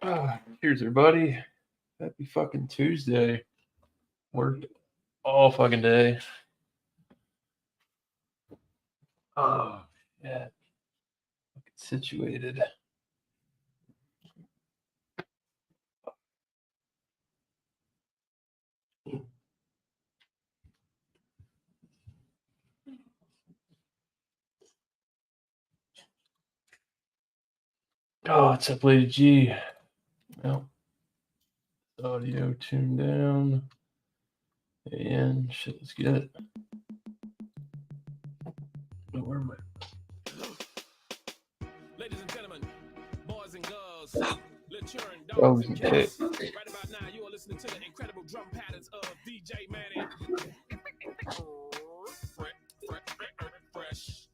Cheers, everybody. Happy fucking Tuesday. Worked all fucking day. Oh, yeah. Fucking situated. Oh, what's up, Lady G? Well, audio tuned down. And shit, let's get it. Where am I? Ladies and gentlemen, boys and girls, Laturin, Oh, dogs and okay. cats. Right about now, you are listening to the incredible drum patterns of DJ Manny. Fresh.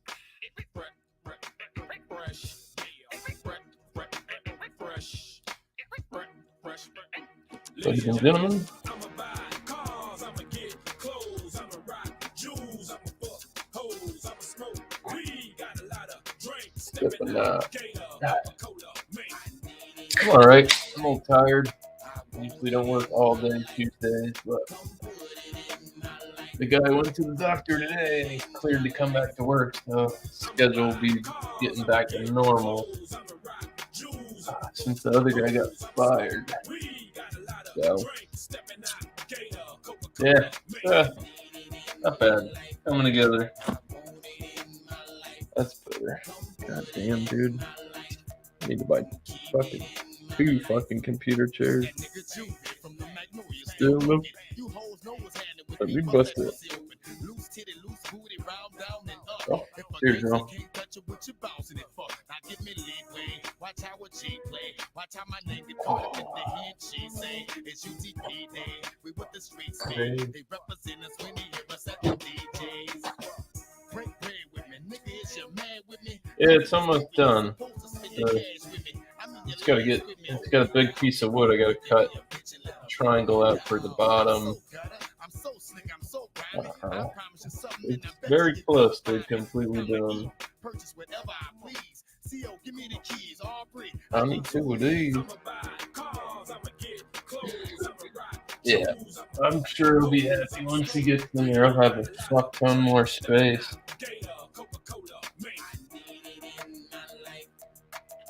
Ladies and gentlemen. I'ma buy cars, I'ma get clothes, I'ma rock jewels, I'ma fuck hoes, I'ma smoke weed, got a lot of drinks, stepping out, Coca-Cola, man. I'm alright. I'm a little tired. I usually don't work all day Tuesdays, but the guy went to the doctor today and he's cleared to come back to work, so schedule will be getting back to normal since the other guy got fired. So, yeah, not bad. Coming together. That's better. God damn, dude. I need to buy two fucking computer chairs. Still no. Let me bust it. Oh, cheers, y'all. Yeah, it's almost done. It's got a big piece of wood I gotta cut a triangle out for the bottom. It's very close to completely done. I need two of these. Yeah, I'm sure he'll be happy once he gets in there. I'll have a fuck ton more space.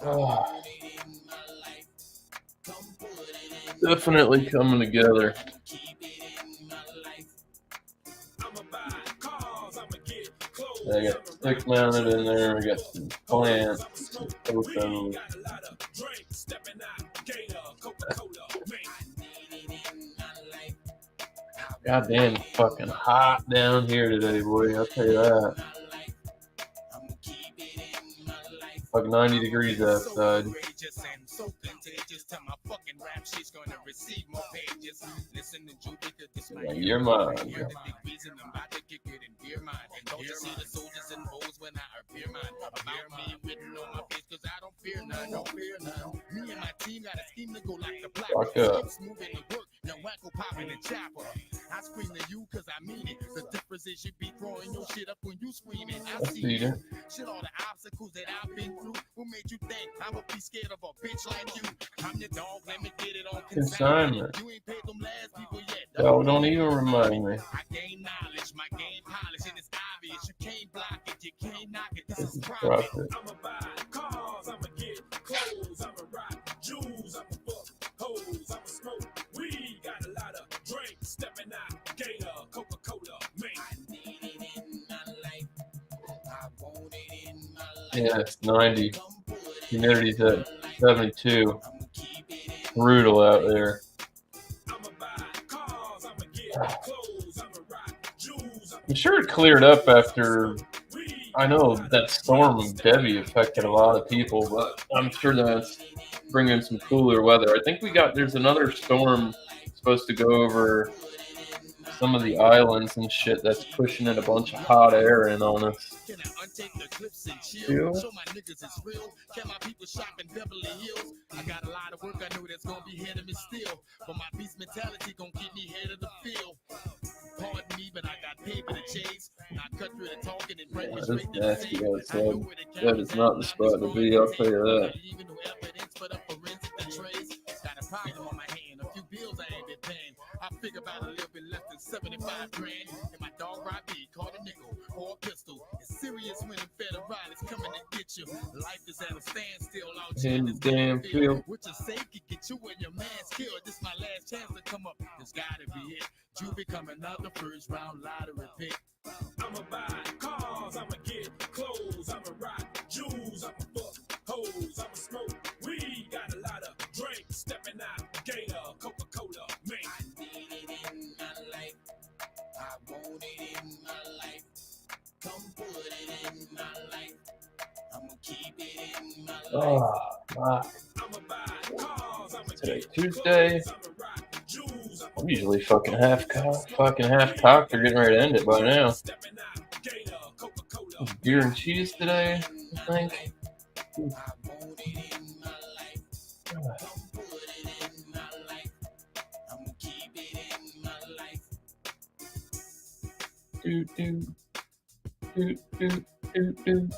Oh. Definitely coming together. I got stick mounted in there. We got some plants, open. Goddamn fucking hot down here today, boy. I'll tell you that. Like 90 degrees outside. Yeah, you're mine. Fuck up. I scream to you cause I mean it. The difference is you be throwing your shit up when you screaming. I see it. Shit, all the obstacles that I've been through. Who made you think I would be scared of a bitch like you? I'm the dog, let me get it on consignment. You ain't paid them last people yet. Oh, don't even remind me. I gain knowledge, my game polish, and it's obvious. You can't block it, you can't knock it. This is profit. I'ma buy cars, I'ma get clothes, I'ma rock jewels, I'ma fuck hoes, I'ma smoke weed, got a lot of drinks, stepping out, Gator, Coca-Cola, man. Yeah, it's 90. Humidity's at 72. Brutal out there. I'm sure it cleared up after. I know that storm Debbie affected a lot of people, but I'm sure that's bringing some cooler weather. I think there's another storm supposed to go over some of the islands and shit that's pushing in a bunch of hot air in on us. Can I untake the clips and chill? Show my niggas it's real. Can my people shop in Beverly Hills? I got a lot of work I know that's gonna be ahead of me still. But my beast mentality gonna keep me head of the field. Pardon me, but I got paper to chase. I cut through the talking and bring me straight to the nasty scene. outside. That is not the spot to be, I'll tell you that. Even no evidence for the forensic to trace. problem on my hand. A few bills I ain't been paying. I figure about a little bit less than 75 grand. And my dog Robbie caught a nickel or a pistol. It's serious when the federal is coming to get you. Life is at a standstill out here in this damn field. What you say could get you and your man's killed. This my last chance to come up. This gotta be it. You become another first round lottery pick. I'ma buy cars, I'ma get clothes, I'ma rock jewels, I'ma fuck hoes, I'ma smoke weed, got a lot of drinks, stepping out, Gator, Coca-Cola, man. I need it in my life, I want it in my life, come put it in my life, I'ma keep it in my life. Oh, my. I'ma buy cars, I'ma Today, get Tuesday. clothes, I'ma rock jewels, I'ma I'm usually fucking half cocked. They're getting ready to end it by now. stepping out, Gator, Coca-Cola, Beer and cheese today, I think. I want it in my life. Come put it in my life. I'ma keep it in my life. Do, do, do, do, do, do.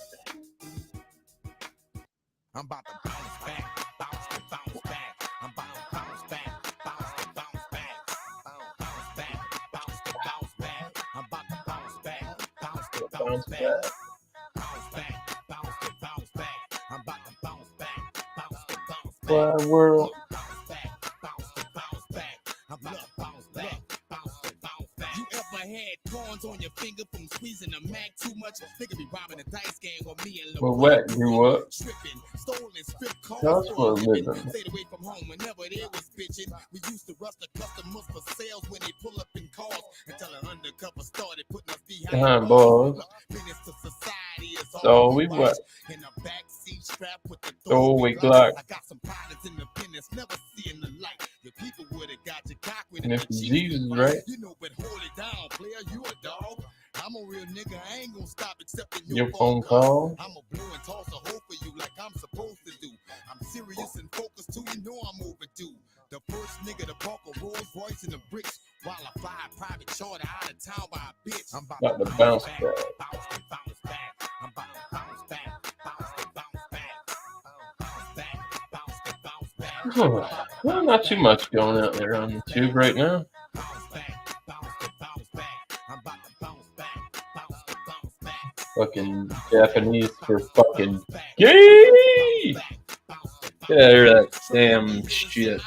I'm about to bounce back, bounce back. I'm about to bounce back, bounce back. Bounce back, bounce back. I'm about to bounce back, bounce back. Bounce back, bounce back. I'm about to bounce back, bounce back. Why world? Bounce back. I'm about to bounce back, bounce back. You ever had corns on your finger from squeezing the Mac too much? Nigga be robbing a dice game with me and Well, wet grew up. tripping, stolen strip calls. That's what living. Stayed away from home whenever they was bitching. We used to rush the customers for sales when they pull up in cars until an undercover started putting us behind bars. Menace to society is So we watch. what? In a backseat strap with the Oh, we Glock. I got some pilots in the business, never seeing the light. Your people would have got you cock with And it. if Jesus is right, You know, but hold it down, player. You a dog. I'm a real nigga. I ain't gonna stop accepting your phone call. I'm a blow and toss a hole for you like I'm supposed to do. I'm serious and focused too. You know I'm overdue. The first nigga to park a Rolls Royce in the bricks while I fly a private charter out of town by a bitch. I'm About to bounce back. bounce back. I'm about to bounce back, bounce back. Well, not too much going out there on YouTube right now. Fucking Japanese for fucking gay. Get out of here, that damn shit.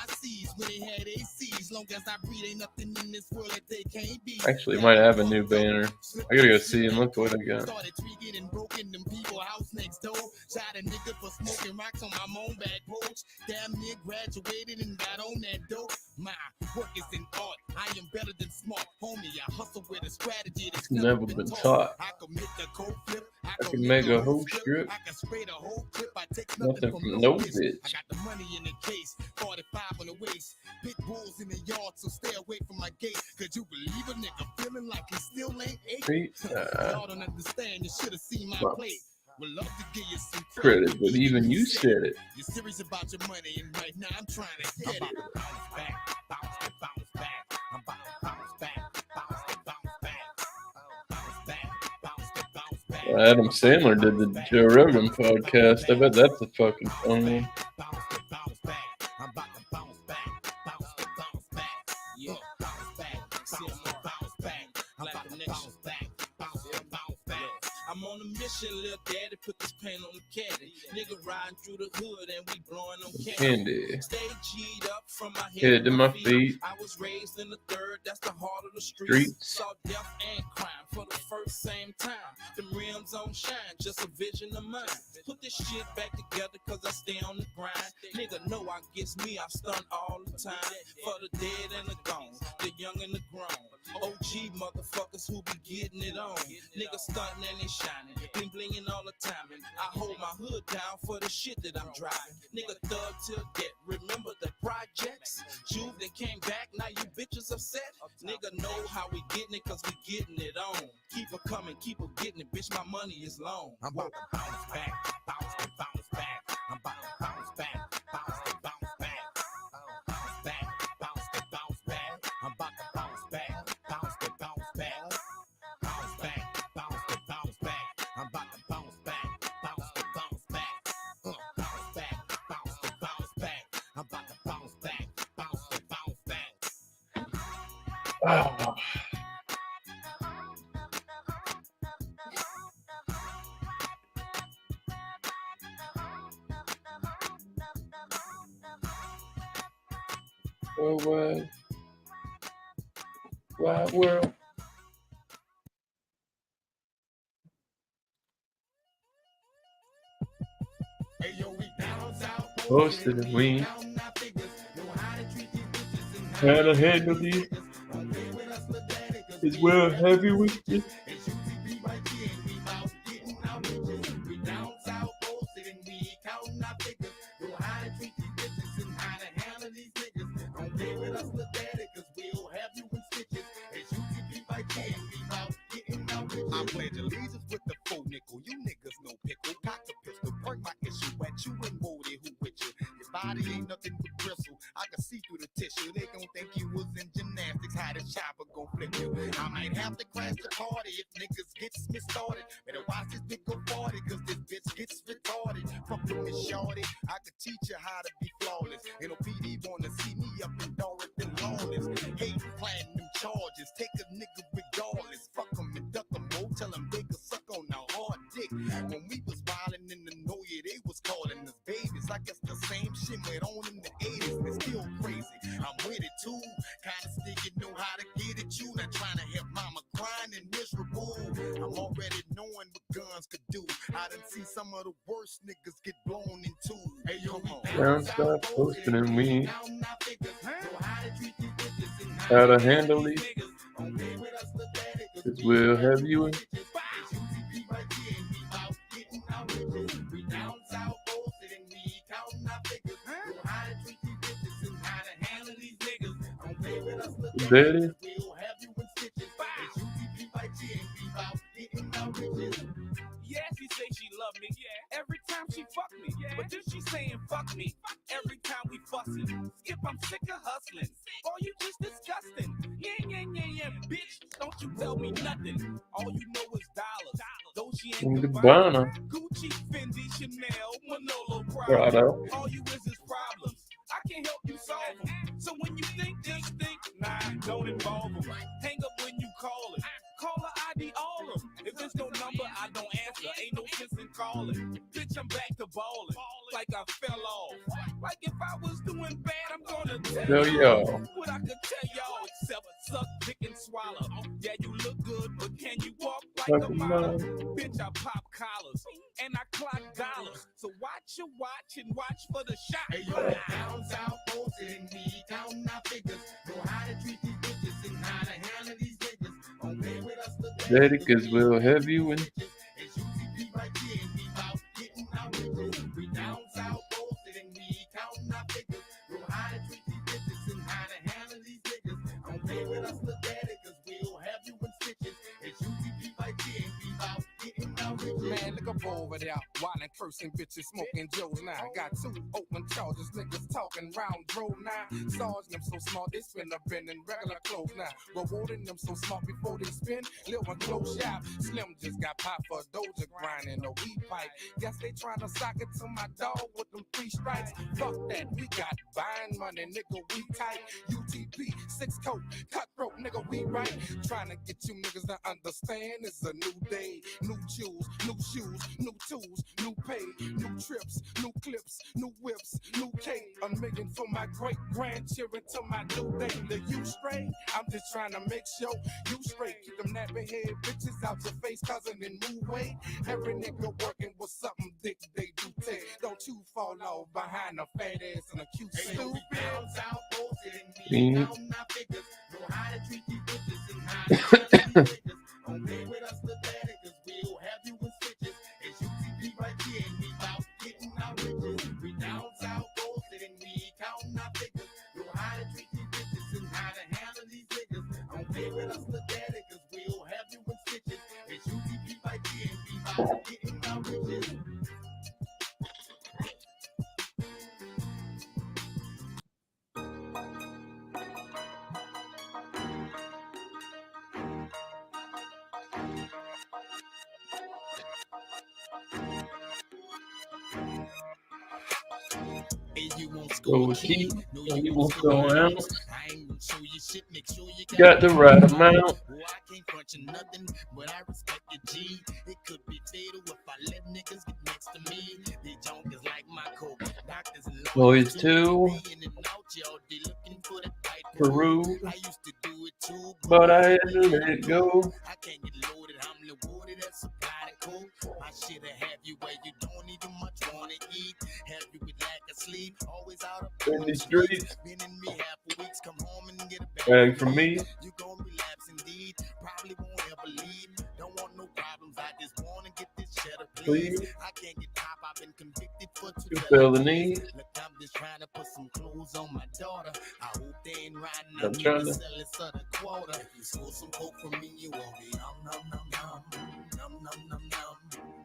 Actually, might have a new banner. I gotta go see him. Look what I got. Started tweaking and broken them people house next door. Shot a nigga for smoking rocks on my moan bag porch. Damn near graduated and got on that dope. My work is in art. I am better than smart, homie. I hustle with a strategy that's Never been taught. I can make a cold flip. I can make a whole strip. I can spray the whole clip. I take Nothing from no bitch. bitch. I got the money in the case, 45 on the waist. Pit bulls in the yard, so stay away from my gate. Could you believe a nigga feeling like he still ain't eight? Y'all don't understand. You should have seen my Well, plate. Would love to give you some credit, but even you said it. You're serious about your money, and right now I'm trying to get it. Bounce back, bounce back. I'm about to bounce back, bounce back. Bounce back, bounce back. Adam Sandler did the Joe Rogan podcast. I bet that's a fucking fun one. Bounce back. I'm about to bounce back, bounce back. Yeah, bounce back. See, I'm gonna bounce back. I'm about to bounce back, bounce back. I'm on a mission, little daddy, put this paint on the caddy. Nigga riding through the hood and we blowing on Candy. Stay G'd up from my Head to my feet. I was raised in the third, that's the heart of the Streets. Saw death and crime for the first same time. Them rims on shine, just a vision of mine. Put this shit back together cause I stay on the grind. Nigga know I gets me, I stun all the time. For the dead and the gone, the young and the grown. OG motherfuckers who be getting it on. Nigga stunting and they shining, bling blinging all the time. And I hold my hood down for the shit that I'm driving. Nigga thug till death, remember the projects? Juve that came back, now you bitches upset. Nigga know how we getting it cause we getting it on. Keep her coming, keep her getting it, bitch, my money is long. I'm about to bounce back, bounce back. I'm about to bounce back, bounce back. Bounce back, bounce back. I'm about to bounce back, bounce back. Bounce back, bounce back. I'm about to bounce back, bounce back. Bounce back, bounce back. I'm about to bounce back, Oh. Worldwide. Wide world. Posted and we had a handle these as well heavy with it. I pledge allegiance with the full nickel. You niggas no pickle. Cock the pistol, break my issue at you and Woody who with you. Your body ain't nothing but bristle. I can see through the tissue. They gon' think you was in gymnastics. How this chopper gon' flip you. I might have to crash the party if niggas gets me started. Better watch this bitch go 40 cause this bitch gets retarded. Fuck with me shorty. I could teach you how to be flawless. NOPD wanna see me up in Dorothy Lawless. Hate platinum charges. Take a nigga regardless. Fuck them and duck them. Tell them they could suck on the hard dick. When we was wildin' in the Noya, they was calling us babies. I guess the same shit went on in the 80s. It's still crazy. I'm with it too. Kinda sticky, know how to get at you. Not trying to help mama crying and miserable. I'm already knowing what guns could do. I done see some of the worst niggas get blown in two. Hey, yo, Down south posted and we how to handle these as well have you in. Daddy. Yeah, she say she love me. Yeah, every time she fuck me. Yeah. But then she saying fuck me every time we fussing. Skip, I'm sick of hustling. Oh, you just disgusting. Yeah, bitch. Don't you tell me nothing. All you know is dollars. Though she ain't Gabbana. Gucci, Fendi, Chanel, Manolo, Prado. all you is problems. I can help you solve them. So when you think, just think. Nah, don't involve them. Hang up when you call it. Call her ID all them. If there's no number, I don't answer. Ain't no sense in calling. Bitch, I'm back to balling. Like I fell off. Like if I was doing bad, I'm gonna tell y'all what I could tell y'all except suck, dick, and swallow. Yeah, you look good, but can you walk like a model? Bitch, I pop collars and I clock dollars. So watch your watch and watch for the shot. Hey, yo, down south, posted and we counting our figures. Know how to treat these bitches and how to handle these niggas. Don't play with us, look at Daddy, cause we'll have you in. we down south, posted and we counting our figures. Know how to treat these bitches and how to handle these niggas. Don't play with us, look at it, cause we'll have you in stitches. It's UTP by G and we out getting out riches. Man, look up over there, wildin', cursing bitches, smoking Joes now. Got 2 open charges, niggas talking round road now. Sarge them so smart, they spin up in regular clothes now. Rewarding them so smart before they spin, living close shop. Slim just got popped for Doja grinding a weed pipe. Guess they tryna sock it to my dog with them 3 strikes. Fuck that, we got buying money, nigga, we tight. UTP, 6 coat, cutthroat, nigga, we right. Tryna get you niggas to understand it's a new day. New jewels, new shoes, new tools, new pay, new trips, new clips, new whips, new cake. $1 million for my great grandchildren to my new day. The you straight? I'm just trying to make sure you straight. Keep them nappy head bitches out your face, cousin, and move weight. Every nigga working with something dick they do take. Don't you fall off behind a fat ass and a cute stupid. Mm. Don't play with us, look at it, cause we'll have you in stitches. It's UTP right here and we out getting our riches. We down south, posted and we counting our figures. Know how to treat these bitches and how to handle these niggas. Don't play with us, look at it, cause we'll have you in stitches. It's UTP right here and we out getting our riches. Go with Keith. You won't go out. show you shit, make sure you Got the right amount. Oh, I can't front you nothing, but I respect your G. It could be fatal if I let niggas get next to me. They junk is like my coke. Doctors and Lawyers too. in and out, y'all, they looking for the right Peru. I used to do it too, But I had to let it go. I can't get loaded, I'm rewarded and supply the coke. I shoulda have you where you don't even much wanna eat. Have you with lack of sleep, always out of In the streets. Been in rehab for weeks, come home and get a Bag from me. You gon' relapse indeed, probably won't ever leave. Don't want no problems, I just wanna get this cheddar, please. Please. I can't get top, I've been convicted for You feel the need. Look, I'm just trying to put some clothes on my daughter. I hope they ain't riding I'm up trying to- sell it of the quota. If you stole some coke from me, you won't be num num num num num num num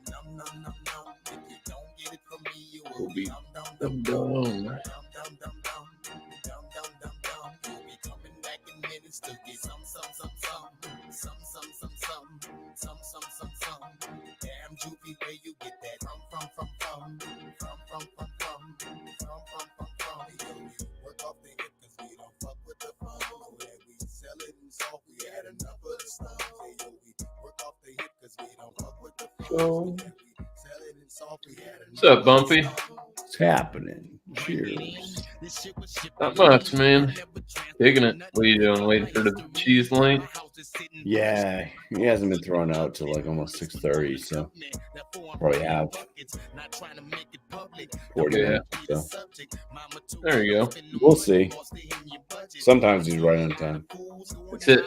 num num num num. If you don't get it from me, you will be dum dum dum dum dum dum dum dum dum dum dum. You'll be coming back in minutes to get some. Damn, Juvie, where you get that from? Work off the hip 'cause we don't fuck with the fun. Oh, yeah, we sell it and soft. We had enough of the stuff. Hey, yo, we work off the hip 'cause we don't fuck with the fun. So, Yeah, we sell it and soft. We had enough. what's up, Bumpy? What's happening? Cheers. Not much, man. Digging it. What are you doing? Waiting for the cheese link? Yeah, he hasn't been thrown out till like almost 6:30, so probably have 40 Yeah. minutes. So There you go. we'll see. Sometimes he's right on time. That's it.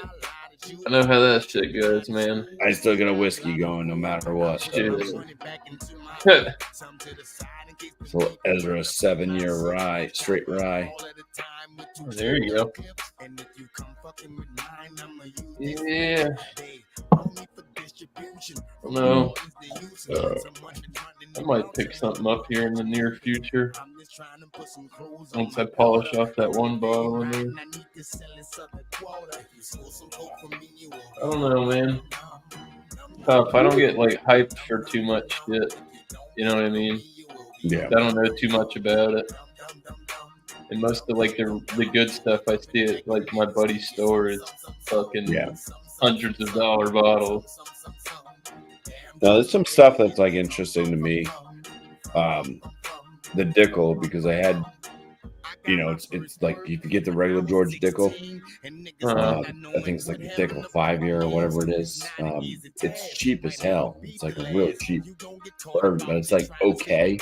I know how that shit goes, man. I still got a whiskey going no matter what. There So Ezra 7-year rye, straight rye. you go. Yeah. No. I might pick something up here in the near future. Once I polish off that one bottle in there. I don't know, man. Tough. I don't get like hyped for too much shit. You know what I mean? Yeah. I don't know too much about it. And most of like the good stuff I see at like my buddy's store is fucking hundreds of dollar bottles. Now there's some stuff that's like interesting to me. The Dickel, because I had, it's like if you get the regular George Dickel, I think it's like the Dickel 5-year or whatever it is. It's cheap as hell. It's like a real cheap bourbon, but it's like okay.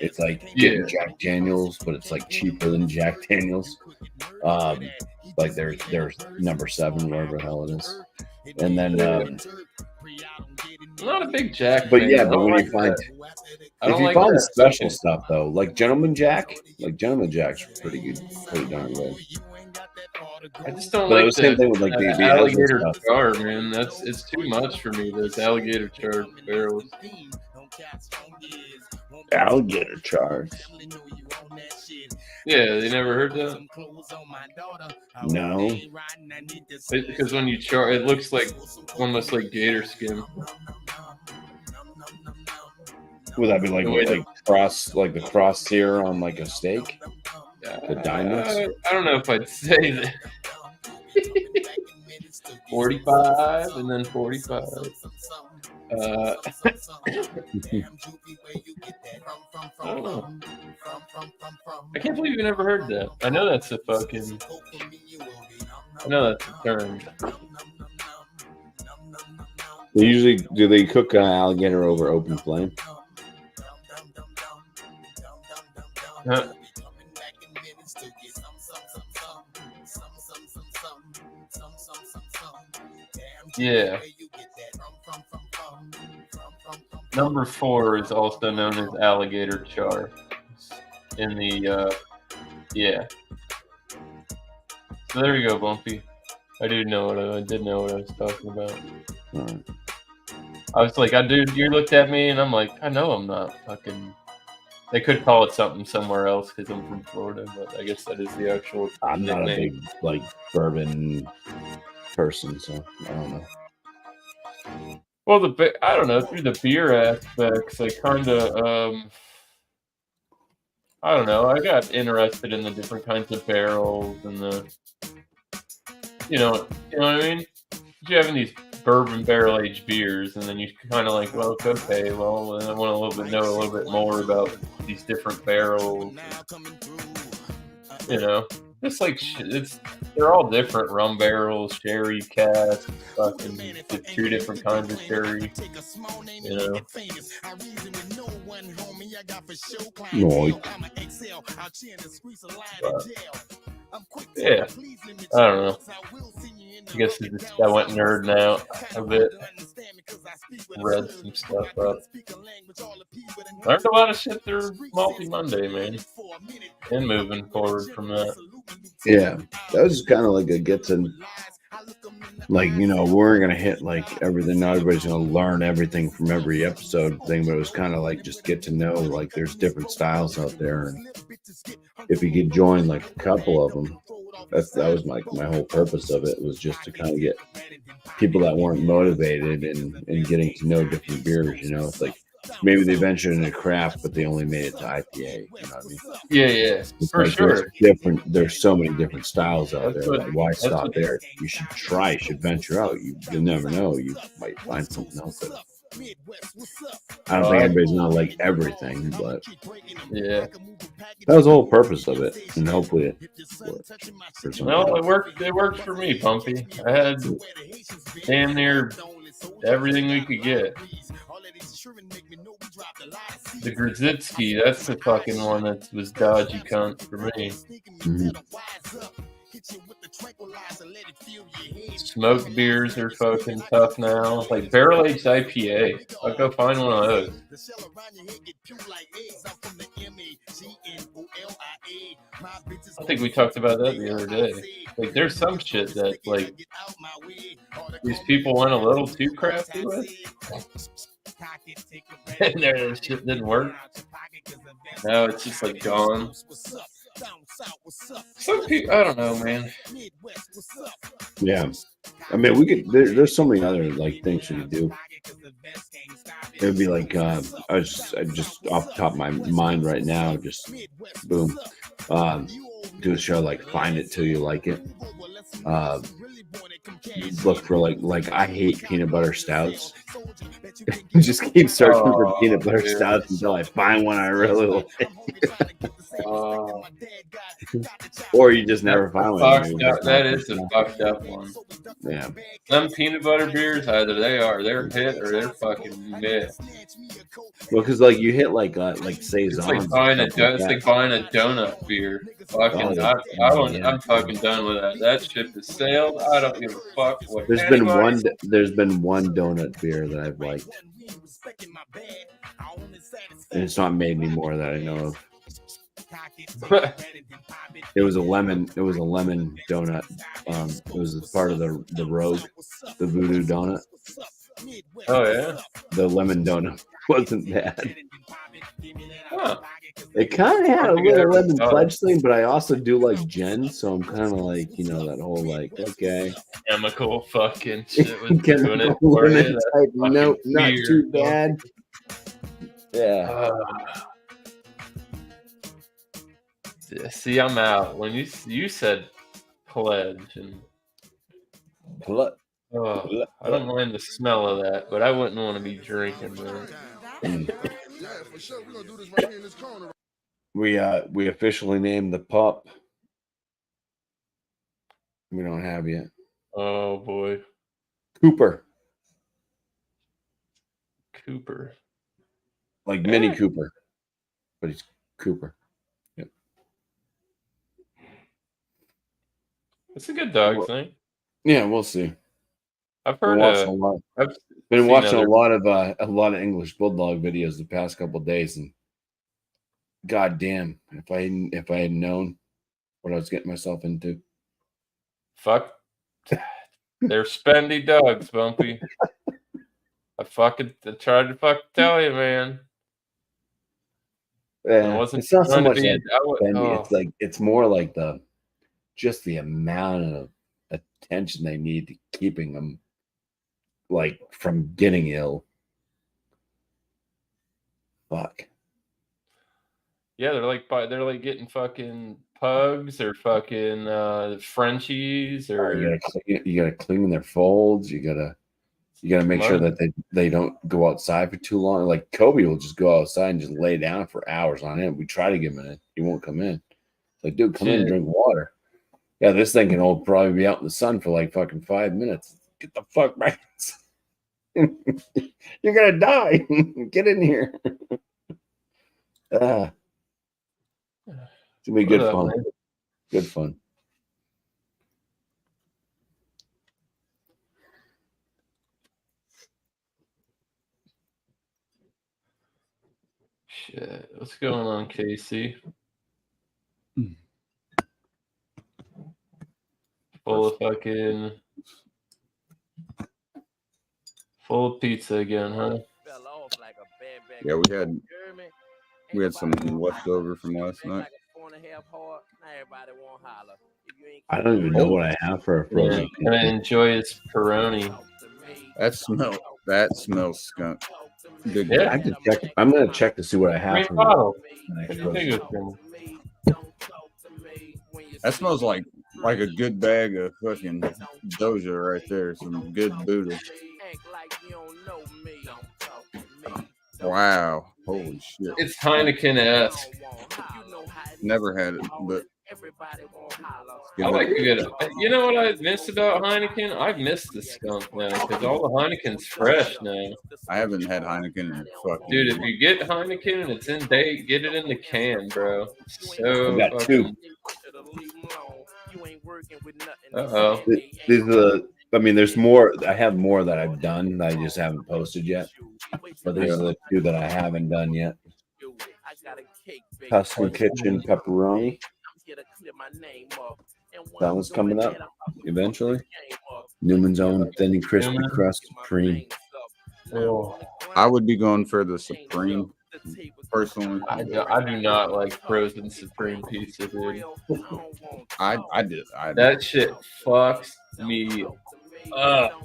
It's like getting Jack Daniels, but it's like cheaper than Jack Daniels. Like there's number 7, whatever the hell it is, and then. I'm not a big Jack, But fan. yeah, I but don't when like you find that. I if don't you like find that special fucking- stuff though, like Gentleman Jack's pretty good, pretty darn good. I just don't But like it was the same thing with like the alligator stuff. char, man. It's too much for me. Those alligator char barrels. Alligator chars. Yeah, they never heard that. No. Because when you char, it looks like almost like gator skin. Would that be like the cross sear on like a steak? The diamonds? I don't know if I'd say that. 45 and then 45. I don't know. I can't believe you never heard that. I know that's a fucking. I know that's a term. Do they cook alligator over open flame? Huh. Yeah. Number 4 is also known as alligator char. In the yeah. So there you go, Bumpy. I did know what I was talking about. Right. I was like, you looked at me and I'm like, I know I'm not fucking. They could call it something somewhere else because I'm from Florida, but I guess that is the actual. I'm not a nickname. big like bourbon person, so I don't know. Well, I don't know, through the beer aspects, I kind of, I don't know, I got interested in the different kinds of barrels and the you know what I mean? You having these bourbon barrel aged beers, and then you kind of like, well, okay, well, I want to know a little bit more about these different barrels. Just like they're all different rum barrels, sherry casks, fucking the 2 different kinds of sherry. Right. Yeah, I don't know. I guess I went nerding out a bit, read some stuff up, learned a lot of shit through Multi Monday, man, and moving forward from that. Yeah, that was kind of like a get to, like, we're gonna hit like everything. Not everybody's gonna learn everything from every episode thing, but it was kind of like just get to know, like, there's different styles out there, and if you could join like a couple of them, that was my whole purpose of it, was just to kind of get people that weren't motivated and getting to know different beers. It's like maybe they ventured into craft, but they only made it to IPA. You know what I mean? Yeah, for like sure. There's so many different styles out there. Like, why stop there? You should venture out. You'll never know. You might find something else that. I don't think everybody's gonna like everything, but yeah, that was the whole purpose of it, and hopefully it works. No, it worked. It worked for me, Bumpy. I had damn near everything we could get. The Grzycki, that's the fucking one that was dodgy cunt for me. Smoked beers are fucking tough now. Like barrel aged IPA. I'll go find one of those. I think we talked about that the other day. Like, there's some shit that, like, these people went a little too crafty with. And their shit didn't work. Now it's just, like, gone. Some people, I don't know, man. Yeah. I mean, we could, there's so many other, like, things we could do. It would be like, I just off the top of my mind right now, just boom. Do a show like Find It Till You Like It. Look for like I hate peanut butter stouts. Just keep searching for peanut butter stouts until I find one I really like. Or you just never find one. That is a fucked up one. Yeah. Some peanut butter beers, either they're hit or they're fucking miss. Well, because like you hit like saisons. It's like buying a donut beer. Fucking, I'm fucking done with that. That ship has sailed. I don't give a fuck what. There's been one donut beer that I've liked, and it's not made anymore that I know of. It was a lemon donut. It was part of the Rogue, the Voodoo donut. Oh yeah, the lemon donut wasn't bad. Huh. It kind of had a little lemon pledge thing, but I also do like gin, so I'm kind of like, that whole like, okay, chemical fucking shit was doing it for you. Nope, not too bad. Yeah. See, I'm out. When you said pledge and I don't mind the smell of that, but I wouldn't want to be drinking that. We officially named the pup. We don't have yet. Oh boy, Cooper. Like Mini Cooper, but he's Cooper. Yep. It's a good dog thing. Yeah, we'll see. I've heard a lot. I've been watching a lot of English Bulldog videos the past couple of days, and goddamn, if I had known what I was getting myself into. Fuck, they're spendy dogs, Bumpy. I tried to tell you, man. Yeah, it's not so much it's like it's more like the amount of attention they need to keeping them like from getting ill. Fuck. Yeah, they're like getting fucking pugs or fucking Frenchies or You gotta clean their folds. You gotta make sure money. that they don't go outside for too long. Like Kobe will just go outside and just lay down for hours on end. We try to get him in. He won't come in. Like, dude, come in and Shit. drink water. Yeah, this thing can probably be out in the sun for like fucking 5 minutes. Get the fuck back. You're gonna die. Get in here. It's gonna be good What up, fun. man? Good fun. Shit. What's going on, Casey? Full of pizza again, huh? Yeah, we had some left over from last night. I don't even know what I have for a frozen Yeah, and I pizza. enjoy his pepperoni. That smells skunk. Good Yeah. I have to check. I'm gonna check to see what I have Great for bottle. the next What do you think frozen. of him? That smells like a good bag of fucking Doja right there. Some good Buddha. Wow. Holy shit. It's Heineken-esque. Never had it, but I like a good. You know what I miss about Heineken? I've missed the skunk now because all the Heineken's fresh now. I haven't had Heineken in fucking. Dude, if you get Heineken and it's in date, get it in the can, bro. So I got two. Uh-oh. These are the. I mean, there's more. I have more that I've done that I just haven't posted yet. But these are the two that I haven't done yet. Custom Kitchen pepperoni. That one's coming up eventually. Newman's Own Thin and Crispy Crust Supreme. Oh, I would be going for the Supreme personally. I do not like frozen Supreme pizza, dude. I did. That shit fucks me up.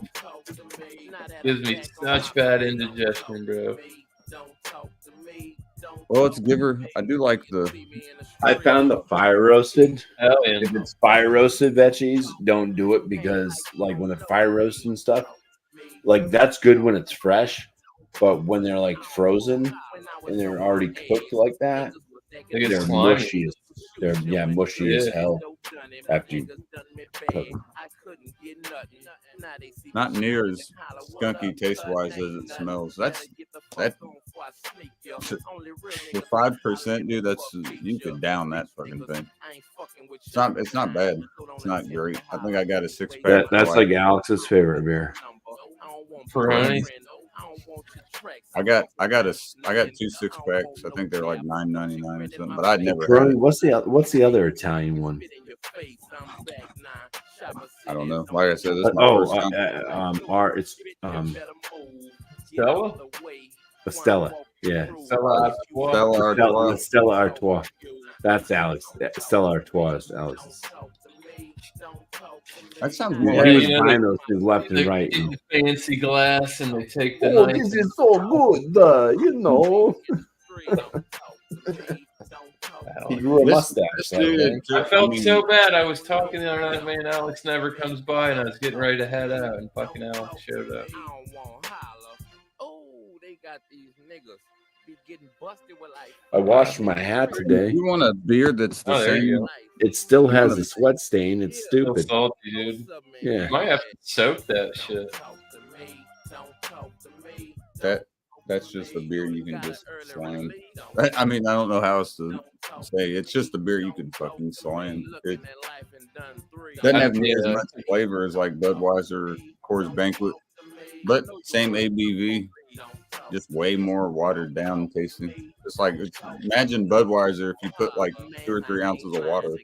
Gives me such bad indigestion, bro. Well, it's giver. I do like the. I found the fire roasted. Hell yeah. If it's fire roasted veggies, don't do it because like when they're fire roasted and stuff, like that's good when it's fresh, but when they're like frozen and they're already cooked like that, They get they're slimy. mushy. They're mushy as hell after you cook them. Not near as skunky taste wise as it smells. That for 5%, dude. You could down that fucking thing. It's not bad. It's not great. I think I got a 6-pack. That's like Alex's favorite beer. Peroni. I got 2 6-packs. I think they're like $9.99 or something. But I'd never had it. What's the other Italian one? I don't know. Like I said, this is my first time. It's Stella? Stella. Yeah. Stella Artois. Stella Artois. That's Alex. Stella Artois is Alex's. That sounds Yeah, more He like was buying those things left and They right. get the fancy glass and they take the nice. This is so good, you know. He grew a mustache. I felt so bad. I was talking the other night, man. Alex never comes by, and I was getting ready to head out, and fucking Alex showed up. I washed my hat today. You want a beer that's the There you same? go. It still has a sweat stain. It's Still stupid. salty, dude. Yeah. You might have to soak that shit. That's just a beer you can just slam. I mean, I don't know how else to say. It's just a beer you can fucking slam. It doesn't have near as much flavor as like Budweiser or Coors Banquet, but same ABV, just way more watered down tasting. It's like imagine Budweiser if you put like 2 or 3 ounces of water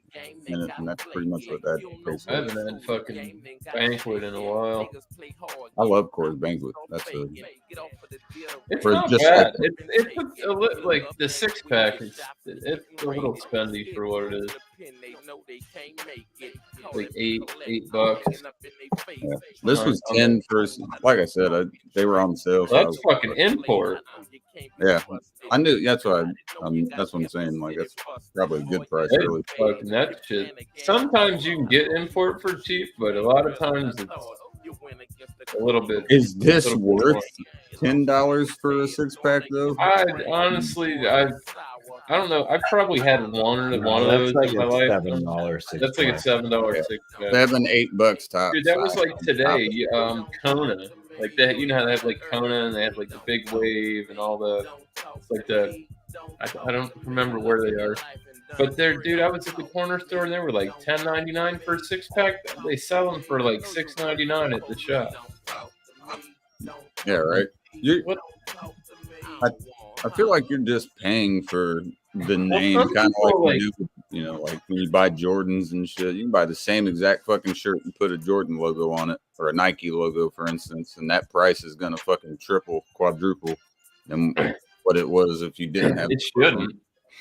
in it, and that's pretty much what that tastes I like. haven't had fucking Banquet in a while. I love Coors Banquet. It's For not just bad. like- It's a like the 6-pack. It's a little spendy for what it is. Like $8. This was 10 for, like I said, they were on sale. So That's fucking import. Yeah, I knew. That's what that's what I'm saying. Like that's probably a good price, Hey, really. fucking that shit. Sometimes you can get import for cheap, but a lot of times it's a little bit, Is this more. worth $10 for a 6-pack though? I honestly, I don't know. I probably had one No, of that's those like in my a life. $7 six. That's like a $7 Yeah. six pack. $7-8 top. Dude, that was like today. Kona, like that. You know how they have like Kona and they have like the big wave and all the like the. I don't remember where they are, but they're dude. I was at the corner store and they were like $10.99 for a 6-pack. They sell them for like $6.99 at the shop. Yeah, right. What? I feel like you're just paying for the name, some kind of people, like you know, like when you buy Jordans and shit. You can buy the same exact fucking shirt and put a Jordan logo on it or a Nike logo, for instance, and that price is gonna fucking triple, quadruple than what it was if you didn't have It shouldn't.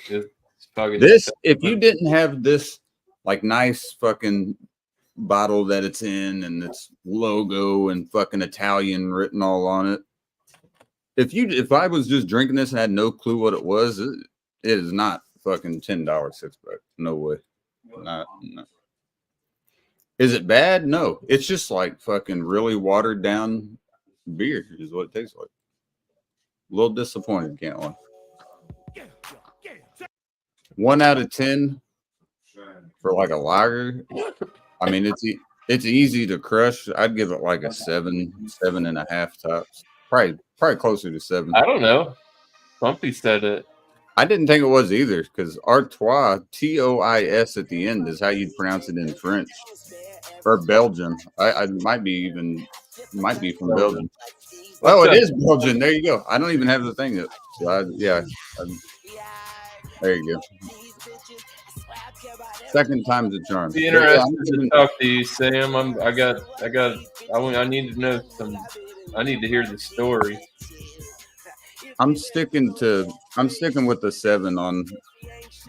It's fucking this. If you didn't have this, like nice fucking bottle that it's in and its logo and fucking Italian written all on it. If I was just drinking this and had no clue what it was, it is not fucking $10 6-pack. No way. No. Is it bad? No. It's just like fucking really watered down beer is what it tastes like. A little disappointed, can't lie. 1 out of 10 for like a lager. I mean, it's easy to crush. I'd give it like a 7.5 tops. Probably closer to 7. I don't know. Bumpy said it. I didn't think it was either because Artois, Tois at the end is how you'd pronounce it in French or Belgian. I might be from Belgium. Oh, it is Belgian. There you go. I don't even have the thing up. So there you go. Second time's a charm. Be interested to talk to you, Sam. I need to know some. I need to hear the story. I'm sticking with the 7 on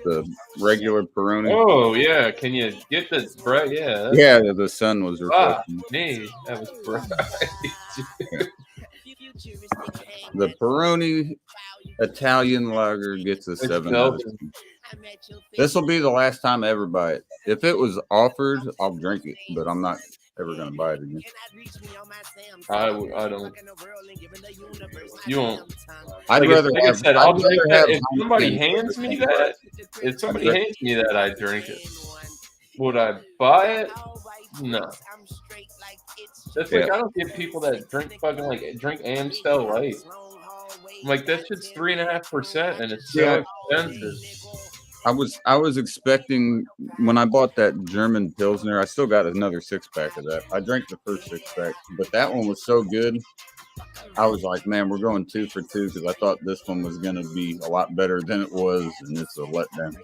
the regular Peroni. Oh yeah, can you get the bright? Yeah, yeah. The sun was reflecting. Me, that was bright. The Peroni Italian lager gets a 7. This will be the last time I ever buy it. If it was offered, I'll drink it, but I'm not ever gonna buy it again. I don't. You won't. I'd rather have. I'll drink that. If somebody hands me that, I drink it. Would I buy it? No. That's like I don't get people that drink drink Amstel Light. I'm like that shit's 3.5% and it's so expensive. I was expecting when I bought that German Pilsner, I still got another 6-pack of that. I drank the first 6-pack, but that one was so good. I was like, man, we're going 2 for 2 because I thought this one was going to be a lot better than it was, and it's a letdown.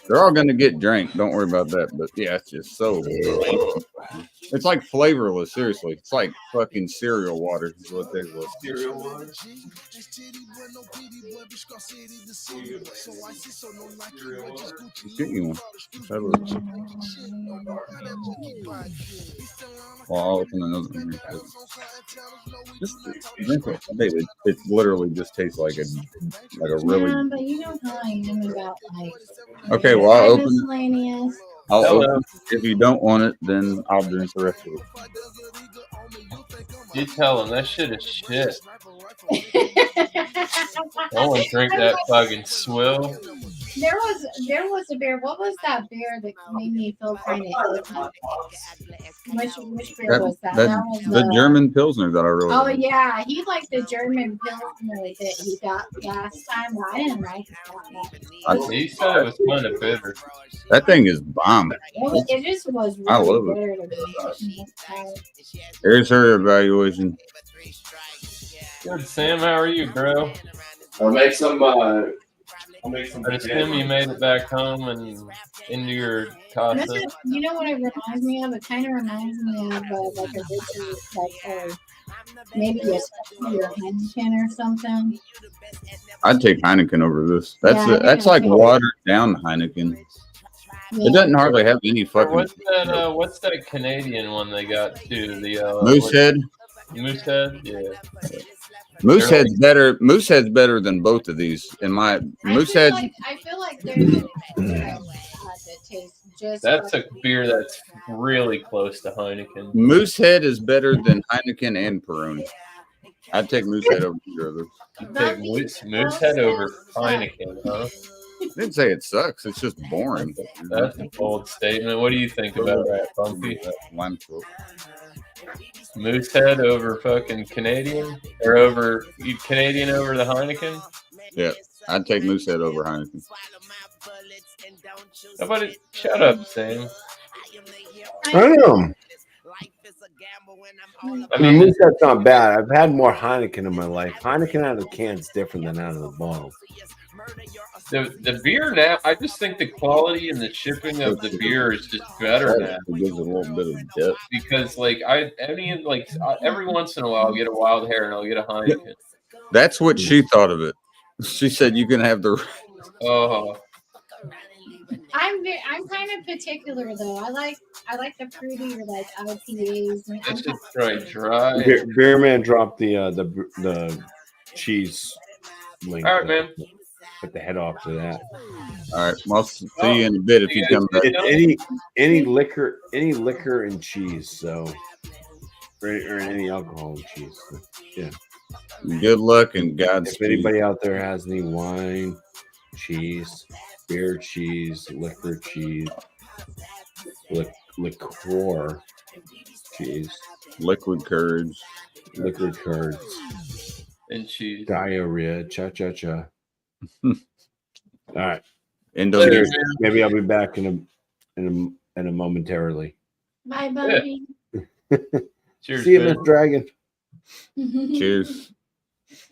They're all going to get drank. Don't worry about that. But yeah, it's just so good. It's like flavorless, seriously. It's like fucking cereal water is what they look. Cereal water. Get you one. Well, I'll open another one here. Just drink it. It literally just tastes like a really. Yeah, but you know how I am about like. Okay, well I'll open it. Miscellaneous. I'll open it. If you don't want it, then I'll drink the rest of it. You tell them that shit is shit. I want to drink that fucking swill. There was a beer. What was that beer that made me feel kind of ill? Which beer was that? That was the German Pilsner that I really. Oh yeah, he liked the German Pilsner that he got last time. I didn't like it. He said it was kind of bitter. That thing is bomb. It just was really I love it. Here's her evaluation. Good, Sam. How are you, bro? I'll make some. I assume you made it back home and into your casa. You know what it reminds me of? It kind of reminds me of like a Richard, maybe a Pepsi or Heineken or something. I'd take Heineken over this. That's like watered down Heineken. Yeah. It doesn't hardly have any fucking. What's that Canadian one they got too? The Moosehead. Moosehead, yeah. Moosehead's better. Moosehead's better than both of these. In my Moosehead, I feel like there's a that tastes just. That's a beer that's really close to Heineken. Moosehead is better than Heineken and Peroni. I'd take Moosehead over the others. You take Moosehead over Heineken, huh? I didn't say it sucks. It's just boring. That's a bold statement. What do you think about that, Bumpy? Moosehead over fucking Canadian? Or over Canadian over the Heineken? Yeah, I'd take Moosehead over Heineken. Nobody, shut up, Sam. I don't know. I mean, Moosehead's not bad. I've had more Heineken in my life. Heineken out of the can is different than out of the bottle. The beer now, I just think the quality and the shipping of the beer is just better now. It gives a little bit of depth. Because every once in a while I'll get a Wild Hair and I'll get a Heineken. That's what she thought of it. She said you can have the. Oh. I'm kind of particular though. I like the fruity or like IPAs. It's just dry. Beer Man dropped the cheese link. All right, man. Put the head off to that. All right, I'll see you in a bit if you come back. Any liquor and cheese, so or any alcohol and cheese. So, yeah. Good luck and Godspeed. If anybody out there has any wine, cheese, beer cheese, liquor cheese, liqueur cheese, liquid courage, and cheese, diarrhea, cha. All right. Indonesia. Maybe I'll be back in a momentarily. Bye, buddy. Cheers. See you, Miss Dragon. Cheers.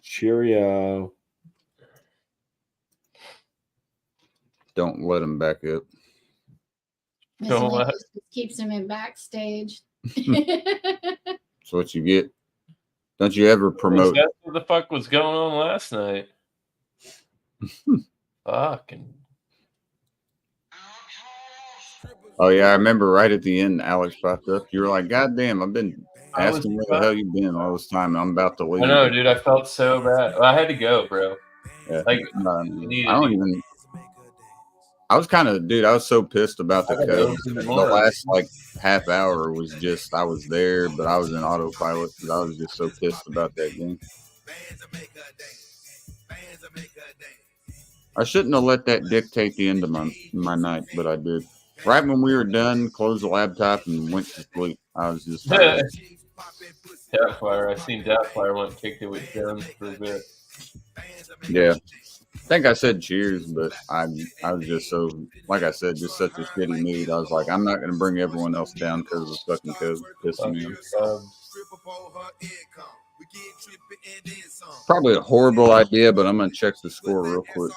Cheerio. Don't let him back up. Keeps him in backstage. That's what you get. Don't you ever promote? That's what the fuck was going on last night. Fucking. Oh yeah, I remember right at the end, Alex popped up. You were like, "God damn, I've been asking where the hell you been all this time. And I'm about to leave." I know, dude. I felt so bad. I had to go, bro. Yeah. Like, I was kind of, dude. I was so pissed about the Cubs. The last like half hour was just, I was there, but I was in autopilot because I was just so pissed about that game. I shouldn't have let that dictate the end of my night, but I did. Right when we were done, closed the laptop and went to sleep. I was just Deathfire. I seen Deathfire went and kicked it with Jones for a bit. Yeah. I think I said cheers, but I was just so, like I said, just such a shitty mood. I was like, I'm not going to bring everyone else down because of the fucking Cubs pissing me off. Probably a horrible idea, but I'm going to check the score real quick.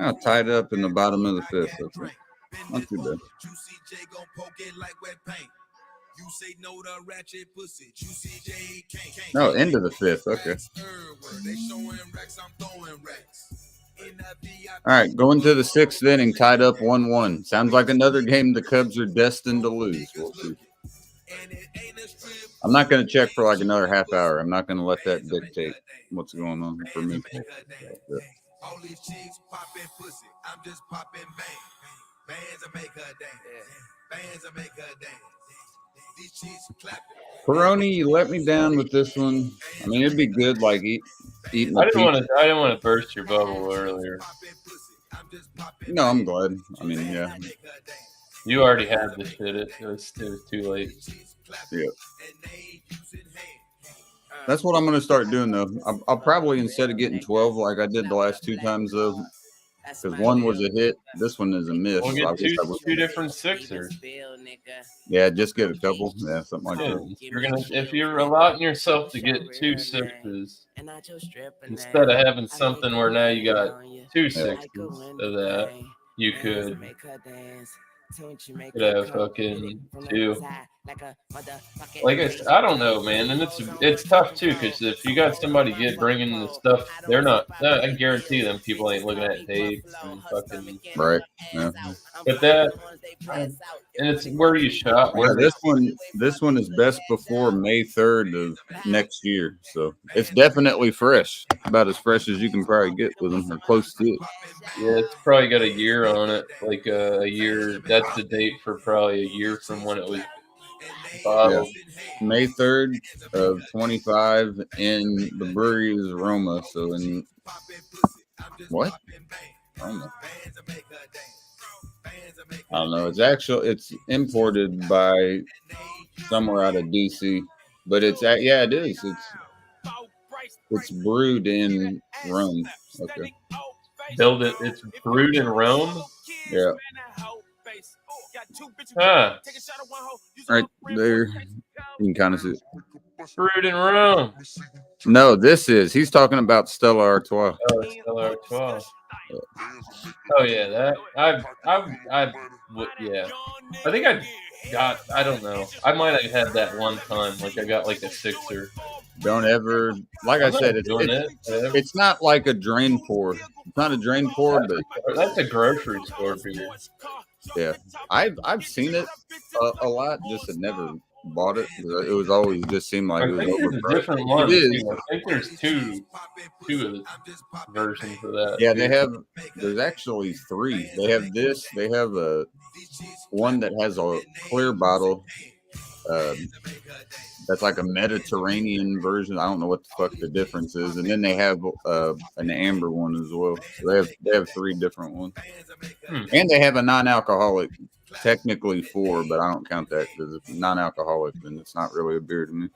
Oh, tied up in the bottom of the fifth. Okay. Not too bad. No, end of the fifth. Okay. All right, going to the sixth inning, tied up 1-1. Sounds like another game the Cubs are destined to lose. We'll see. I'm not going to check for like another half hour. I'm not going to let that dictate what's going on for me. All these chicks popping pussy. I'm just popping bang. Bands that make her dance. Bands that make her dance. These chicks clapping. Peroni, you let me down with this one. I mean, it'd be good, like eating. I didn't want to burst your bubble earlier. No, I'm glad. I mean, yeah. You already had the shit. It was too late. Yeah. That's what I'm going to start doing, though. I'll probably, instead of getting 12 like I did the last two times, though, because one was a hit, this one is a miss. We'll get two different sixers. Yeah, just get a couple. Yeah, something like that. If you're allowing yourself to get two sixes, instead of having something where now you got two sixes of that, you could have fucking two. Like I don't know, man, and it's tough too because if you got somebody bringing the stuff, they're not. I guarantee them people ain't looking at tapes and fucking right. Yeah. But that And it's where you shop. Yeah, Where this one is best before May 3rd of next year. So it's definitely fresh. About as fresh as you can probably get with them, or close to it. yeah, it's probably got a year on it, like a year. That's the date for probably a year from when it was Yeah. bottled. May 3rd of 25 in the brewery is Roma. So in what? Roma. I don't know. It's imported by somewhere out of DC, but yeah, it is. It's brewed in Rome. Okay. Build it. It's brewed in Rome. Yeah. Ah, Right there. You can kind of see it. brewed in Rome. No, he's talking about Stella Artois. Oh, it's Stella Artois. Oh yeah, that yeah. I think I don't know. I might have had that one time. Like I got like a sixer. Don't ever, like I I'm not said, doing it. it's not like a drain pour. It's not a drain pour, but That's a grocery store beer. yeah, I've seen it a lot. Just had never bought it. It was always just seemed like I it was think there's a overpriced. different one. It is. Too. I think there's two of the versions of that. Yeah, there's actually three. They have this. They have a one that has a clear bottle. That's like a Mediterranean version. I don't know what the fuck the difference is. And then they have an amber one as well. So they have three different ones. And they have a non-alcoholic. Technically four, but I don't count that because it's non-alcoholic, then it's not really a beer to me.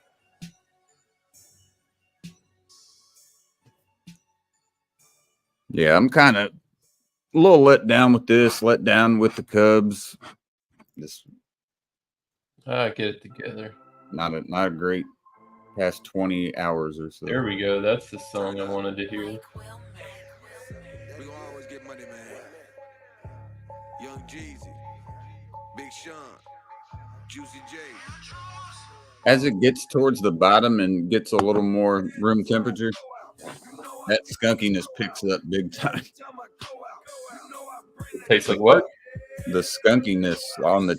Yeah, I'm kind of a little let down with this, let down with the Cubs. This get it together. Not a great past 20 hours or so. There we go. That's the song I wanted to hear. We gonna always get money, man. Young Jeezy, Big Sean, Juicy J. As it gets towards the bottom and gets a little more room temperature, that skunkiness picks up big time. It tastes like what? The skunkiness on the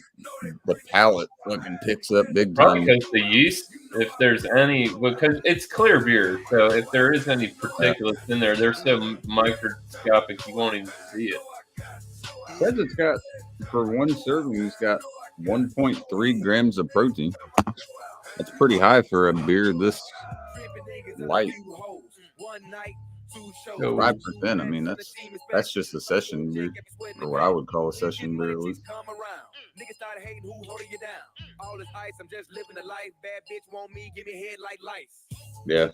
palate fucking picks up big Probably time. because the yeast, if there's any, because it's clear beer, so if there is any particulates in there, they're so microscopic you won't even see it. Says it's got, for one serving, it's got 1.3 grams of protein. That's pretty high for a beer this light. 5%. I mean, that's just a session beer, or what I would call a session beer at least. Niggas started hating who's holding you down. All this ice, I'm just living the life. Bad bitch want me, give me head like lice. Yeah,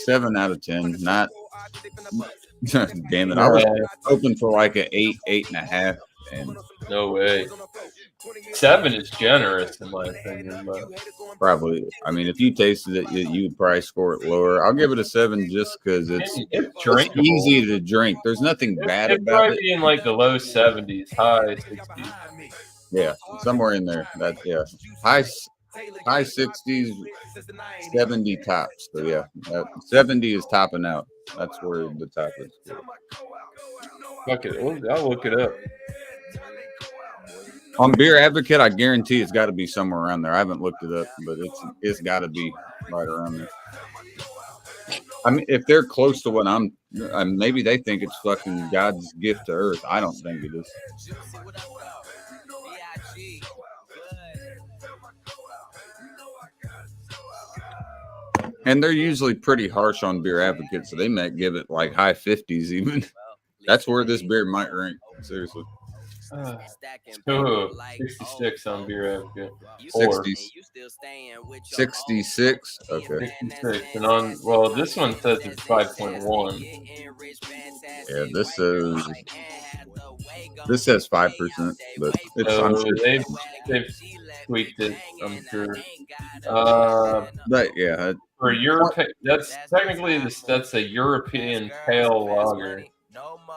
7 out of 10. Not damn it. I was hoping for like an 8.5, and no way. 7 is generous in my opinion, but probably. I mean, if you tasted it, you would probably score it lower. I'll give it a 7 just because it's easy to drink. There's nothing bad it'd about probably it. be in like the low 70s, high 60s. Yeah, somewhere in there. That high 60s, 70 tops. So yeah, 70 is topping out. That's where the top is. Fuck it, I'll look it up. On Beer Advocate, I guarantee it's got to be somewhere around there. I haven't looked it up, but it's got to be right around there. I mean, if they're close to what maybe they think it's fucking God's gift to Earth. I don't think it is. And they're usually pretty harsh on Beer Advocate, so they might give it like high 50s even. That's where this beer might rank. Seriously. 66 on Beer Advocate. 66. Okay. 66. And this one says it's 5.1. Yeah, this says 5%, but I'm sure they've tweaked it, I'm sure. But yeah, for Europe, that's technically that's a European pale lager.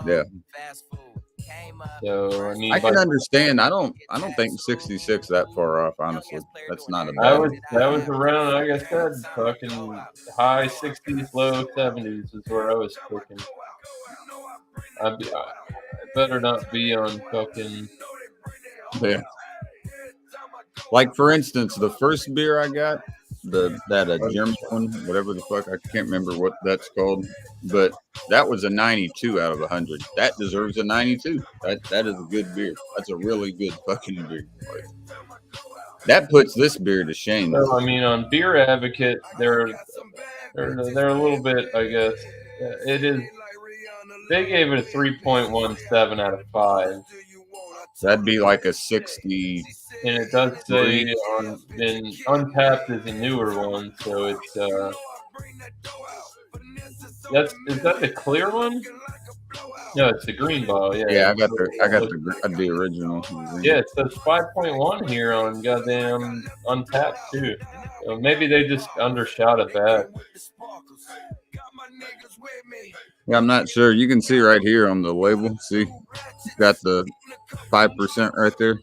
Yeah. So I mean, I can understand. I don't think 66 that far off. Honestly, that's not a bad. That was around, like I said, fucking high 60s, low 70s is where I was cooking. I better not be on fucking. Yeah. Like for instance, the first beer I got, that German one, whatever the fuck, I can't remember what that's called, but that was a 92 out of 100. That deserves a 92. That is a good beer. That's a really good fucking beer. Like, that puts this beer to shame. So I mean, on Beer Advocate, they're a little bit, I guess. It is. They gave it a 3.17 out of 5. So that'd be like a 60. And it does say on in Untapped is a newer one, so it's is that the clear one? No, it's the green bottle. Yeah, Yeah, I got the original. Yeah, it says 5.1 here on goddamn Untapped too. So maybe they just undershot it bad. Yeah, I'm not sure. You can see right here on the label. See, it's got the 5% right there.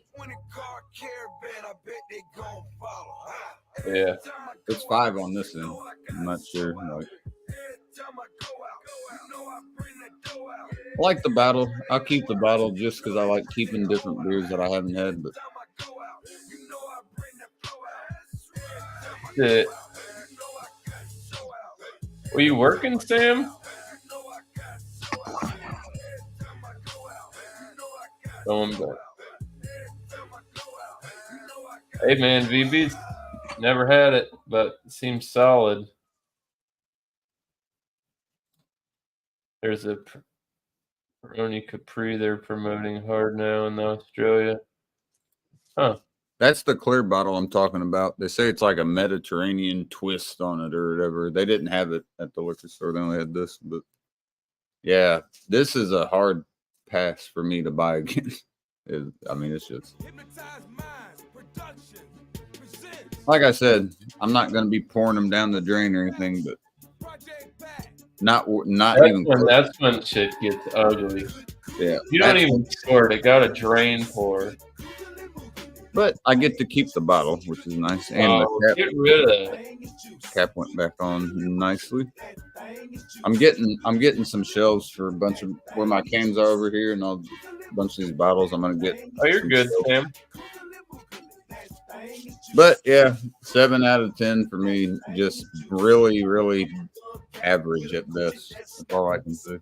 Yeah, it's 5 on this end. I'm not sure. Like, I like the bottle. I'll keep the bottle just because I like keeping different beers that I haven't had. But were you working, Sam? Going back. Hey man, VB's never had it, but it seems solid. There's a Peroni Capri they're promoting hard now in Australia. Huh. That's the clear bottle I'm talking about. They say it's like a Mediterranean twist on it or whatever. They didn't have it at the liquor store. They only had this. But yeah, this is a hard pass for me to buy again. I mean, it's just like I said, I'm not going to be pouring them down the drain or anything, but not even. That's when shit gets ugly. Yeah, you don't even squirt. It got a drain pour. But I get to keep the bottle, which is nice. And the cap, get rid of it. Cap went back on nicely. I'm getting some shelves for a bunch of where my cans are over here, and a bunch of these bottles. I'm gonna get. Oh, you're good, Sam. But yeah, 7 out of 10 for me. Just really, really average at best. That's all I can say.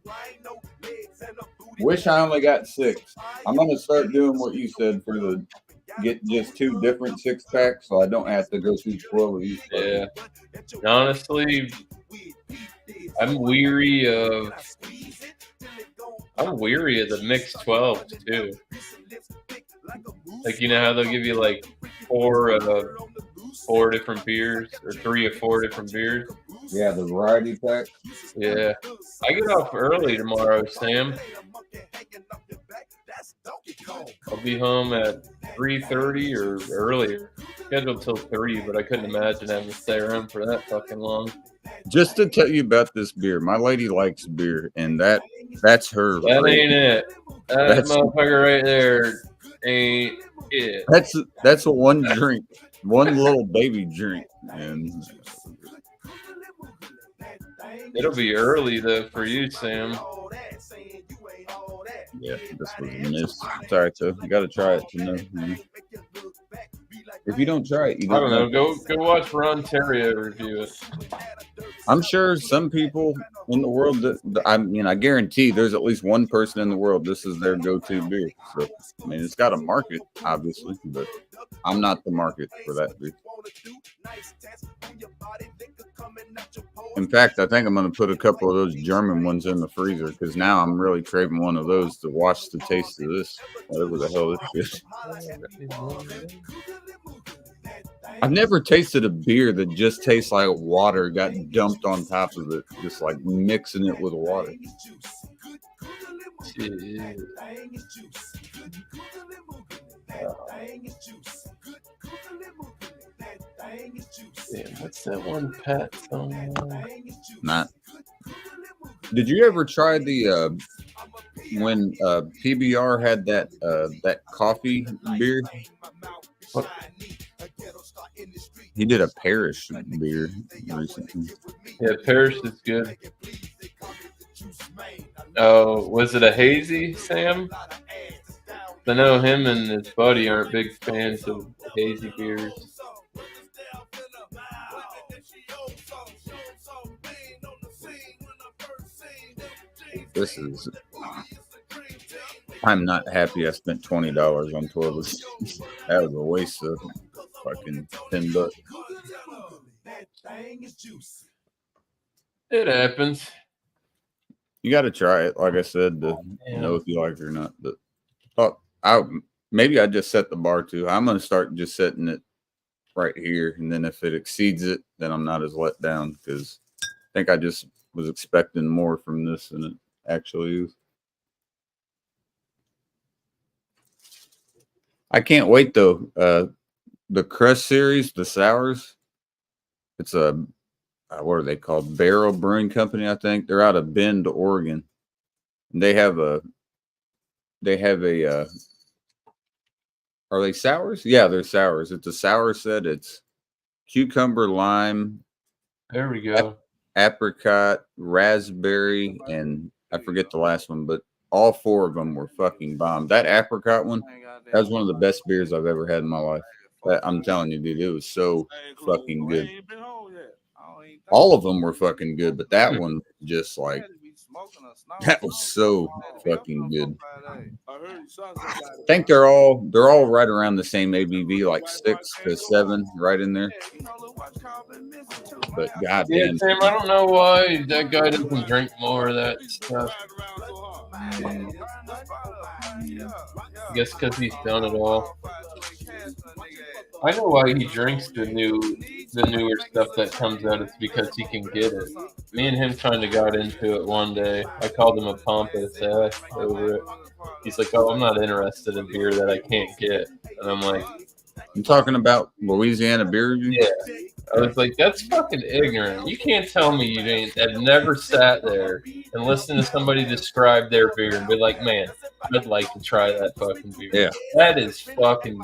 Wish I only got 6. I'm gonna start doing what you said for the. Get just 2 different 6-packs, so I don't have to go through 12 of these. Yeah. Honestly, I'm weary of the mixed 12s too. Like, you know how they'll give you like 4 different beers or 3 or 4 different beers. Yeah, the variety pack. Yeah, I get off early tomorrow, Sam. I'll be home at 3:30 or earlier. Scheduled till 3, but I couldn't imagine having to stay around for that fucking long. Just to tell you about this beer, my lady likes beer, and that's her. That ain't it. That motherfucker right there ain't it. That's a one drink, one little baby drink, and it'll be early though for you, Sam. Yeah, this was a miss. Sorry, too. You got to try it to know. If you don't try it, you don't. I don't know. Go watch Ron Terrio review it. I'm sure some people in the world I guarantee there's at least one person in the world this is their go-to beer. So I mean, it's got a market, obviously, but I'm not the market for that beer. In fact, I think I'm going to put a couple of those German ones in the freezer because now I'm really craving one of those to watch the taste of this, whatever the hell this is. I've never tasted a beer that just tastes like water got dumped on top of it, just like mixing it with water. Damn, what's that one Pat song? Not. Did you ever try the when PBR had that coffee beer? What? He did a Parish beer recently. Yeah, Parish is good. Oh, was it a hazy, Sam? I know him and his buddy aren't big fans of hazy beers. This is. I'm not happy I spent $20 on toilets. That was a waste of fucking $10. It happens. You got to try it, like I said, to know if you like it or not. But maybe I just set the bar too. I'm gonna start just setting it right here, and then if it exceeds it, then I'm not as let down because I think I just was expecting more from this than it actually is. I can't wait though. The Crush series, the sours. It's a what are they called? Barrel Brewing Company, I think. They're out of Bend, Oregon. And they have a are they sours? Yeah, they're sours. It's a sour set. It's cucumber, lime. There we go. Apricot, raspberry, and I forget the last one, but all four of them were fucking bomb. That apricot one, that was one of the best beers I've ever had in my life. I'm telling you, dude, it was so fucking good. All of them were fucking good, but that one just like that was so fucking good. I think they're all right around the same ABV, like 6 to 7, right in there. But goddamn, Sam, I don't know why that guy doesn't drink more of that stuff. I guess because he's done it all. I know why he drinks the newer stuff that comes out. It's because he can get it. Me and him kind of got into it one day. I called him a pompous ass over it. He's like, "Oh, I'm not interested in beer that I can't get," and I'm like, "I'm talking about Louisiana beer review." Yeah. I was like, that's fucking ignorant. You can't tell me you have never sat there and listened to somebody describe their beer and be like, man, I'd like to try that fucking beer. Yeah. That is fucking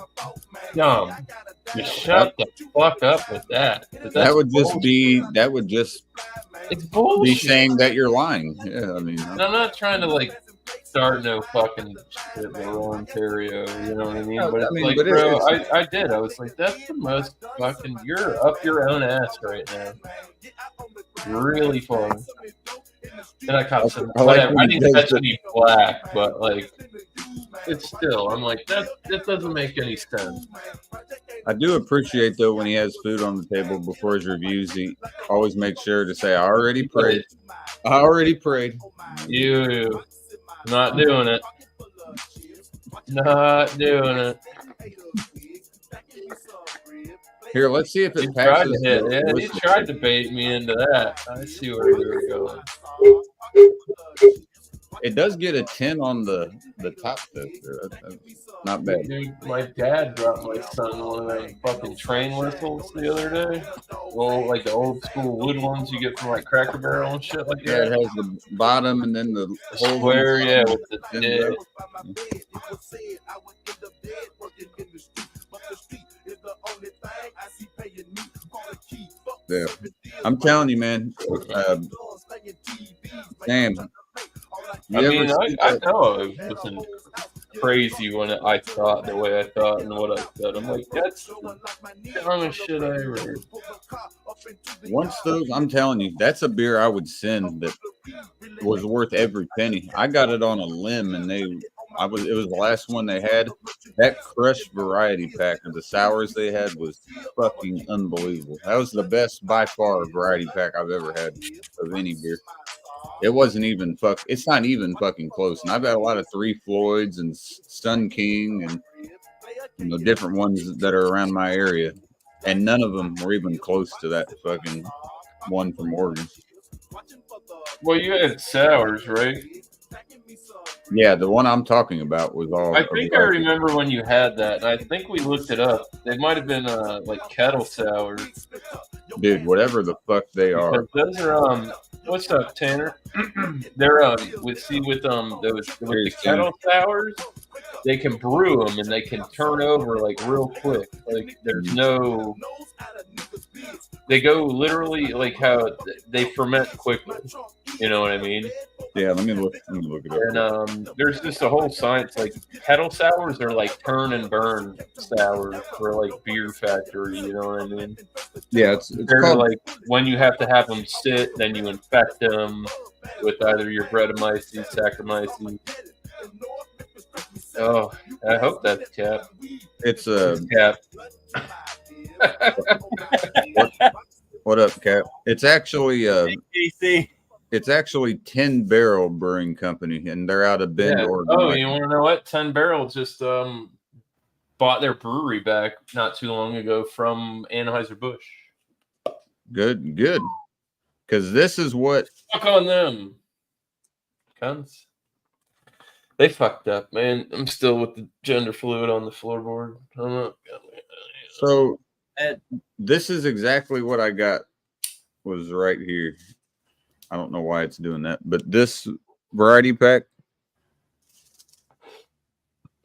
dumb. Just shut the fuck up with that. That would just it's bullshit. Be saying that you're lying. Yeah, I mean, and I'm not trying to like start no fucking shit with Ontario, you know what I mean? No, but it's like, bro, I did. I was like, that's the most fucking, you're up your own ass right now. Really fun. And I caught some, whatever. I didn't catch any black, but like, it's still, I'm like, that doesn't make any sense. I do appreciate though when he has food on the table before his reviews, he always makes sure to say, I already prayed. You. Not doing it. Not doing it. Here, let's see if it passes. He tried to bait me into that. I see where we were going. It does get a 10 on the top tester. That's not bad. Dude, my dad brought my son one of them fucking train whistles the other day. Well, like the old school wood ones you get from like Cracker Barrel and shit like that. Yeah, it has the bottom and then the square, yeah, with the dip. Yeah, I'm telling you, man. Damn. I mean, I know it wasn't crazy when I thought the way I thought and what I said. I'm like, that's the dumbest shit I ever heard. Once those, I'm telling you, that's a beer I would send that was worth every penny. I got it on a limb, and it was the last one they had. That Crush variety pack of the sours they had was fucking unbelievable. That was the best by far variety pack I've ever had of any beer. It wasn't even it's not even fucking close. And I've got a lot of Three Floyds and Sun King and different ones that are around my area. And none of them were even close to that fucking one from Oregon. Well, you had sours, right? Yeah, the one I'm talking about was all. I think I remember when you had that, and I think we looked it up. They might have been like kettle sours. Dude, whatever the fuck they are. Those are what's up, Tanner? They're with the kettle sours, they can brew them and they can turn over like real quick. Like there's no, they go literally like how they ferment quickly. You know what I mean? Yeah, let me look it up. And there's just a whole science. Like kettle sours are like turn and burn sours for like beer factory. You know what I mean? Yeah, it's They're called. like when you have to have them sit, then you infect them with either your Brettanomyces, Saccharomyces. Oh, I hope that's Cap. It's Cap. What up, Cap? It's actually DC. it's actually 10 Barrel Brewing Company, and they're out of Bend, Yeah. Oregon. Oh, you want to know what? 10 Barrel just bought their brewery back not too long ago from Anheuser-Busch. Good. Because this is what. Fuck on them. Cunts. They fucked up, man. I'm still with the gender fluid on the floorboard. I don't know. So this is exactly what I got. Was right here. I don't know why it's doing that, but this variety pack.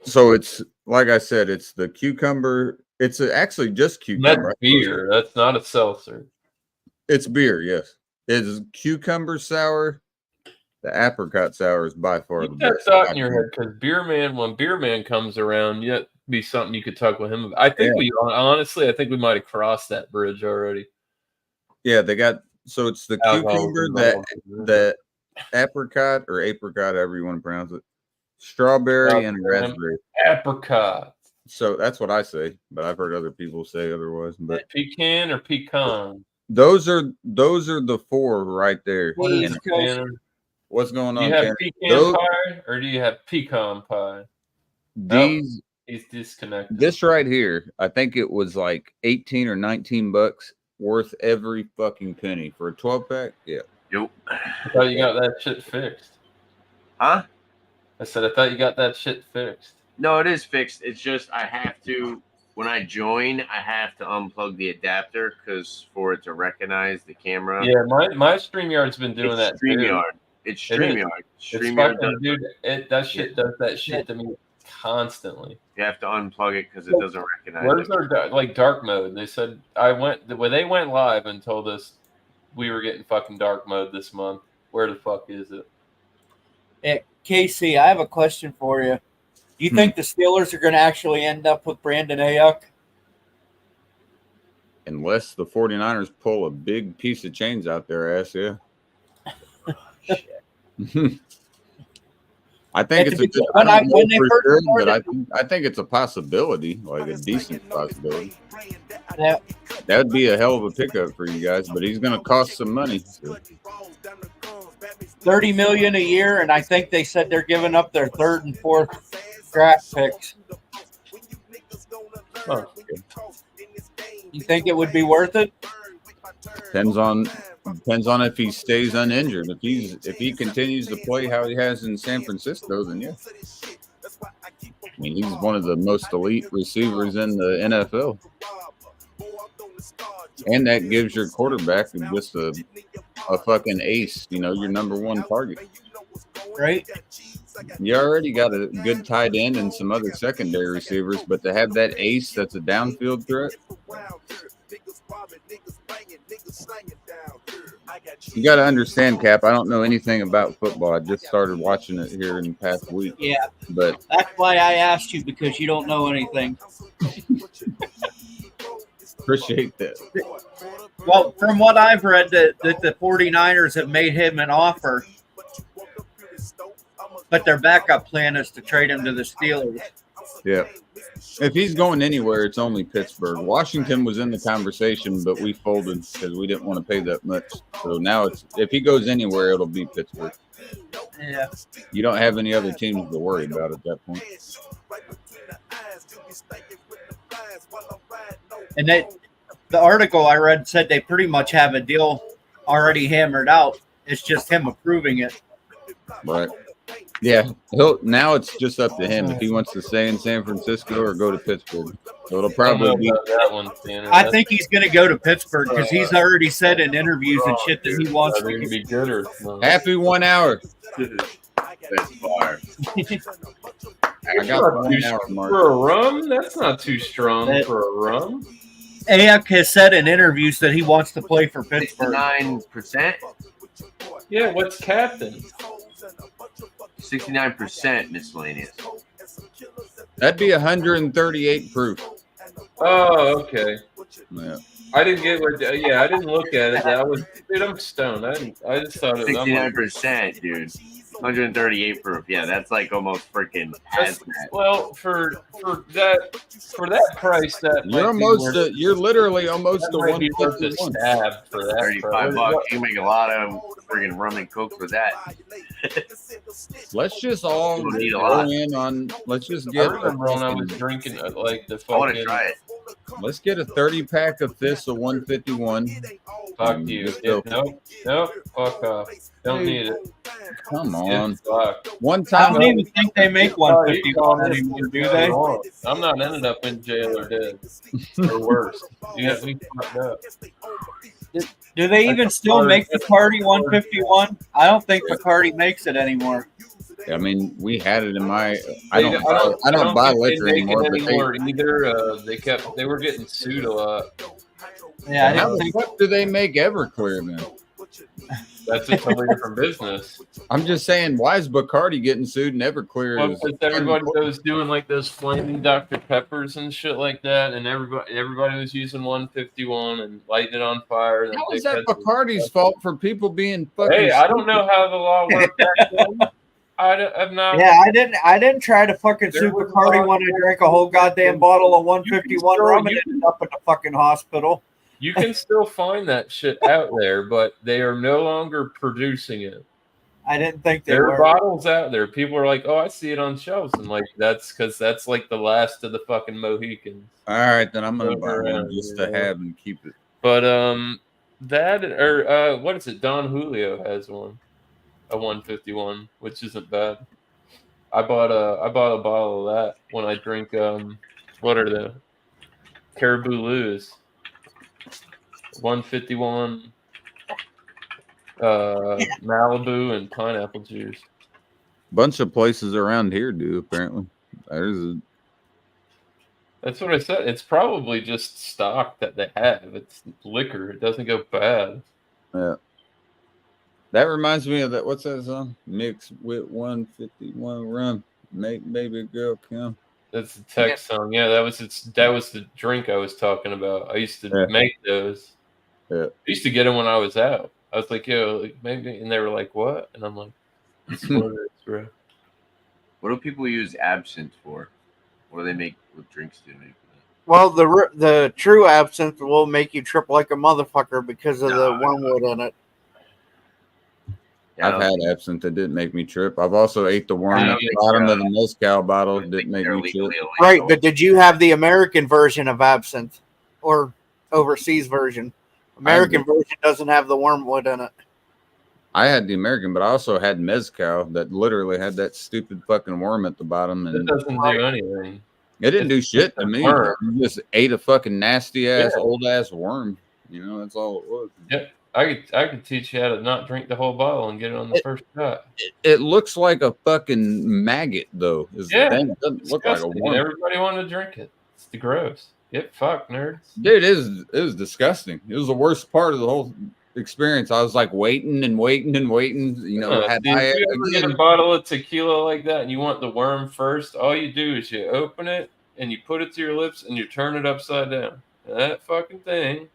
So it's like I said, it's the cucumber. It's actually just cucumber. That's beer. That's not a seltzer. It's beer, yes. It's cucumber sour. The apricot sour is by far the Keep that best. thought in your head, because when Beer Man comes around, yet be something you could talk with him about. I think we might have crossed that bridge already. Yeah, they got so it's the cucumber, that apricot or apricot, however you want to pronounce it, strawberry and raspberry. Apricot. So that's what I say, but I've heard other people say otherwise. But pecan or pecan? Those are the four right there. What's going on? Do you have pecan pie or do you have pecan pie? These he's disconnected. This right here, I think it was like 18 or 19 bucks, worth every fucking penny for a 12-pack. Yeah. Yep. I thought you got that shit fixed. Huh? I said I thought you got that shit fixed. No, it is fixed. It's just I have to, when I join, I have to unplug the adapter for it to recognize the camera. Yeah, my StreamYard's been doing that. StreamYard. It's StreamYard. StreamYard does dude. That shit does that shit to me constantly. You have to unplug it because it doesn't recognize. Where's our dark mode? They said they went live and told us we were getting fucking dark mode this month. Where the fuck is it? Hey, Casey, I have a question for you. Do you think the Steelers are going to actually end up with Brandon Ayuk? Unless the 49ers pull a big piece of chains out their ass, yeah. I think it's I think it's a possibility, like a decent possibility. Yeah. That would be a hell of a pickup for you guys, but he's going to cost some money. So. $30 million a year, and I think they said they're giving up their third and fourth draft picks. Oh, you think it would be worth it? Depends on if he stays uninjured. If he continues to play how he has in San Francisco, then yeah. I mean, he's one of the most elite receivers in the NFL. And that gives your quarterback just a fucking ace, your number one target. Right. You already got a good tight end and some other secondary receivers, but to have that ace that's a downfield threat, you got to understand, Cap. I don't know anything about football. I just started watching it here in the past week. Yeah, but that's why I asked you, because you don't know anything. Appreciate that. Well, from what I've read, that the 49ers have made him an offer, but their backup plan is to trade him to the Steelers. Yeah. If he's going anywhere, it's only Pittsburgh. Washington was in the conversation, but we folded because we didn't want to pay that much. So now if he goes anywhere, it'll be Pittsburgh. Yeah. You don't have any other teams to worry about at that point. And the article I read said they pretty much have a deal already hammered out. It's just him approving it. Right. Yeah. Now it's just up to him if he wants to stay in San Francisco or go to Pittsburgh. So it'll probably be that one. I think he's going to go to Pittsburgh because he's already said in interviews and shit that he wants to be good. Or happy 1 hour. That's far. I got 1 hour mark. For a rum? That's not too strong for a rum. Ayuk has said in interviews that he wants to play for Pittsburgh. 9%. Yeah, what's captain? 69% miscellaneous. That'd be 138 proof. Oh, okay. Yeah. I didn't get what. Yeah, I didn't look at it. That was, dude. I'm stoned. I just thought it. I'm like, 69%, dude. 138 proof. Yeah, that's like almost freaking that's, hazmat. well, for that price, that You're might be almost worth, you're literally almost that to might be worth the 151. stab for that. 35 price. bucks. You can make a lot of freaking rum and coke for that. Let's just all You don't need a go lot. in on. Let's just I get. remember when I was drinking like the I want to fucking. try it. Let's get a 30 pack of fists of 151. Fuck you. Just Yeah, go. nope. Fuck off. Don't need it. Come on. It's fuck. One I time. don't even think they make 151 anymore, do they? I'm not ended up in jail or dead or worse. You got me fucked up. Do they even still make Bacardi 151? I don't think Bacardi makes it anymore. I mean, we had it in my. I They- don't buy think they liquor make anymore. it But anymore either. They were getting sued a lot. Yeah, I how didn't the think. fuck do they make Everclear then? That's a totally different business. I'm just saying, why is Bacardi getting sued and Everclear Well, is? because everybody was doing like those flaming Dr. Peppers and shit like that, and everybody was using 151 and lighting it on fire. And How they is that had- Bacardi's fault for people being fucking? Hey, I don't know how the law worked back then. I'm not. Yeah, I didn't try to fucking There sue was Bacardi a when I lot- drank a whole goddamn bottle of 151 still- rum and you ended up at the fucking hospital. You can still find that shit out there, but they are no longer producing it. I didn't think they There were. are bottles out there. People are like, "Oh, I see it on shelves," and like that's because that's like the last of the fucking Mohicans. All right, then I'm gonna Go buy one around, just you to know. have and keep it. But that or what is it? Don Julio has one, a 151, which isn't bad. I bought a bottle of that when I drink what are the Caribou Lou's 151 Malibu and pineapple juice. Bunch of places around here do apparently. That's what I said. It's probably just stock that they have. It's liquor. It doesn't go bad. Yeah. That reminds me of that. What's that song? Mix with 151 rum. Make baby girl come. That's the text song. Yeah, that was the drink I was talking about. I used to make those. Yeah. I used to get them when I was out. I was like, yo, like, maybe, and they were like, what? And I'm like, it's what it is, bro. What do people use absinthe for? What do they make? What drinks do they make? Well, the true absinthe will make you trip like a motherfucker because of the wormwood in it. Yeah, I've had absinthe that didn't make me trip. I've also ate the worm I at the think, bottom of the mezcal bottle. Didn't make they're me trip. legally illegal. Right, but did you have the American version of absinthe or overseas version? American version doesn't have the wormwood in it. I had the American, but I also had mezcal that literally had that stupid fucking worm at the bottom, It and doesn't do anything. it didn't do shit to me. Worm. You just ate a fucking nasty ass, Yeah. old ass worm. You know, that's all it was. Yep. I could teach you how to not drink the whole bottle and get it on the first shot. It looks like a fucking maggot, though. Yeah, It doesn't look like a disgusting. worm. Everybody wanted to drink it. It's the gross. Get fucked, nerds. Dude, it was disgusting. It was the worst part of the whole experience. I was like waiting and waiting and waiting. You know, If you ever get a bottle of tequila like that and you want the worm first, all you do is you open it and you put it to your lips and you turn it upside down. And that fucking thing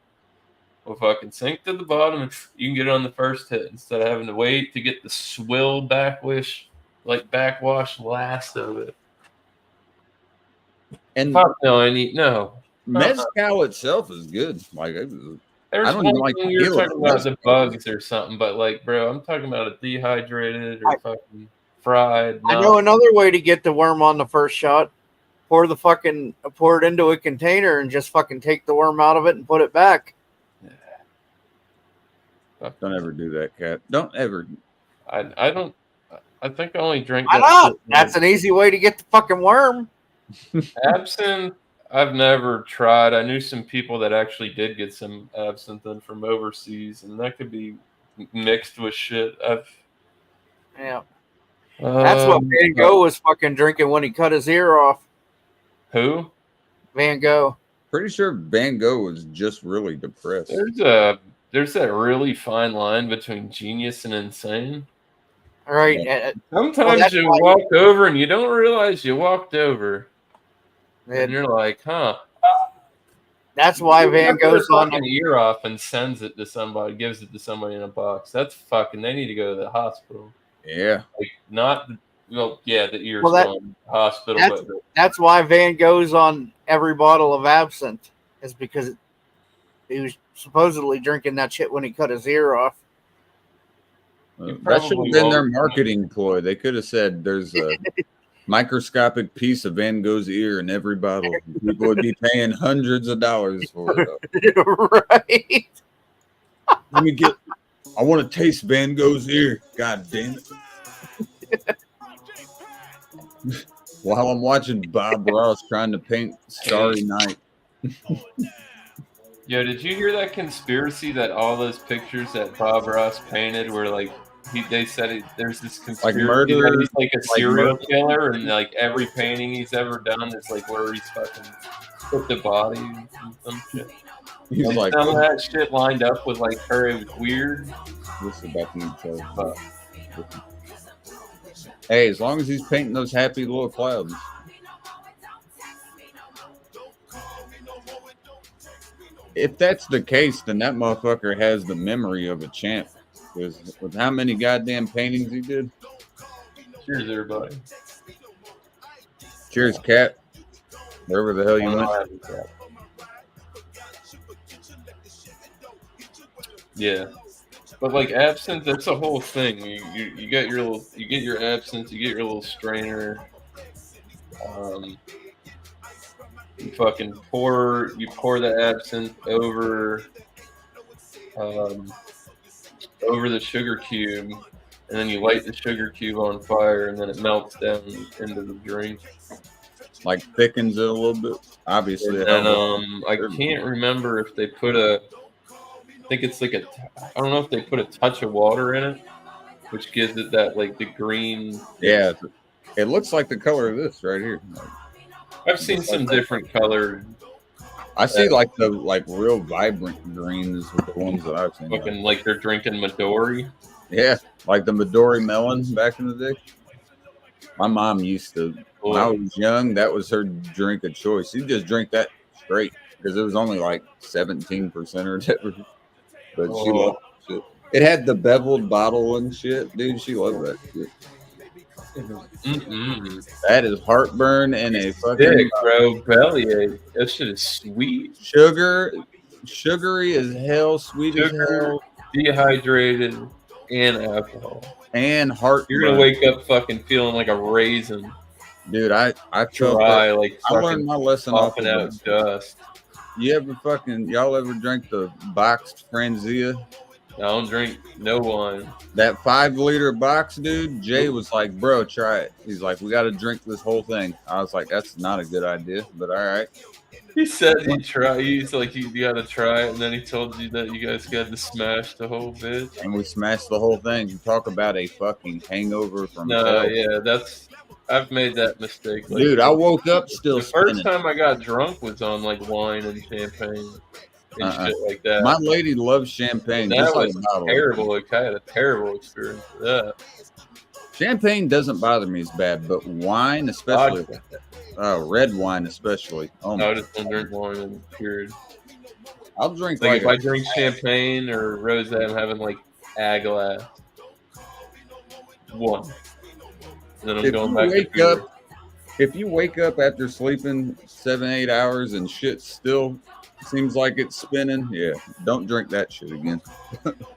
will fucking sink to the bottom and you can get it on the first hit instead of having to wait to get the swill backwash last of it. And Fuck no, no. mezcal itself is good. Like it was, There's I don't one even like thing you were tequila, talking about but the bugs or something, but like, bro, I'm talking about a dehydrated or fucking fried. I know another way to get the worm on the first shot. Pour it into a container and just fucking take the worm out of it and put it back. don't ever do that, Cat. Don't ever. I don't. I think I only drink. Why not? That's an easy way to get the fucking worm. Absinthe. I've never tried. I knew some people that actually did get some absinthe in from overseas, and that could be mixed with shit. Yeah. That's what Van Gogh was fucking drinking when he cut his ear off. Who? Van Gogh. Pretty sure Van Gogh was just really depressed. There's that really fine line between genius and insane. Right. Sometimes you walk over and you don't realize you walked over. And you're like, huh. That's why Van goes on an ear off and sends it to somebody, gives it to somebody in a box. That's fucking. They need to go to the hospital. Yeah, like not. Well, yeah, the ear's Well, that- going hospital, That's, but that's why Van goes on every bottle of absinthe, is because he was supposedly drinking that shit when he cut his ear off. that should have been their marketing ploy. They could have said there's a microscopic piece of Van Gogh's ear in every bottle. People would be paying hundreds of dollars for it. Right. Let me get. I want to taste Van Gogh's ear. God damn it. While I'm watching Bob Ross trying to paint Starry Night. Yo, did you hear that conspiracy that all those pictures that Bob Ross painted were like they said there's this conspiracy murder, that he's like a serial murder. killer, and like every painting he's ever done is like where he's fucking put the body and some shit. He's and like, some of that shit lined up with like her. It was weird. This is about to each other. Hey, as long as he's painting those happy little clouds. If that's the case, then that motherfucker has the memory of a champ. Because with how many goddamn paintings he did. Cheers, everybody. Cheers, Cat. Wherever the hell you went. Yeah, but like absinthe, that's a whole thing. You get your little, you get your absinthe, you get your little strainer. You fucking pour the absinthe over the sugar cube, and then you light the sugar cube on fire, and then it melts down into the drink. Like thickens it a little bit. Obviously, and I can't remember if they put I think it's like I don't know if they put a touch of water in it, which gives it that like the green. Yeah, it looks like the color of this right here. I've seen some different colored. I see like the real vibrant greens with the ones that I've seen. Looking like they're drinking Midori. Yeah, like the Midori melon back in the day. My mom used to, when I was young, that was her drink of choice. She'd just drink that straight because it was only like 17% or whatever. But she loved it. It had the beveled bottle and shit. Dude, she loved that shit. That is heartburn and a fucking dick, bro. Bellyache. That shit is sweet. Sugary as hell, sweet as hell. Dehydrated and alcohol. And heartburn. You're gonna wake up fucking feeling like a raisin. Dude, I dry, like I learned my lesson off of out dust. Y'all ever drink the boxed Franzia? I don't drink no wine. That 5-liter box, dude. Jay was like, "Bro, try it." He's like, "We got to drink this whole thing." I was like, "That's not a good idea," but all right. He said he'd try. He's like, you got to try it, and then he told you that you guys got to smash the whole bitch. And we smashed the whole thing. You talk about a fucking hangover from hell. Yeah, I've made that mistake. Like, dude, I woke up still. The first time I got drunk was on like wine and champagne. And shit like that. My lady loves champagne. That was terrible. I had a terrible experience with that. Champagne doesn't bother me as bad, but wine, especially red wine, especially. Oh no, I just don't drink wine in period. I'll drink like if I drink champagne or rosé, I'm having like a glass. One. And then I'm going back to beer. If you wake up after sleeping 7-8 hours and shit still seems like it's spinning, yeah, don't drink that shit again.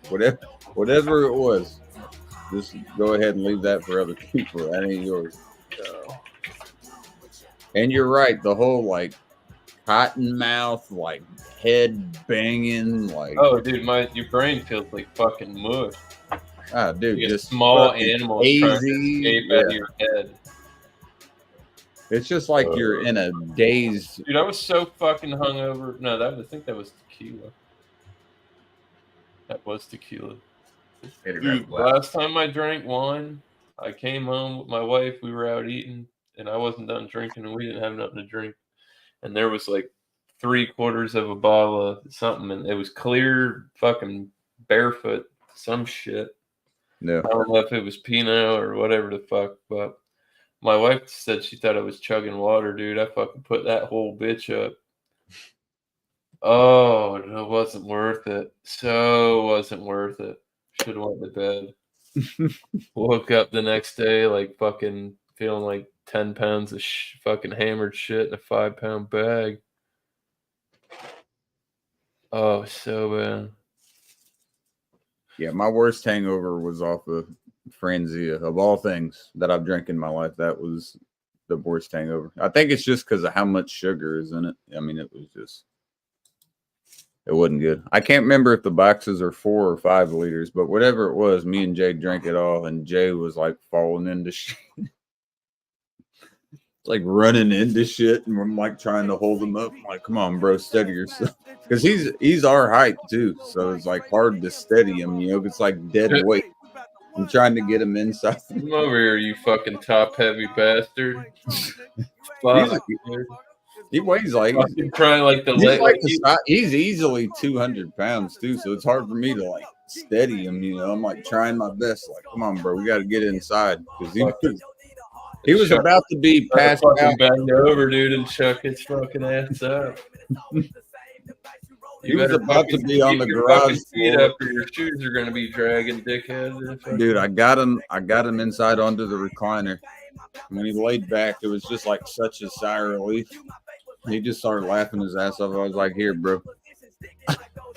whatever it was, just go ahead and leave that for other people. That ain't yours. And you're right, the whole like cotton mouth, like head banging, like dude, your brain feels like fucking mush. Dude, you just small animals trying to escape out of your head. It's just like you're in a daze. Dude, I was so fucking hungover. No, I think that was tequila. That was tequila. Dude, last time I drank wine, I came home with my wife. We were out eating, and I wasn't done drinking, and we didn't have nothing to drink. And there was like 3/4 of a bottle of something, and it was clear, fucking barefoot, some shit. Yeah. I don't know if it was Pinot or whatever the fuck, but my wife said she thought I was chugging water, dude. I fucking put that whole bitch up. Oh, it wasn't worth it. So wasn't worth it. Should have went to bed. Woke up the next day like fucking feeling like 10 pounds of fucking hammered shit in a 5-pound bag. Oh, so bad. Yeah, my worst hangover was off of Franzia. Of all things that I've drank in my life, that was the worst hangover. I think it's just because of how much sugar is in it. I mean, it wasn't good. I can't remember if the boxes are 4 or 5 liters, but whatever it was, me and Jay drank it all, and Jay was like falling into shit. Like running into shit, and I'm like trying to hold him up. I'm like, come on, bro, steady yourself. Because he's our height too, so it's like hard to steady him. You know, it's like dead weight. I'm trying to get him inside. Come over here, you fucking top heavy bastard. Fuck, he weighs like trying like the he's, leg. He's easily 200 pounds too, so it's hard for me to like steady him. You know, I'm like trying my best. Like, come on, bro, we got to get inside because he was about to be passed out. Bend over, dude, and chuck his fucking ass up. He was about to be on the garage floor. Up or your shoes are going to be dragging, dickhead. Dude, I got him inside onto the recliner. When he laid back, it was just like such a sigh of relief. He just started laughing his ass off. I was like, here, bro.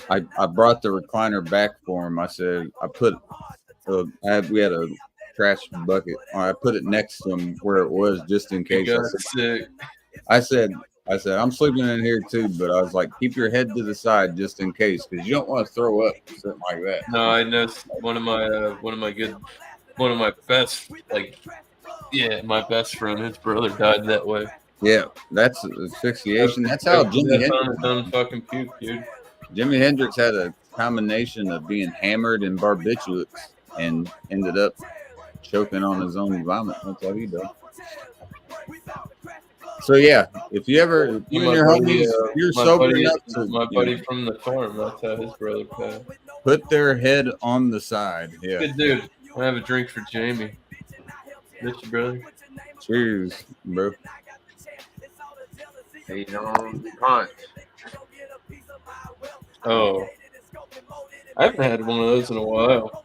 I brought the recliner back for him. I said, we had a trash bucket. I put it next to him where it was just in case. I said, I'm sleeping in here too, but I was like, keep your head to the side just in case, because you don't want to throw up something like that. No, I know one of my best, my best friend, his brother died that way. Yeah, that's asphyxiation. That's how Jimi Hendrix fucking puke, dude. Jimi Hendrix had a combination of being hammered and barbiturates and ended up choking on his own vomit. That's how he died. So yeah, if you ever and your homies, you're sober enough to my buddy from the farm, that's how his brother passed. Put their head on the side. Yeah. Good dude. I have a drink for Jamie. Miss you, brother. Cheers, bro. Hey, punch. Oh. I haven't had one of those in a while.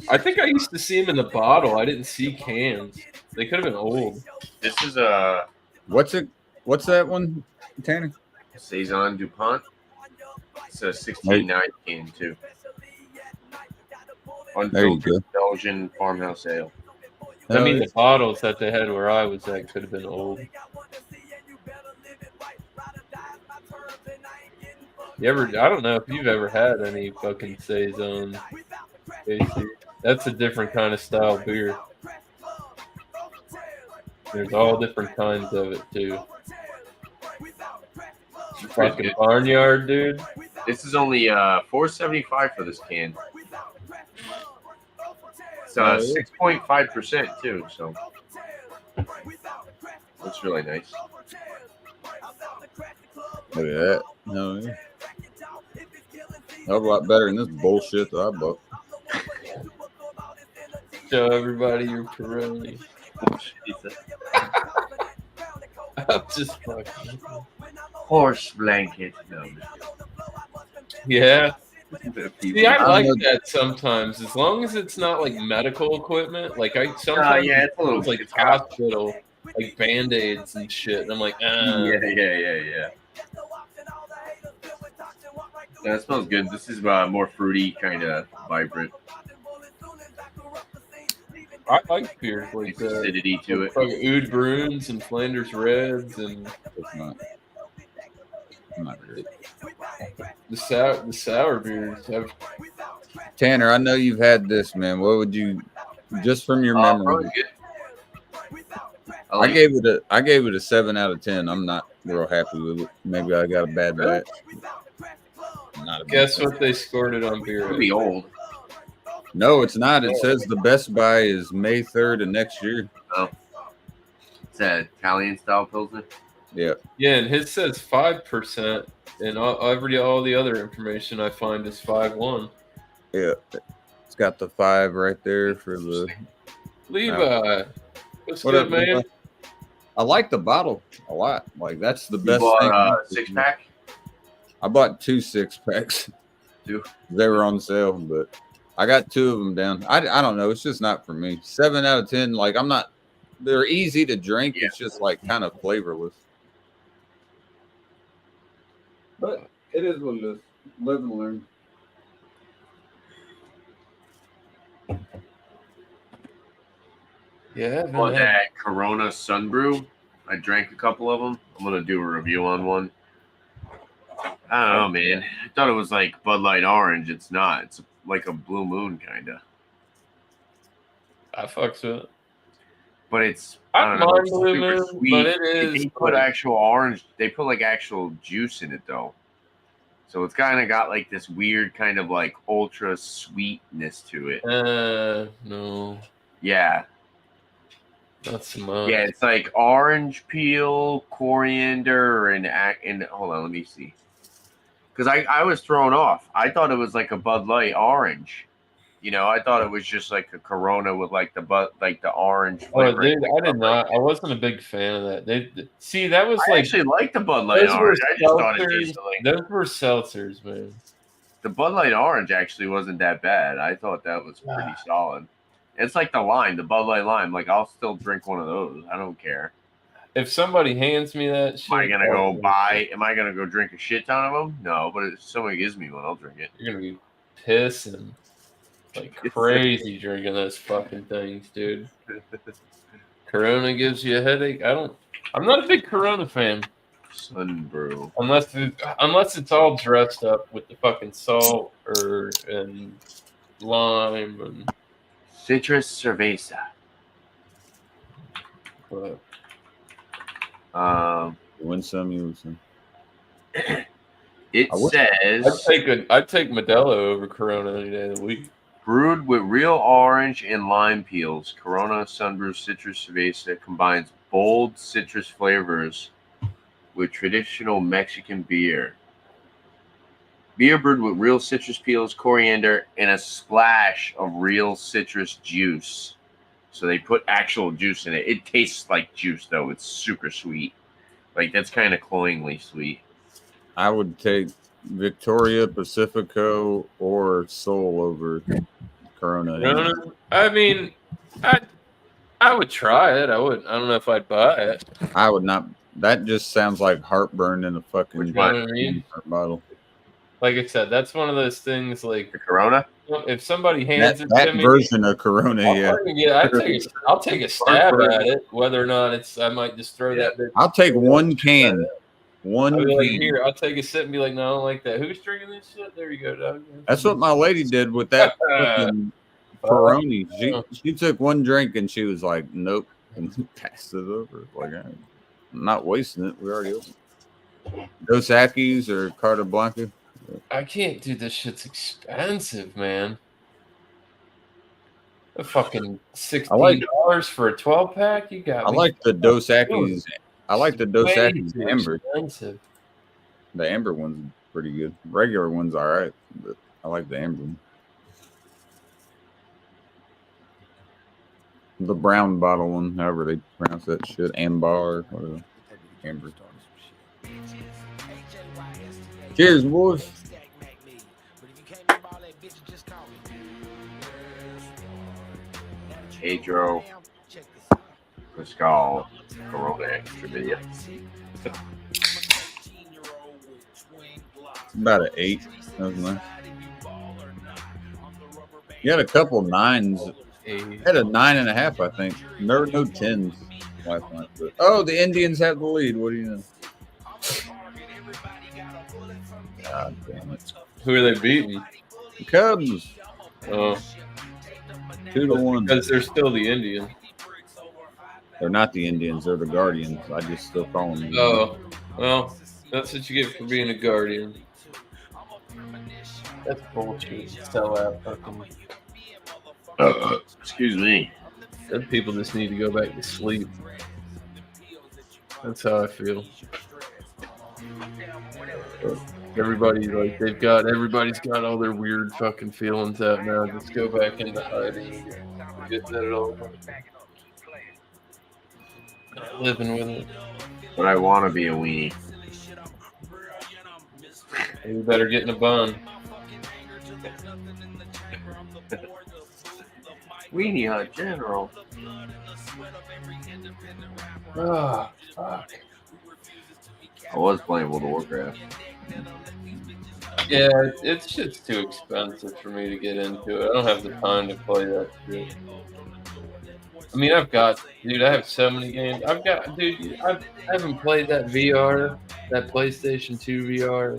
I think I used to see them in the bottle. I didn't see cans. They could have been old. This is a What's that one, Tanner? Saison DuPont. It's a 16.9 can too. Unfiltered Belgian farmhouse ale. I mean, the bottles that they had where I was at could have been old. I don't know if you've ever had any fucking Saison. That's a different kind of style beer. There's all different kinds of it too. Fucking Barnyard, dude. This is only $4.75 for this can. It's 6.5% too, so looks really nice. Look at that. No, yeah. Hell of a lot better than this bullshit that I bought. Show everybody your Peroni. I'm just fucking. Horse blanket. No. Yeah. See, I like that sometimes, as long as it's not like medical equipment. Like I sometimes it's a little like hospital, like Band-Aids and shit. And I'm like, Yeah. That smells good. This is more fruity, kind of vibrant. I like beers like that. Acidity to it. Like Oud Bruins and Flanders Reds and not really. The sour beers have. Tanner, I know you've had this, man. What would you, just from your memory? I gave it a 7 out of 10. I'm not real happy with it. Maybe I got a bad batch. Guess what they scored it on beer? It'll be old. No, it's not. It says the best buy is May 3rd of next year. Oh, it's an Italian style Pilsner. Yeah. Yeah, and his says 5%, and all the other information I find is 5.1. Yeah. got the 5 right there for the Levi. What's What good, up, man? Levi? I like the bottle a lot. Like that's the You best bought thing. a 6-pack? I bought 2 6-packs. 2. They were on sale, but I got 2 of them down. I don't know. It's just not for me. 7 out of 10. Like I'm not. They're easy to drink. Yeah. It's just like kind of flavorless. But it is what it is. Live and learn. Yeah, Bought that Corona Sunbrew. I drank a couple of them. I'm gonna do a review on one. I don't know, man. I thought it was like Bud Light Orange. It's not. It's like a Blue Moon kind of. I fucks with it. But it's I don't know, mind it's Blue super Moon, sweet. but it is They put like- actual orange. They put like actual juice in it though. So it's kind of got like this weird kind of like ultra sweetness to it. No, Yeah. not so much. Yeah, it's like orange peel, coriander, and hold on, let me see. Because I was thrown off. I thought it was like a Bud Light orange. You know, I thought it was just like a Corona with like the orange Oh, flavor. dude, I did not. I wasn't a big fan of that. See, that was I like actually like the Bud Light those were orange. I just thought it seltzers. tasted like Those were seltzers, man. the Bud Light orange actually wasn't that bad. I thought that was pretty solid. It's like the lime, the Bud Light lime. Like I'll still drink one of those. I don't care. If somebody hands me that shit, Am I gonna go buy? Am I gonna go drink a shit ton of them? No, but if somebody gives me one, I'll drink it. You're gonna be pissing like crazy drinking those fucking things, dude. Corona gives you a headache. I'm not a big Corona fan. Sunbrew. Unless it's all dressed up with the fucking salt and lime and Citrus cerveza. But You win some, you lose some. It says I'd take Modelo over Corona any day of the week. brewed with real orange and lime peels. Corona Sunbrew Citrus Cerveza combines bold citrus flavors with traditional Mexican beer. Beer brewed with real citrus peels, coriander, and a splash of real citrus juice. So they put actual juice in it. It tastes like juice, though. It's super sweet. Like, that's kind of cloyingly sweet. I would take Victoria, Pacifico, or Sol over Corona. No. I mean, I would try it. I don't know if I'd buy it. I would not. That just sounds like heartburn in a fucking You know what I mean? bottle. Like I said, that's one of those things. Like the Corona. If somebody hands it That to me, version of Corona, I'll take a stab at it. Whether or not I might just throw that. I'll take one can. I'll be like, here, I'll take a sip and be like, no, I don't like that. Who's drinking this shit? There you go, dog. That's what my lady did with that fucking Peroni. She took one drink and she was like, nope, and passed it over. Like, I'm not wasting it. We already opened. Dos Equis or Carta Blanca. I can't do this. Shit's expensive, man. A fucking $16 for a 12-pack. You got. I like the Dos Equis. I like the Dos Way Equis too Amber. expensive. The Amber one's pretty good. Regular one's all right, but I like the Amber one. The brown bottle one, however they pronounce that shit, Ambar, whatever. Amber. Cheers, boys. Pedro Pascal Corona Extra video. About an 8. That was nice. You had a couple 9s. You had a 9.5, I think. There were no 10s last night. But, oh, the Indians have the lead. What do you know? God damn it. Who are they beating? The Cubs. Oh. 2-1. Because they're still the Indians. They're not the Indians. They're the Guardians. I just still call them. Oh. Well, that's what you get for being a Guardian. That's bullshit. Sell out fucking. Excuse me. Those people just need to go back to sleep. That's how I feel. But everybody everybody's got all their weird fucking feelings out now. Just go back into hiding and forget that it all happened. Not living with it. But I want to be a weenie. You better get in a bun. Weenie Hut General. Oh, fuck. I was playing World of Warcraft. Yeah, it's just too expensive for me to get into it. I don't have the time to play that shit. I mean, I have so many games. I haven't played that VR, that PlayStation 2 VR.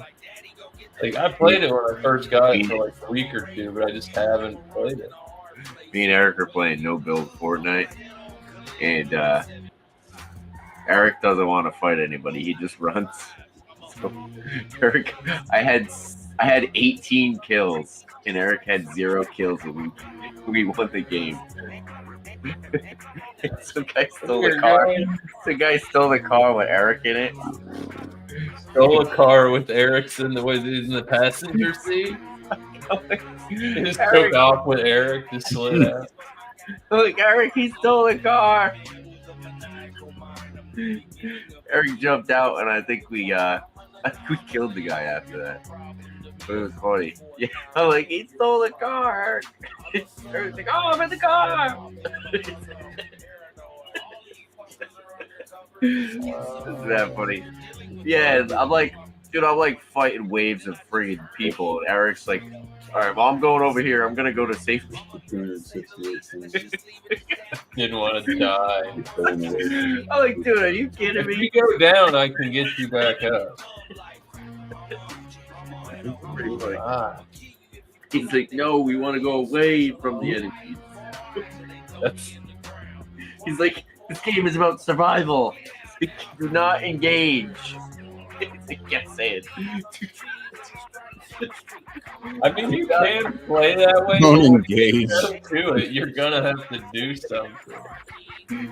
Like, I played it when I first got it for like a week or two, but I just haven't played it. Me and Eric are playing No Build Fortnite, and Eric doesn't want to fight anybody. He just runs. So, Eric, I had 18 kills, and Eric had 0 kills, and we won the game. Some guy stole the car. Some guy stole the car with Eric in it. Stole a car with Eric's in the passenger seat. He just took off with Eric, just slid out. Look, Eric, he stole the car. Eric jumped out, and I think we killed the guy after that. But it was funny. Yeah, I'm like, he stole the car. Eric's like, oh, I'm in the car. Isn't that funny? Yeah, I'm like fighting waves of friggin' people. And Eric's like, all right, well, I'm going over here. I'm gonna go to safety. Didn't want to die. I'm like, dude, are you kidding me? If you go down, I can get you back up. Pretty funny. He's like, no, we want to go away from the enemy. He's like, this game is about survival. Do not engage. He kept saying. I mean, you can play that way. Don't engage. Do it. You're gonna have to do something.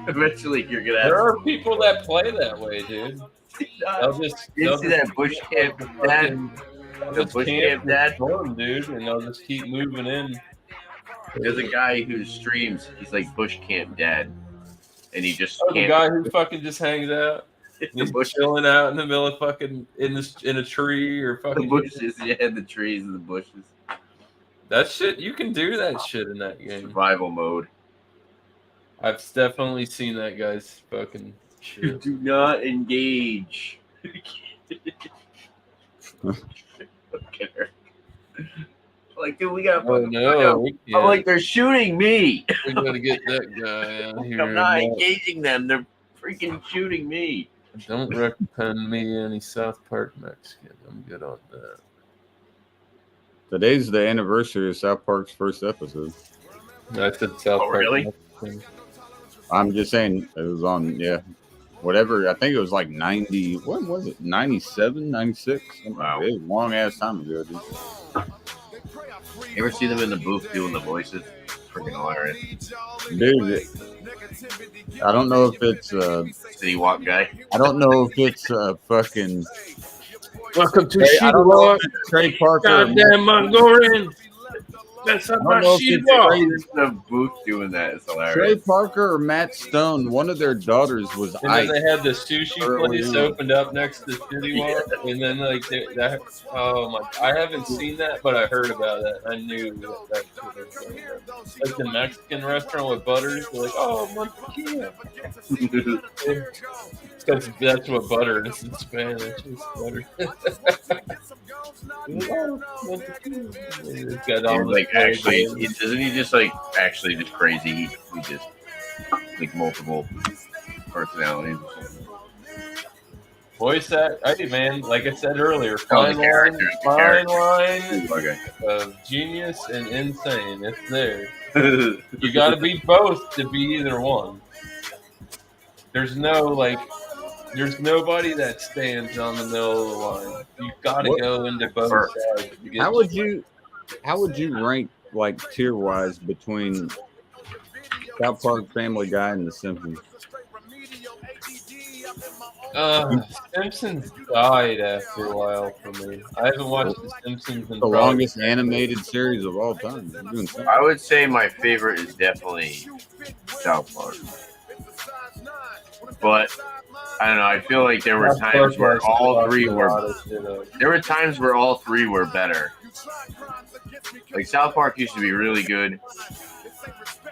Eventually, you're gonna. There are people that play that way, dude. You see that bush camp dad? The bush camp dad, dude, and they'll just keep moving in. There's a guy who streams. He's like bush camp dad, and he just the guy who fucking just hangs out. He's chilling out in the middle of fucking in a tree or fucking the bushes. Yeah, the trees and the bushes. That shit, you can do that shit in that game. Survival mode. I've definitely seen that guy's fucking shit. Do not engage. Like, dude, we got. Oh no! I'm like, they're shooting me. We gotta get that guy out here. I'm not engaging them. They're freaking shooting me. Don't recommend me any South Park Mexican. I'm good on that. Today's the anniversary of South Park's first episode. I said South Park. Really? Mexican. I'm just saying it was on, whatever. I think it was like 90. What was it? 97, 96? Wow. It was a long ass time ago, dude. You ever see them in the booth doing the voices? Freaking hilarious. Dude, I don't know if it's City Walk guy. I don't know if it's fucking Welcome to I don't know if She-Walk. it's Trey Parker. Goddamn Mongolian. That's I don't about know if it's She-Walk. The booth doing that is Trey hilarious. Parker or Matt Stone, one of their daughters was And Ike. then they had the sushi place opened up next to City Walk, and then like oh my! I haven't seen that, but I heard about that. I knew that shit was going on. Like the Mexican restaurant with Butters, they're like, oh, mantequilla. Because that's what butter is in Spanish. It's butter. It's got all Like the actually, isn't he just like actually just crazy? He just like multiple personalities. voice act. Hey man, like I said earlier, the fine characters, line Okay. of genius and insane. It's there. You got to be both to be either one. There's nobody that stands on the middle of the line. You got to go into both sides. To get How would you rank like tier wise between South Park, Family Guy, and The Simpsons? Simpsons died after a while for me. I haven't watched The Simpsons in The probably longest animated series of all time. You're doing something. I would say my favorite is definitely South Park. But I don't know. I feel like there were South times Park where has all fucked three a were. lot of shit up. There were times where all three were better. Like South Park used to be really good.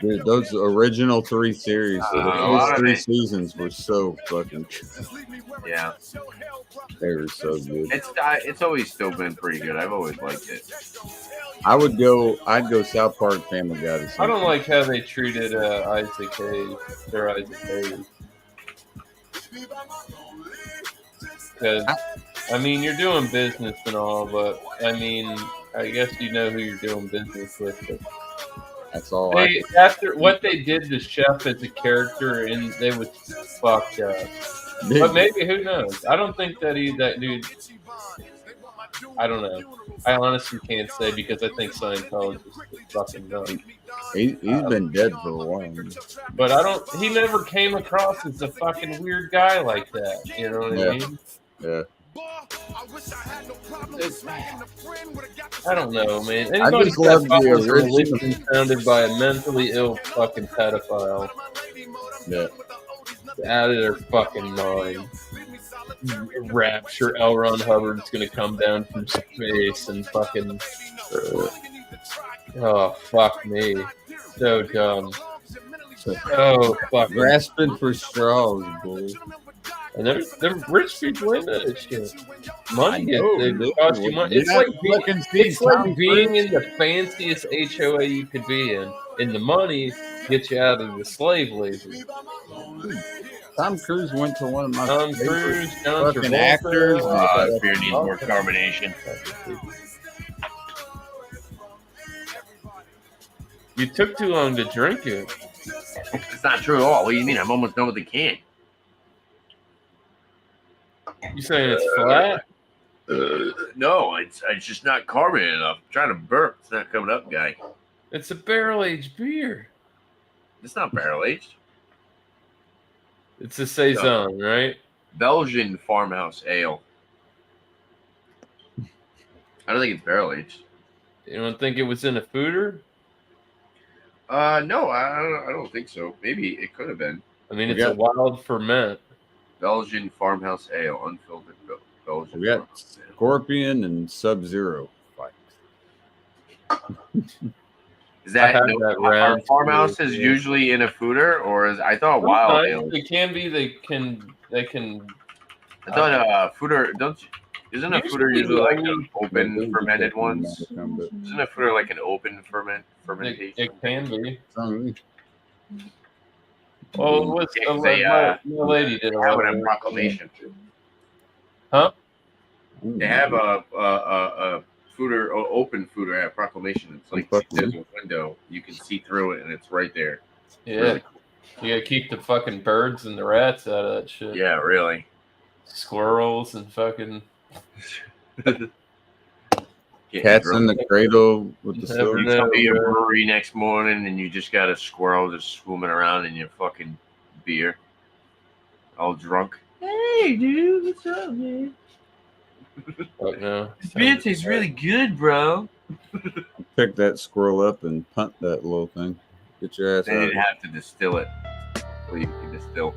Dude, those original 3 series, A the lot first of 3 it- seasons were so fucking. Yeah, They were so good. it's always still been pretty good. I've always liked it. I'd go South Park, Family Guy. To I don't like how they treated Isaac Hayes. They're Isaac Hayes. Because, I mean, you're doing business and all, but, I mean, I guess you know who you're doing business with. But That's all. after what they did to Chef as a character, and they was fucked up. But maybe, who knows? I don't think that dude. I don't know. I honestly can't say because I think Scientology is fucking nuts. He's been dead for a while. But he never came across as a fucking weird guy like that. You know what I mean? Yeah. I don't know, man. I Anybody just love that the follows original. religion founded by a mentally ill fucking pedophile. Yeah. Out of their fucking mind. Rapture, L. Ron Hubbard's gonna come down from space and fucking. Oh, fuck me. So dumb. Oh, fuck. Grasping for straws, boy. And there's rich people into this shit. Money Dude. costs you money. It's like being in the fanciest HOA you could be in. And the money gets you out of the slave labor. Tom Cruise went to one of my Tom favorite Cruise, John fucking Travolta. actors. This beer needs more carbonation. You took too long to drink it. It's not true at all. What do you mean? I'm almost done with the can. You saying it's flat? No, it's just not carbonated enough. I'm trying to burp. It's not coming up, guy. It's a barrel-aged beer. It's not barrel aged. It's a saison, right? Belgian farmhouse ale. I don't think it's barrel aged. You don't think it was in a fooder? No, I don't think so. Maybe it could have been. I mean, it's a wild ferment. Belgian farmhouse ale, unfiltered Belgian. We got Scorpion and Sub-Zero fight. Is that, that are round farmhouses usually in a fooder, or is I thought wild ale? It can be. They can. I thought fooder. Isn't a fooder usually like an open fermented ones? Isn't a fooder like an open fermentation? It can be. Oh, Well, it was my lady did have it in proclamation. Huh? They have a fooder, open fooder at proclamation. It's like there's a window, you can see through it, and it's right there. Yeah, really cool. You gotta keep the fucking birds and the rats out of that shit. Yeah, really. Squirrels and fucking Cats in the cradle with the silver. You come to your brewery next morning, and you just got a squirrel just swimming around in your fucking beer, all drunk. Hey, dude, what's up, man? Fuck no. This beer tastes really good, bro. Pick that squirrel up and punt that little thing. Get your ass They out. didn't have to distill it. Well, you can distill.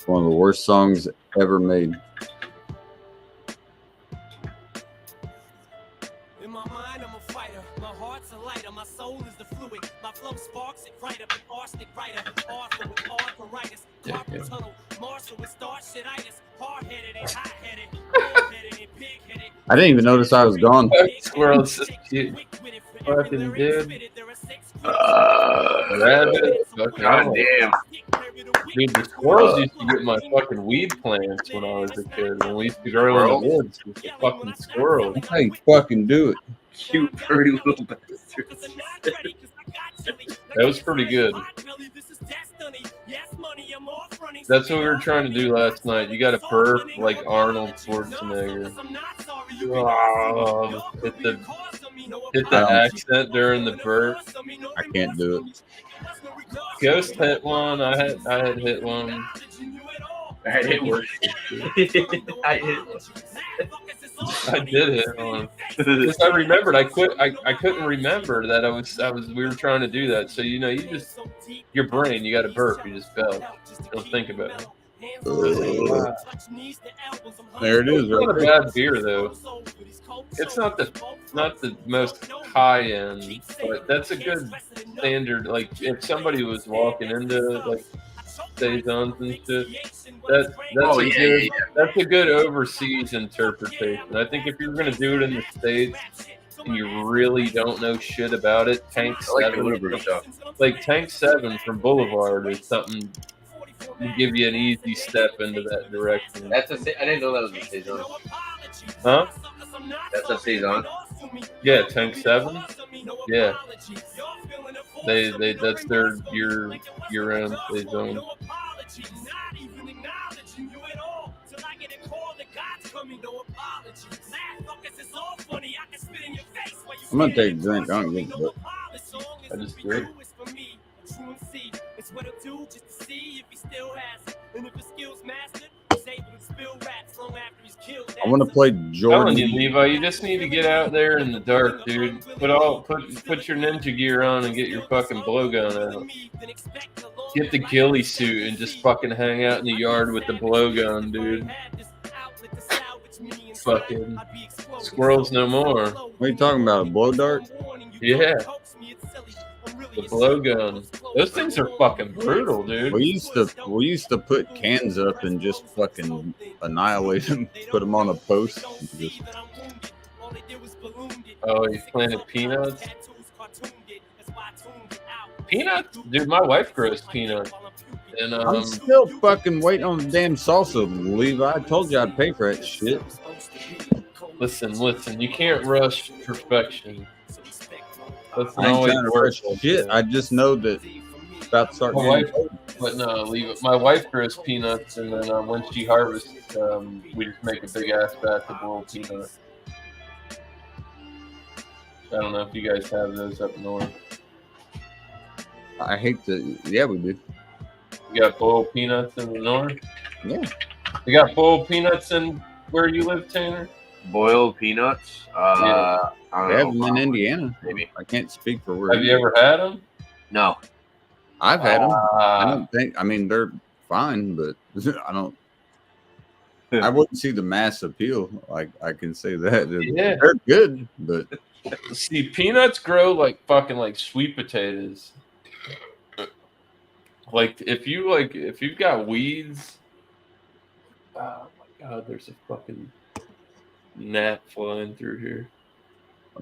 One of the worst songs ever made. In my mind, I'm a fighter. My heart's a lighter. My soul is the fluid. My flow sparks it right up. An arsenic writer. Arthur with arthritis. Carpal tunnel. Marshall with starshititis. Hard-headed and hot-headed. Hard-headed and pig-headed. I didn't even notice I was gone. Squirrels, so cute. Fucking dude. Rabbit. Fucking God damn. Dude, the squirrels used to get my fucking weed plants when I was a kid. When we used to grow in the woods, it was the fucking squirrels. That's how you fucking do it. Cute, pretty little bastards. That was pretty good. That's what we were trying to do last night. You got to burp like Arnold Schwarzenegger. Oh, hit the accent during the burp. I can't do it. Ghost hit one. I had hit one. I hit one. I hit one. I did hit one. Because I remembered. I couldn't remember that we were trying to do that. So you just your brain. You got to burp. You just belch. Don't think about it. There it is. It's not a bad beer though. It's not the most high end, but that's a good standard. Like if somebody was walking into like saisons and shit, that's a good overseas interpretation. I think if you're gonna do it in the States and you really don't know shit about it, Tank 7, like Tank 7 from Boulevard is something. Give you an easy step into that direction. I didn't know that was a saison. Huh? That's a saison. Yeah, Tank 7. Yeah. That's their year-round saison. I'm gonna take a drink. I don't give a fuck. I just did. I want to play Jordan. You, Levi, you just need to get out there in the dark, dude. Put your ninja gear on and get your fucking blowgun out. Get the ghillie suit and just fucking hang out in the yard with the blowgun, dude. Fucking squirrels no more. What are you talking about? A blow dart? Yeah. The blowgun. Those things are fucking brutal, dude. We used to put cans up and just fucking annihilate them. Put them on a post. Just... Oh, you planted peanuts? Peanuts? Dude, my wife grows peanuts. And I'm still fucking waiting on the damn salsa, Levi. I told you I'd pay for that shit. Listen. You can't rush perfection. I ain't trying to rush shit. I just know that it's about to start my wife grows peanuts, and then when she harvests, we just make a big ass batch of boiled peanuts. I don't know if you guys have those up north. I hate to. Yeah, we do. You got boiled peanuts in the north? Yeah. You got boiled peanuts in where you live, Tanner? Boiled peanuts? Yeah. I have them in Indiana. Maybe. I can't speak for where. Have you ever had them? No. I've had them. I don't think. I mean, they're fine, but I don't. I wouldn't see the mass appeal. Like I can say that. Yeah. They're good, but see, peanuts grow like fucking like sweet potatoes. Like if you've got weeds. Oh my god, there's a fucking gnat flying through here.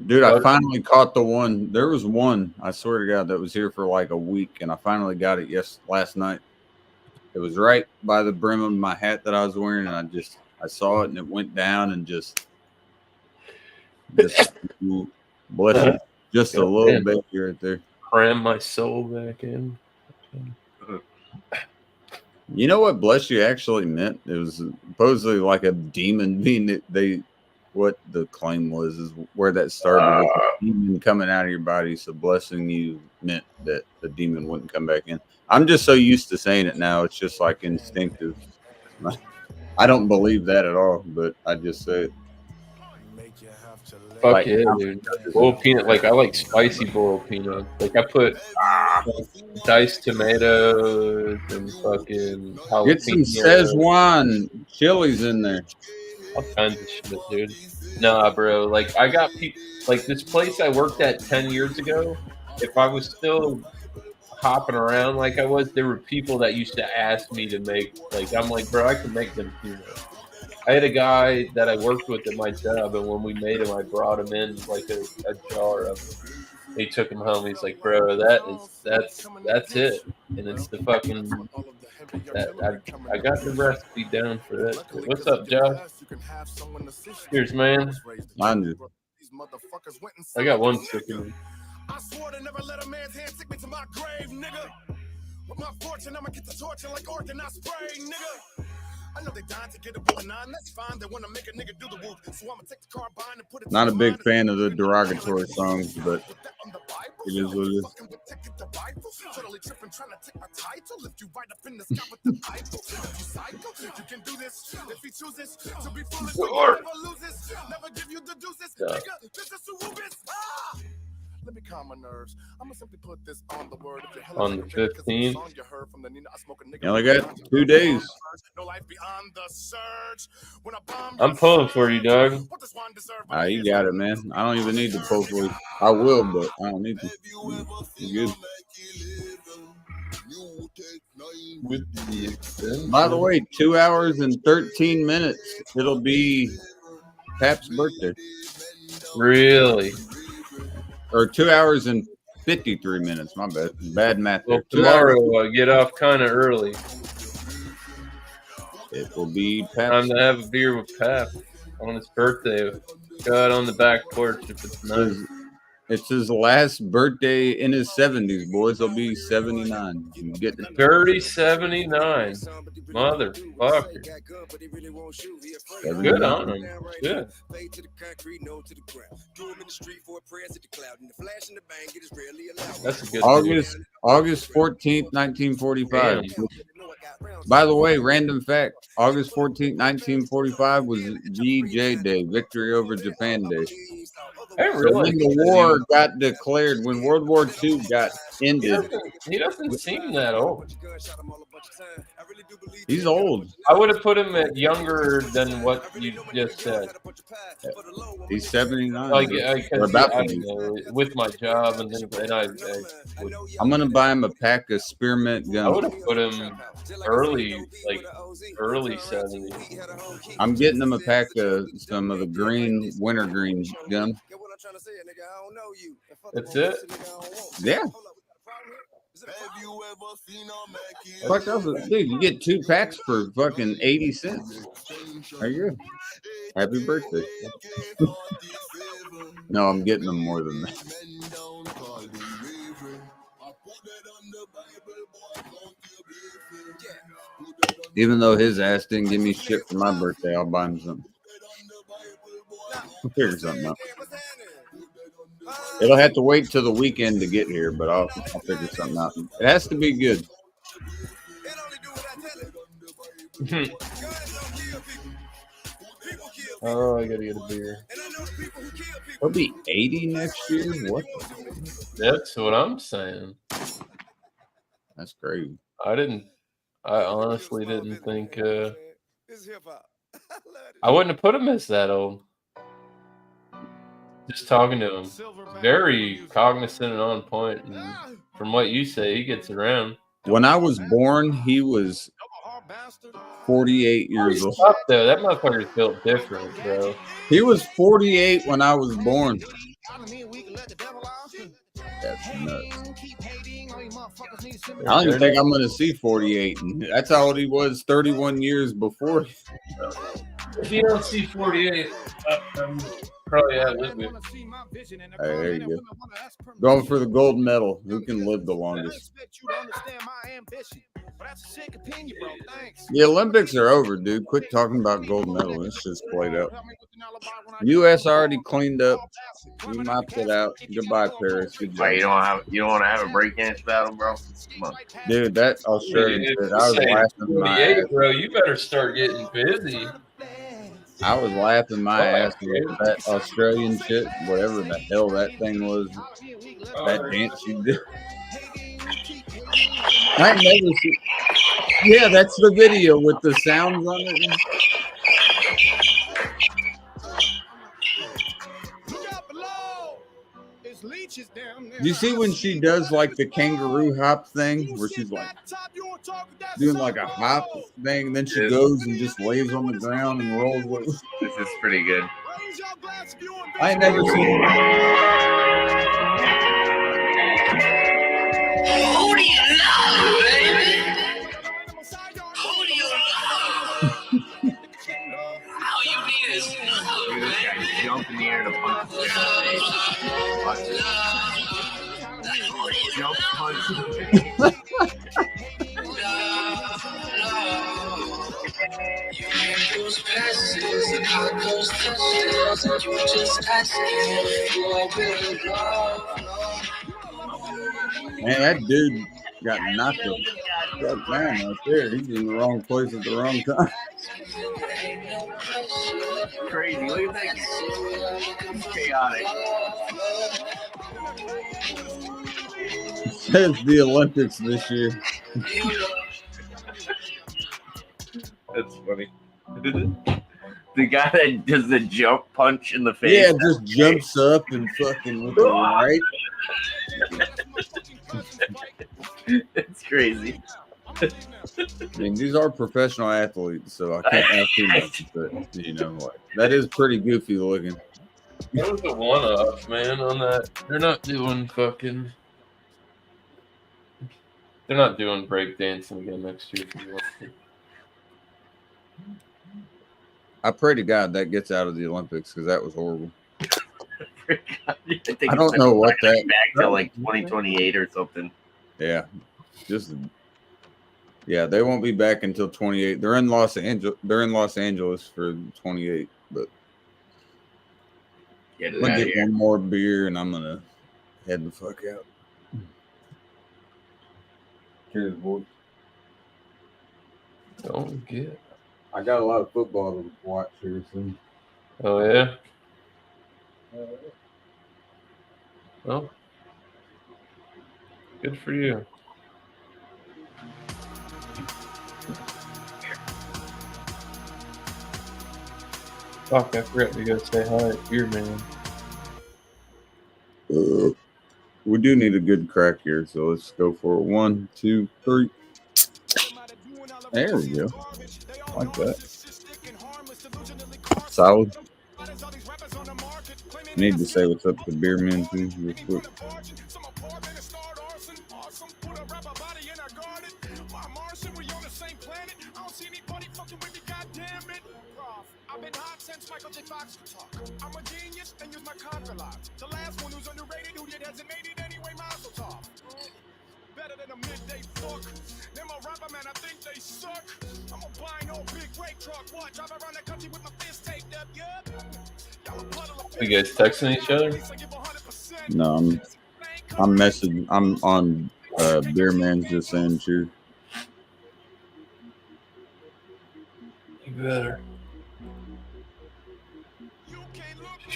Dude, I finally caught the one. There was one, I swear to God, that was here for like a week, and I finally got it last night. It was right by the brim of my hat that I was wearing, and I saw it, and it went down and just bless you, just a little bit right there. Cram my soul back in. You know what bless you actually meant? It was supposedly like a demon being what the claim was is where that started with the demon coming out of your body. So blessing you meant that the demon wouldn't come back in. I'm just so used to saying it now. It's just like instinctive. I don't believe that at all, but I just say it. Fuck yeah, dude. Boiled peanut, like I like spicy boiled peanuts. Like I put diced tomatoes and fucking jalapeno. Get some Szechuan chilies in there. All kinds of shit, dude. Nah, bro. Like I got people like this place I worked at 10 years ago. If I was still hopping around like I was, there were people that used to ask me to make. Like I'm like, bro, I can make them peanuts. I had a guy that I worked with at my job, and when we made him, I brought him in like a jar of them. He took him home. He's like, "Bro, that's it." And it's the fucking I got the recipe down for that. What's up, Josh? Cheers, man. I got one stick in me. I swore to never let a man's hand stick me to my grave, nigga. With my fortune, I'ma get the torture like organized spray, nigga. I know they dying to get a with a 9. That's fine. They want to make a nigga do the whoop. So I'ma take the carbine and put it. Not a big fan of the derogatory songs, but it is what it is. Totally tripping, trying to take my title. Lift you right up in the sky with the Bible. You cycle, you can do this if he chooses to be foolish. Never lose this, never give you the deuces. Nigga, this is Rubens. Let me calm my nerves. I'm gonna simply put this on the word. On the 15th. You only got 2 days. I'm pulling for you, dog. You got it, man. I don't even need to pull for you. I will, but I don't need to. You're good. By the way, 2 hours and 13 minutes. It'll be Pap's birthday. Really? Or 2 hours and 53 minutes. My bad. Bad math. Well, tomorrow I get off kind of early. It will be Pap's. Time to have a beer with Pap on his birthday. Go out on the back porch if it's nice. It's his last birthday in his 70s, boys. He'll be 79. You get the Dirty 79. Motherfucker. Good on him. Good. That's a good August 14th, 1945. Damn. By the way, random fact, August 14th, 1945 was VJ Day, Victory over Japan Day. Hey, really? So when the war got declared, when World War II got ended. He doesn't seem that old. He's old. I would have put him at younger than what you just said. He's 79. Like, with my job and then I'm gonna buy him a pack of spearmint gum. I would have put him early 70s. I'm getting him a pack of some of the wintergreen gum. That's it? Yeah. Fuck else, dude, you get 2 packs for fucking 80 cents. There you go. Happy birthday. No, I'm getting them more than that. Even though his ass didn't give me shit for my birthday, I'll buy him something. I'll figure something out. It'll have to wait till the weekend to get here, but I'll figure something out. It has to be good. Oh, I gotta get a beer. He'll be 80 next year? What? That's what I'm saying. That's crazy. I honestly didn't think I wouldn't have put him as that old. Just talking to him. Very cognizant and on point. And from what you say, he gets around. When I was born, he was 48 years old. Up there. That motherfucker's built different, bro. He was 48 when I was born. That's nuts. I don't even think I'm going to see 48. That's how old he was 31 years before. If you don't see 48, I'm probably outlived him. Hey, there you go. Going for the gold medal. Who can live the longest? The Olympics are over, dude. Quit talking about gold medal. This shit's played out. U.S. already cleaned up. We mopped it out. Goodbye, Paris. Goodbye. You don't want to have a breakdance battle, bro? Come on, dude. That Australian shit. I was laughing my ass. Bro, you better start getting busy. I was laughing my ass with that Australian shit, whatever the hell that thing was. That dance you did. I never seen. Yeah, that's the video with the sounds on it. You see when she does like the kangaroo hop thing, where she's like doing like a hop thing, and then she goes and just lays on the ground and rolls with it. This is pretty good. I ain't never seen it. Who do you love, baby? Who do you love? All you need is love, baby. Jump in the air to punch the air. Watch it. Jump, punch. Man, that dude got knocked the fuck down right there. He's in the wrong place at the wrong time. Crazy. Look at that. He's chaotic. Says the Olympics this year. That's funny. The guy that does the jump punch in the face. Yeah, just jumps up and fucking with the right. It's crazy. I mean, these are professional athletes, so I can't ask too much. But you know what? That is pretty goofy looking. That was a one-off, man. On that, they're not doing fucking. They're not doing breakdancing again next year. I pray to God that gets out of the Olympics because that was horrible. I don't know what that back till like 2028 or something. Yeah, they won't be back until 28. They're in Los Angeles for 28. But I'm gonna get one more beer and I'm gonna head the fuck out. Cheers, boys. Don't get. I got a lot of football to watch here soon. Oh yeah. Well, good for you. Fuck, I forgot to go say hi to Beer Man. We do need a good crack here, so let's go for it. 1, 2, 3. There we go. Like that. Solid. Need to say what's up to Beer Man too, real quick. I've been hot since Michael J. Fox could talk. I'm a genius and use my conquer lots. The last one who's underrated, who yet hasn't made it anyway, Mazel Tov. Better than a midday fuck. Them a rapper, man, I think they suck. I'm a buy no big brake truck. What? Drive around the country with my fist taped up, yup. You guys texting each other? No, I'm messaging. I'm on Beer Man's just saying cheers. You better.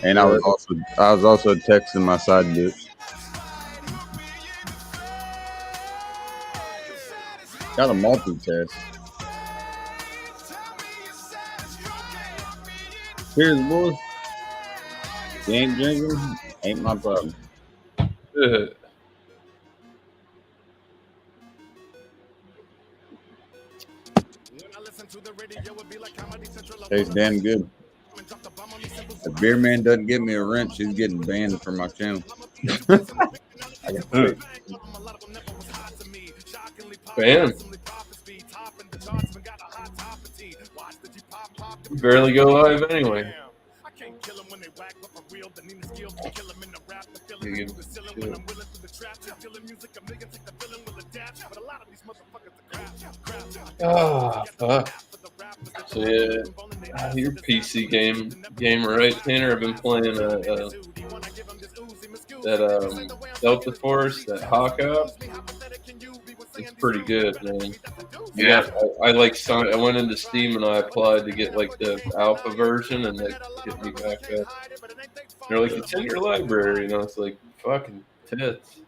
And I was also texting my side bitch. Got a multitask. Cheers, boys. You ain't drinking, ain't my problem. Tastes damn good. If Beer Man doesn't give me a wrench, he's getting banned from my channel. Bam. You barely go live anyway. Oh, fuck. So, yeah, your PC gamer, right, Tanner? I've been playing that Delta Force, that Hawk-Up. It's pretty good, man. Yeah. I went into Steam and I applied to get like the alpha version, and they get me back up. They're like, it's in your library, and I was like, fucking tits.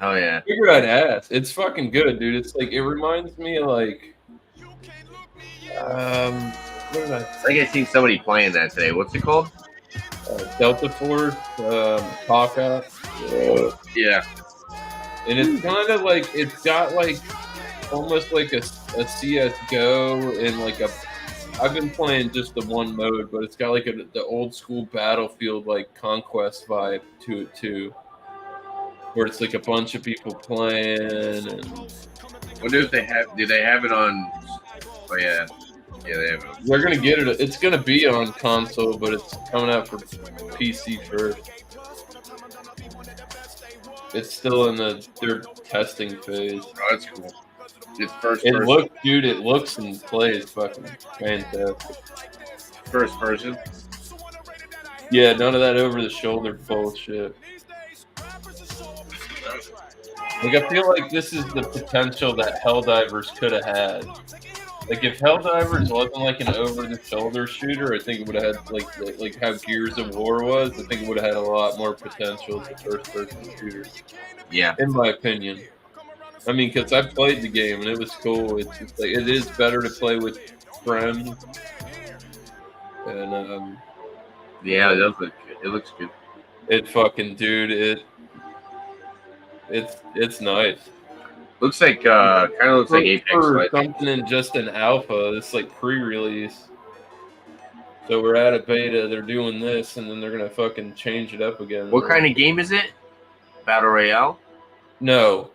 Oh yeah. I figured I'd ask. It's fucking good, dude. It's like, it reminds me of like, what did I think I seen somebody playing that today. What's it called? Delta Force, Hawk-Up. Yeah. And it's kind of like, it's got like almost like a CSGO and like I've been playing just the one mode, but it's got like the old school Battlefield like Conquest vibe to it too, where it's like a bunch of people playing. And I wonder if do they have it on? Oh yeah, they have it. They're gonna get it. It's gonna be on console, but it's coming out for PC first. It's still in their testing phase. Oh, that's cool. It's first It person. looks, dude. It looks and plays fucking fantastic. First person. Yeah, none of that over the shoulder bullshit. Like, I feel like this is the potential that Helldivers could have had. Like, if Helldivers wasn't like an over-the-shoulder shooter, I think it would have had like how Gears of War was. I think it would have had a lot more potential as a first-person shooter, Yeah. in my opinion. I mean, because I played the game and it was cool. It's just like it is better to play with friends, and Yeah, it does look good. It looks good. it fucking dude, it's nice. Looks like kind of looks like Apex For Legends. something in just an alpha. It's like pre-release. So we're at a beta. They're doing this, and then they're gonna fucking change it up again. What kind of game is it? Battle Royale? No.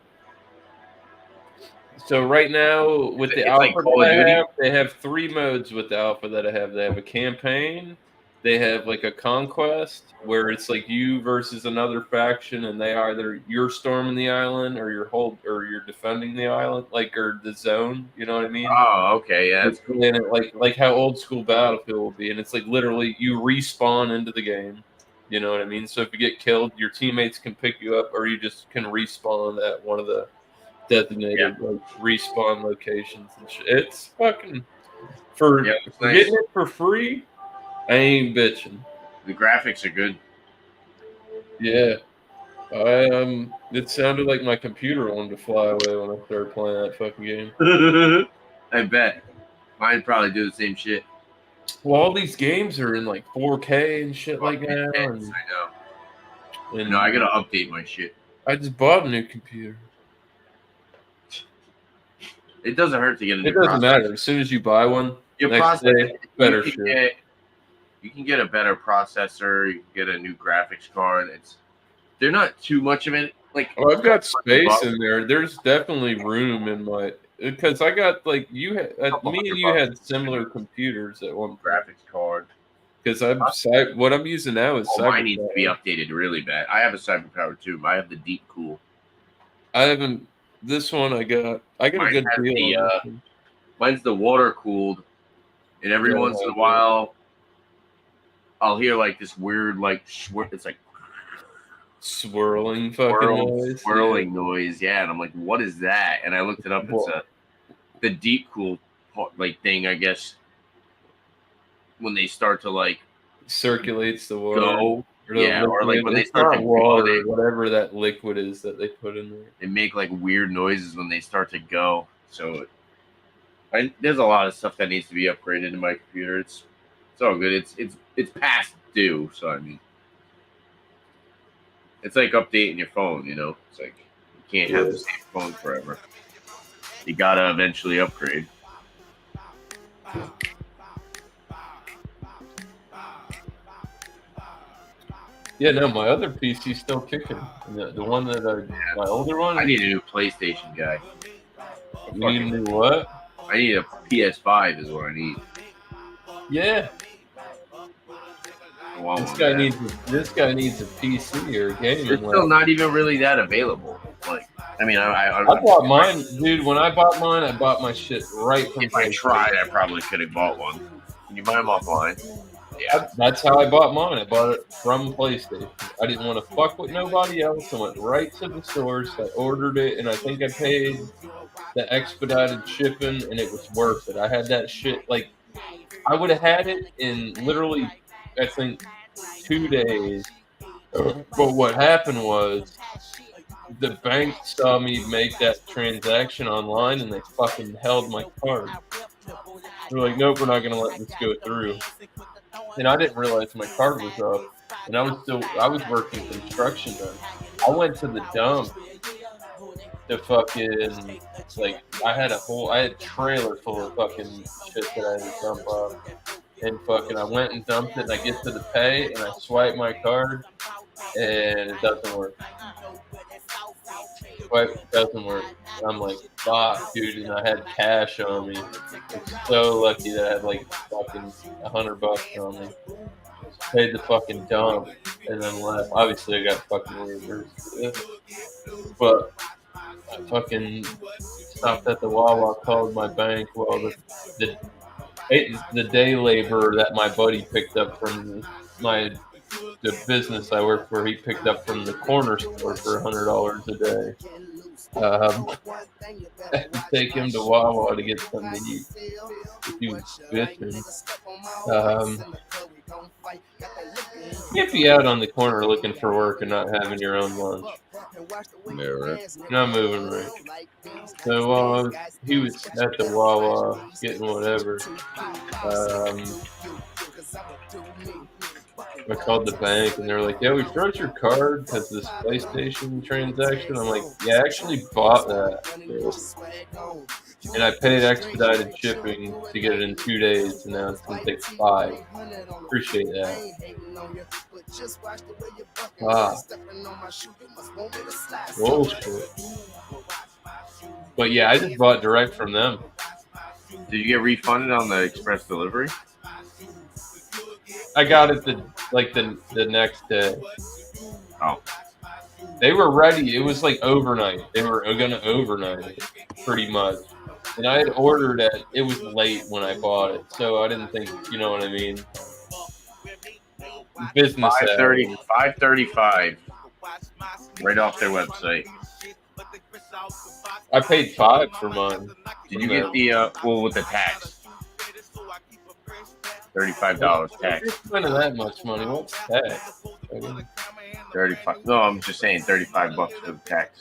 So right now with the alpha that they have 3 modes with the alpha that I have. They have a campaign. They have like a conquest where it's like you versus another faction, and they either you're storming the island or you're defending the island, like or the zone. You know what I mean? Oh, okay, yeah. It's like how old school Battlefield will be, and it's like literally you respawn into the game. You know what I mean? So if you get killed, your teammates can pick you up, or you just can respawn at one of the designated like respawn locations and shit. It's fucking for getting it for free. I ain't bitching. The graphics are good. Yeah. It sounded like my computer wanted to fly away when I started playing that fucking game. I bet. Mine probably do the same shit. Well, all these games are in like 4K and shit like that. I know. And I gotta update my shit. I just bought a new computer. It doesn't hurt to get a new It doesn't matter. As soon as you buy one, your next day, better shit. You can get a better processor. You can get a new graphics card. They're not too much of it. Like, oh, I've got space in there. There's definitely room in my because I got like me and you had similar computers at one graphics card. Because what I'm using now is mine needs to be updated really bad. I have a CyberPower too. I have the Deep Cool. I haven't. This one I got a good deal. Mine's the water cooled, and every once in a while, I'll hear like this weird it's like swirling fucking noise. Yeah, and I'm like, what is that? And I looked it up. It's the Deep Cool thing, I guess. When they start to like circulates the water, or like when they start to water, whatever that liquid is that they put in there, they make like weird noises when they start to go. So there's a lot of stuff that needs to be upgraded in my computer. It's all good. It's past due. So I mean, it's like updating your phone. You know, it's like you can't have the same phone forever. You gotta eventually upgrade. Yeah, no, my other PC's still kicking. The one that my older one. I need a new PlayStation guy. You need a new what? I need a PS5 is what I need. Yeah. This guy needs a PC or a game. It's still not even really that available. Like, I mean, I bought mine, dude. When I bought mine, I bought my shit right from. If I tried, I probably could have bought one. Can you buy them offline? Yeah, that's how I bought mine. I bought it from PlayStation. I didn't want to fuck with nobody else. I went right to the source. I ordered it, and I think I paid the expedited shipping, and it was worth it. I had that shit like I would have had it in literally, I think, 2 days. But what happened was the bank saw me make that transaction online, and they fucking held my card. They're like, nope, we're not going to let this go through. And I didn't realize my card was up, and I was working construction then. I went to the dump to fucking, like, I had a trailer full of fucking shit that I had to dump off. And fucking, I went and dumped it, and I get to the pay, and I swipe my card, and it doesn't work. It doesn't work. And I'm like, fuck, dude, and I had cash on me. I'm so lucky that I had like fucking $100 on me. Paid the fucking dump, and then left. Obviously, I got fucking reimbursed for it. But I fucking stopped at the Wawa, called my bank. Well, the day laborer that my buddy picked up from the business I work for, he picked up from the corner store for $100 a day. I had to take him to Wawa to get something to eat. He was bitching. Can't be out on the corner looking for work and not having your own lunch. Yeah, right. Not moving right. So he was at the Wawa getting whatever. I called the bank and they're like, "Yeah, we froze your card because of this PlayStation transaction." I'm like, "Yeah, I actually bought that, and I paid expedited shipping to get it in 2 days, and now it's gonna take 5. Appreciate that." Bullshit. But yeah, I just bought direct from them. Did you get refunded on the express delivery? I got it the next day. Oh. They were ready. It was like overnight. They were gonna overnight it, pretty much. And I had ordered it. It was late when I bought it, so I didn't think, you know what I mean. Business 535 right off their website. I paid $5 for mine. Did you get the with the tax? $35 tax. None of that much money. What's tax? 35. No, I'm just saying $35 for the tax.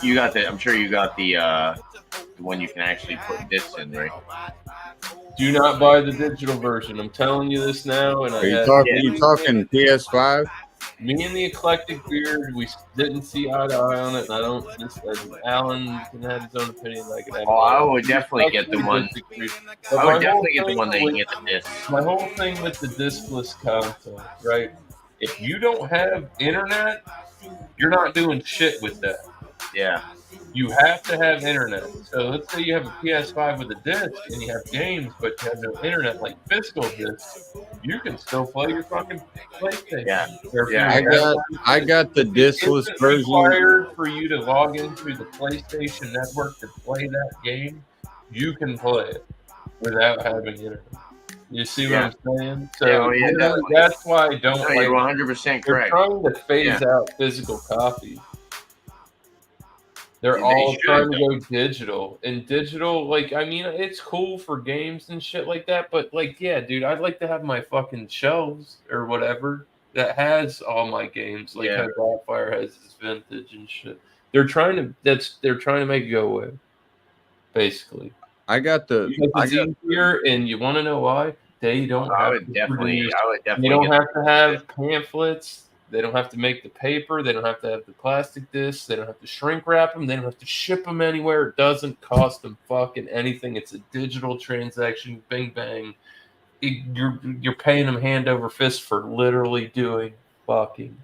You got the? I'm sure you got the one you can actually put discs in, right? Do not buy the digital version. I'm telling you this now. And Are you talking PS5? Me and the Eclectic Beard, we didn't see eye to eye on it, and I don't. Alan can have his own opinion. I would definitely get the one. I would definitely get the one that you can get the disc. My whole thing with the discless content, right? If you don't have internet, you're not doing shit with that. Yeah. You have to have internet. So let's say you have a PS5 with a disc and you have games, but you have no internet, like physical discs. You can still play your fucking PlayStation. Yeah. I got the discless version. It's required for you to log into the PlayStation Network to play that game. You can play it without having internet. You see what I'm saying? So that's why I don't. You're 100% correct. They're trying to phase out physical copies. They're all trying to go digital. And digital, like, I mean, it's cool for games and shit like that, but, like, yeah, dude, I'd like to have my fucking shelves or whatever that has all my games, like how Blackfire has his vintage and shit. They're trying to make it go away, basically. I got the. Easier, and you want to know why? They don't. I would definitely. They don't have to have pamphlets. They don't have to make the paper. They don't have to have the plastic discs. They don't have to shrink wrap them. They don't have to ship them anywhere. It doesn't cost them fucking anything. It's a digital transaction. Bing bang. You're paying them hand over fist for literally doing fucking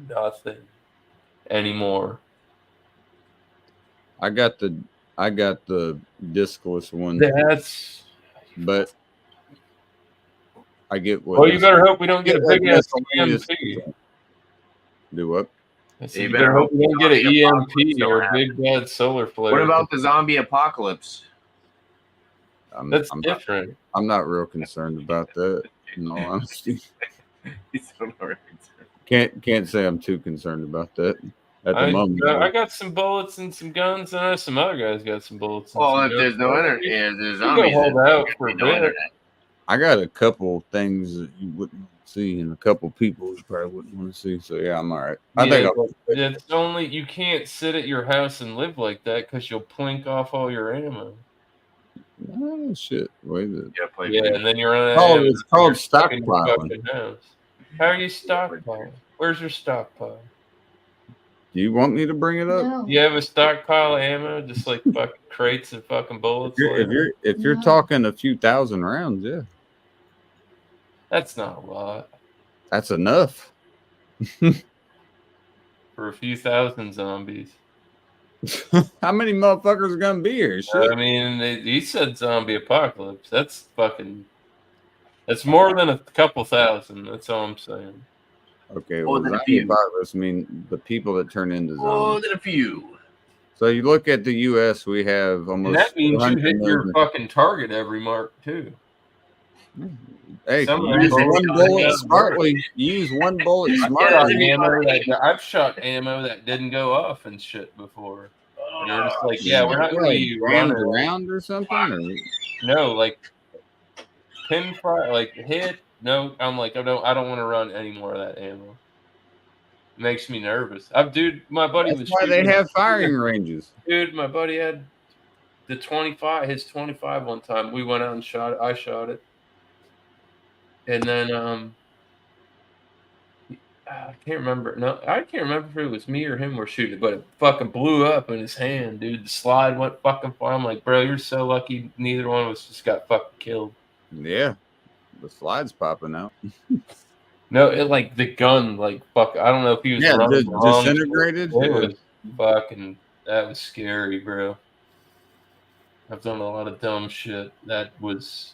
nothing anymore. I got the discless one. But I get what. Well, you better hope we don't get a big ass EMP. Do what? You better hope we don't get an EMP or a big bad solar flare. What about the zombie apocalypse? That's different. I'm not real concerned about that, in all honesty. Can't say I'm too concerned about that at the moment. I got some bullets and some guns, and I know some other guys got some bullets. Well, if there's no internet, there's zombies. Hold out for a bit. I got a couple things that you wouldn't see, and a couple people you probably wouldn't want to see. So yeah, I'm all right. I think it's only you can't sit at your house and live like that because you'll plink off all your ammo. Oh shit! Wait. And then you're on. Oh, it's called stockpiling. How are you stockpiling? Where's your stockpile? Do you want me to bring it up? No. You have a stockpile of ammo, just like fucking crates and fucking bullets. If you're talking a few thousand rounds, yeah. That's not a lot. That's enough. For a few thousand zombies. How many motherfuckers are gonna be here? Shit. I mean, he said zombie apocalypse. That's more than a couple thousand. That's all I'm saying. Okay, well, zombie apocalypse mean the people that turn into zombies. More than a few. So you look at the U.S., we have And almost. that means you 100 hit your million. fucking target every mark too. Hey, Some of use them one don't bullet go smartly. Use one bullet I've smartly. I've shot ammo that didn't go off and shit before. And they're just like, yeah, we're not going to Like be round running. around or something. Or No, like pin fire, like hit. No, I'm like, I don't want to run any more of that ammo. Makes me nervous. Dude, my buddy that's was why they shooting. have firing ranges. Dude, my buddy had the 25, his 25 one time. We went out and shot it. I shot it. And then I can't remember. No, I can't remember if it was me or him were shooting, but it fucking blew up in his hand, dude. The slide went fucking far. I'm like, bro, you're so lucky. Neither one of us just got fucking killed. Yeah, the slide's popping out. No, it like the gun, like fuck. I don't know if he was running disintegrated. It was fucking. That was scary, bro. I've done a lot of dumb shit. That was.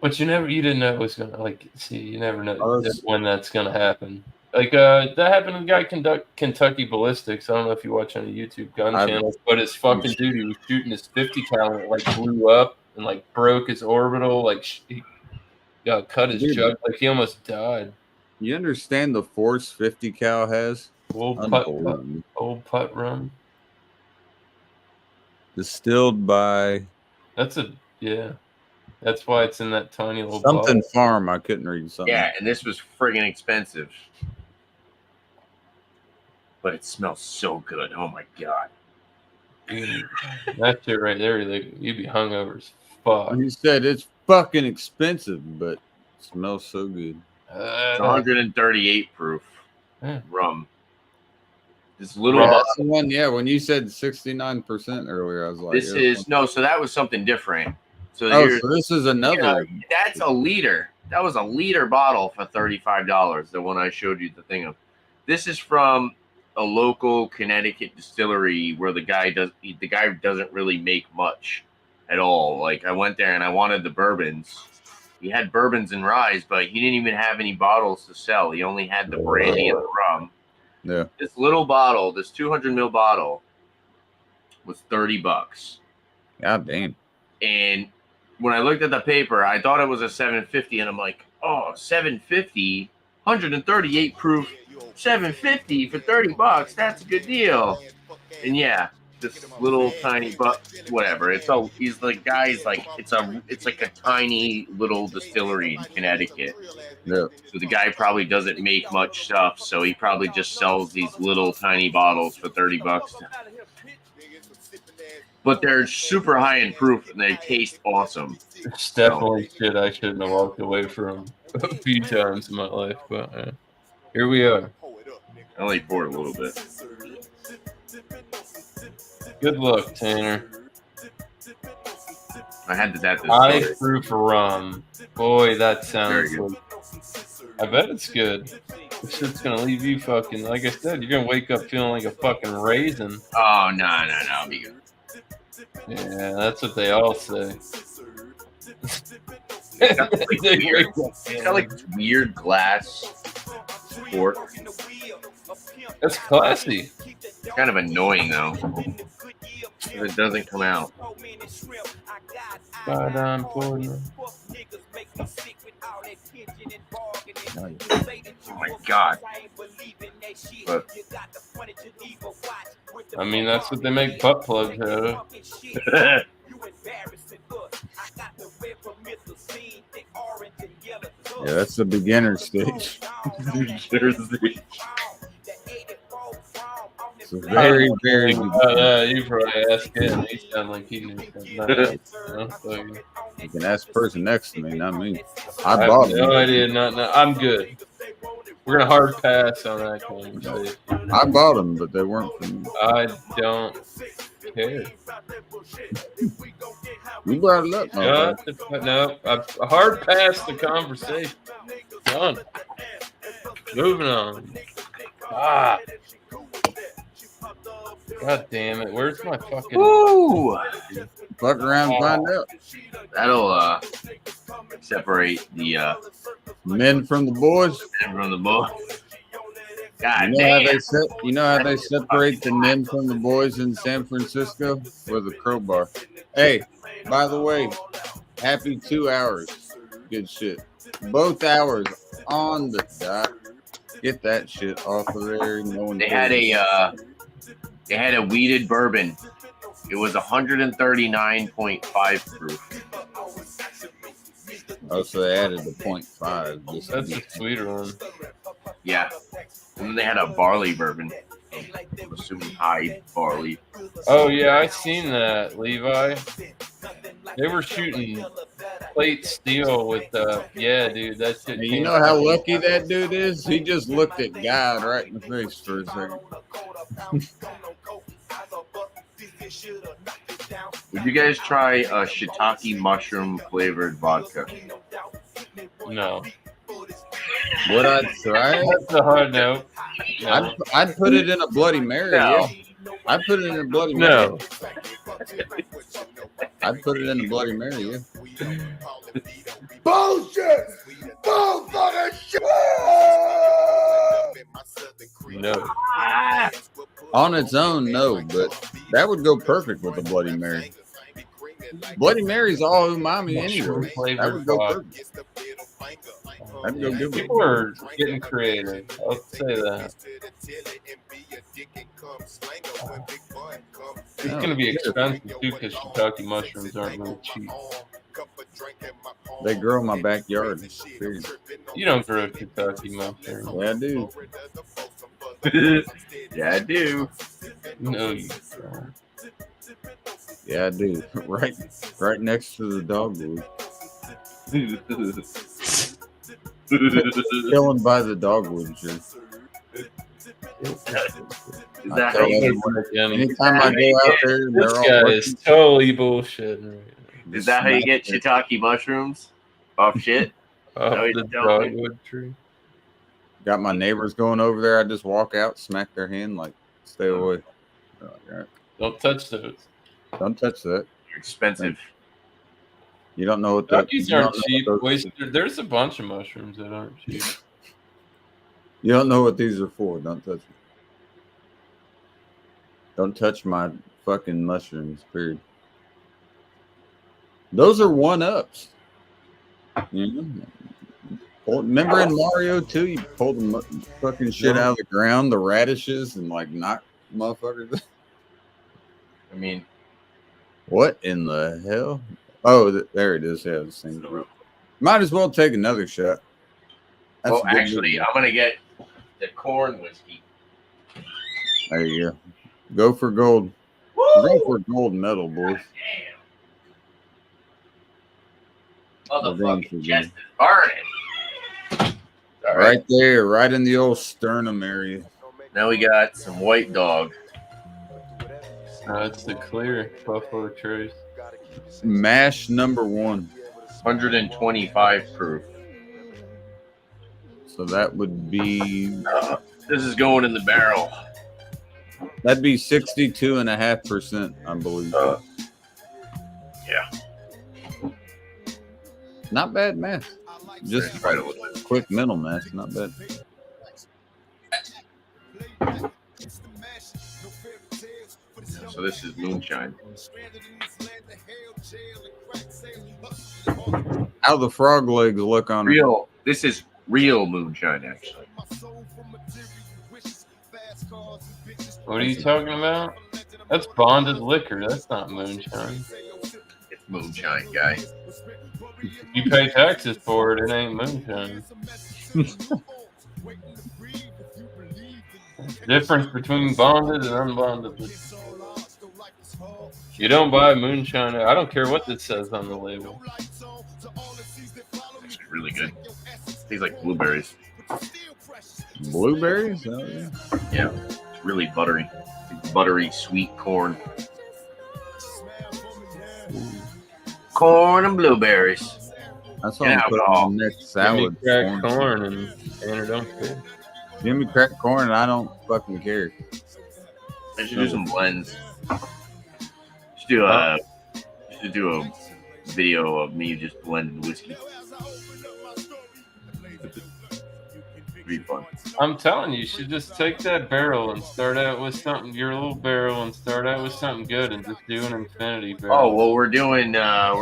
But you didn't know it was gonna you never know when that's gonna happen. Like that happened to the guy Kentucky Ballistics. I don't know if you watch on a YouTube gun channel, but his fucking dude, he was shooting his 50 cal and it like blew up and like broke his orbital, like he cut his jug, like he almost died. You understand the force 50 cal has? Old putt rum. Distilled by. That's why it's in that tiny little something bottle. farm. I couldn't read something. Yeah, and this was friggin' expensive. But it smells so good. Oh my god. That shit right there, you'd be hungover as fuck. You said it's fucking expensive, but it smells so good. It's 138 proof rum. This little that's the one. Yeah, when you said 69% earlier, I was like, so that was something different. So, so this is another. That's a liter. That was a liter bottle for $35. The one I showed you the thing of. This is from a local Connecticut distillery where the guy doesn't really make much at all. Like I went there and I wanted the bourbons. He had bourbons and rye, but he didn't even have any bottles to sell. He only had the brandy and the rum. Yeah. This little bottle, this 200 ml bottle, was $30. God damn. And when I looked at the paper, I thought it was a 750, and I'm like, oh, 750, 138 proof, 750 for $30. That's a good deal. And yeah, this little tiny whatever. He's the guy's like it's like a tiny little distillery in Connecticut. Yeah. So the guy probably doesn't make much stuff, so he probably just sells these little tiny bottles for $30. But they're super high in proof and they taste awesome. It's definitely shit I shouldn't have walked away from a few times in my life, but here we are. I only poured a little bit. Good luck, Tanner. I had that. High proof rum. Boy, that sounds good. I bet it's good. This shit's gonna leave you fucking, like I said, you're gonna wake up feeling like a fucking raisin. Oh, no, I'll be good. Yeah, that's what they all say. It's got like weird glass fork. That's classy. It's kind of annoying though. If it doesn't come out. Oh my god. But I mean, that's what they make butt plugs out of. Yeah, that's the beginner stage. It's a very, very good. You probably asked him. He sounded like he knew something. You can ask the person next to me, not me. I bought them. No idea. I'm good. We're gonna hard pass on that conversation. I bought them, but they weren't for me. I don't care. You brought it up, no. I hard pass the conversation. Done. Moving on. God damn it! Where's my fucking? Woo! Fuck around and find out. That'll separate the men from the boys. Men from the boys. God You know how damn. they separate the men from the boys in San Francisco with a crowbar. Hey, by the way, happy 2 hours. Good shit. Both hours on the dot. Get that shit off of there. No one They cares. had a weeded bourbon. It was 139.5 proof. Oh, so they added the 0.5. Just to That's be a sweeter one. Yeah. And then they had a barley bourbon. I'm assuming high barley. Oh yeah, I seen that, Levi. They were shooting plate steel with yeah, dude. That shit. Hey, you came know how out. lucky that dude is? He just looked at God right in the face for a second. Would you guys try a shiitake mushroom flavored vodka? No, Would I try it? that's a hard no. No. I'd put it in a Bloody Mary. No. Yeah. I'd put it in a Bloody Mary. No. I'd put it in a Bloody Mary. Yeah. Bullshit! Bull fucking shit! No. On its own, no, but that would go perfect with a Bloody Mary. Bloody Mary's all umami anyway. That would go perfect. That'd go good. People are getting creative. I'll say that. It's going to be expensive too because shiitake mushrooms aren't really cheap. They grow in my backyard. Period. You don't grow shiitake mushrooms. Yeah, I do. Yeah, I do. No, you don't. Yeah, I do. Right next to the dogwood. Chilling by the dogwood, sure. Is that how you get, Anytime I go out there, This they're all guy working. is totally bullshitting. is that how you get shiitake mushrooms? Off shit? Off No, you the don't. dogwood tree. Got my neighbors going over there. I just walk out, smack their hand, like, stay away. They're like, all right. Don't touch those. Don't touch that. They're expensive. You don't know what that. Cookies You aren't don't know cheap. what those- There's a bunch of mushrooms that aren't cheap. You don't know what these are for. Don't touch them. Don't touch my fucking mushrooms, period. Those are 1-ups. You know? Remember in Mario 2, you pulled the fucking shit out of the ground, the radishes, and like knock motherfuckers. I mean, What in the hell? Oh, there it is. Yeah, the same group. Might as well take another shot. That's well, a good actually, movie. I'm gonna get the corn whiskey. There you go. Go for gold. Go for gold medal, boys. Motherfucking chest is burning. All Right there, right in the old sternum area. Now we got some white dog. It's the clear Buffalo Trace. Mash number 1. 125 proof. So that would be This is going in the barrel. that'd be 62.5%, I believe. Yeah. Not bad math. Just Try to look. quick mental math, not bad. So this is moonshine. How the frog legs look on it. Real. This is real moonshine, actually. What are you talking about? That's bonded liquor. That's not moonshine. It's moonshine, guy. You pay taxes for it. It ain't moonshine. Difference between bonded and unbonded liquor. You don't buy moonshine. I don't care what this says on the label. It's really good. Tastes like blueberries. Blueberries? Oh, yeah. Yeah, it's really buttery. It's buttery, sweet corn. Corn and blueberries. That's what I'm putting on the next salad. Cracked corn and Tanner don't care. Give me cracked corn and I don't fucking care. I should do some blends. Should do a video of me just blending whiskey. It'd be fun. I'm telling you, you should just take that barrel and start out with something, your little barrel, and start out with something good and just do an infinity barrel. Oh, well, we're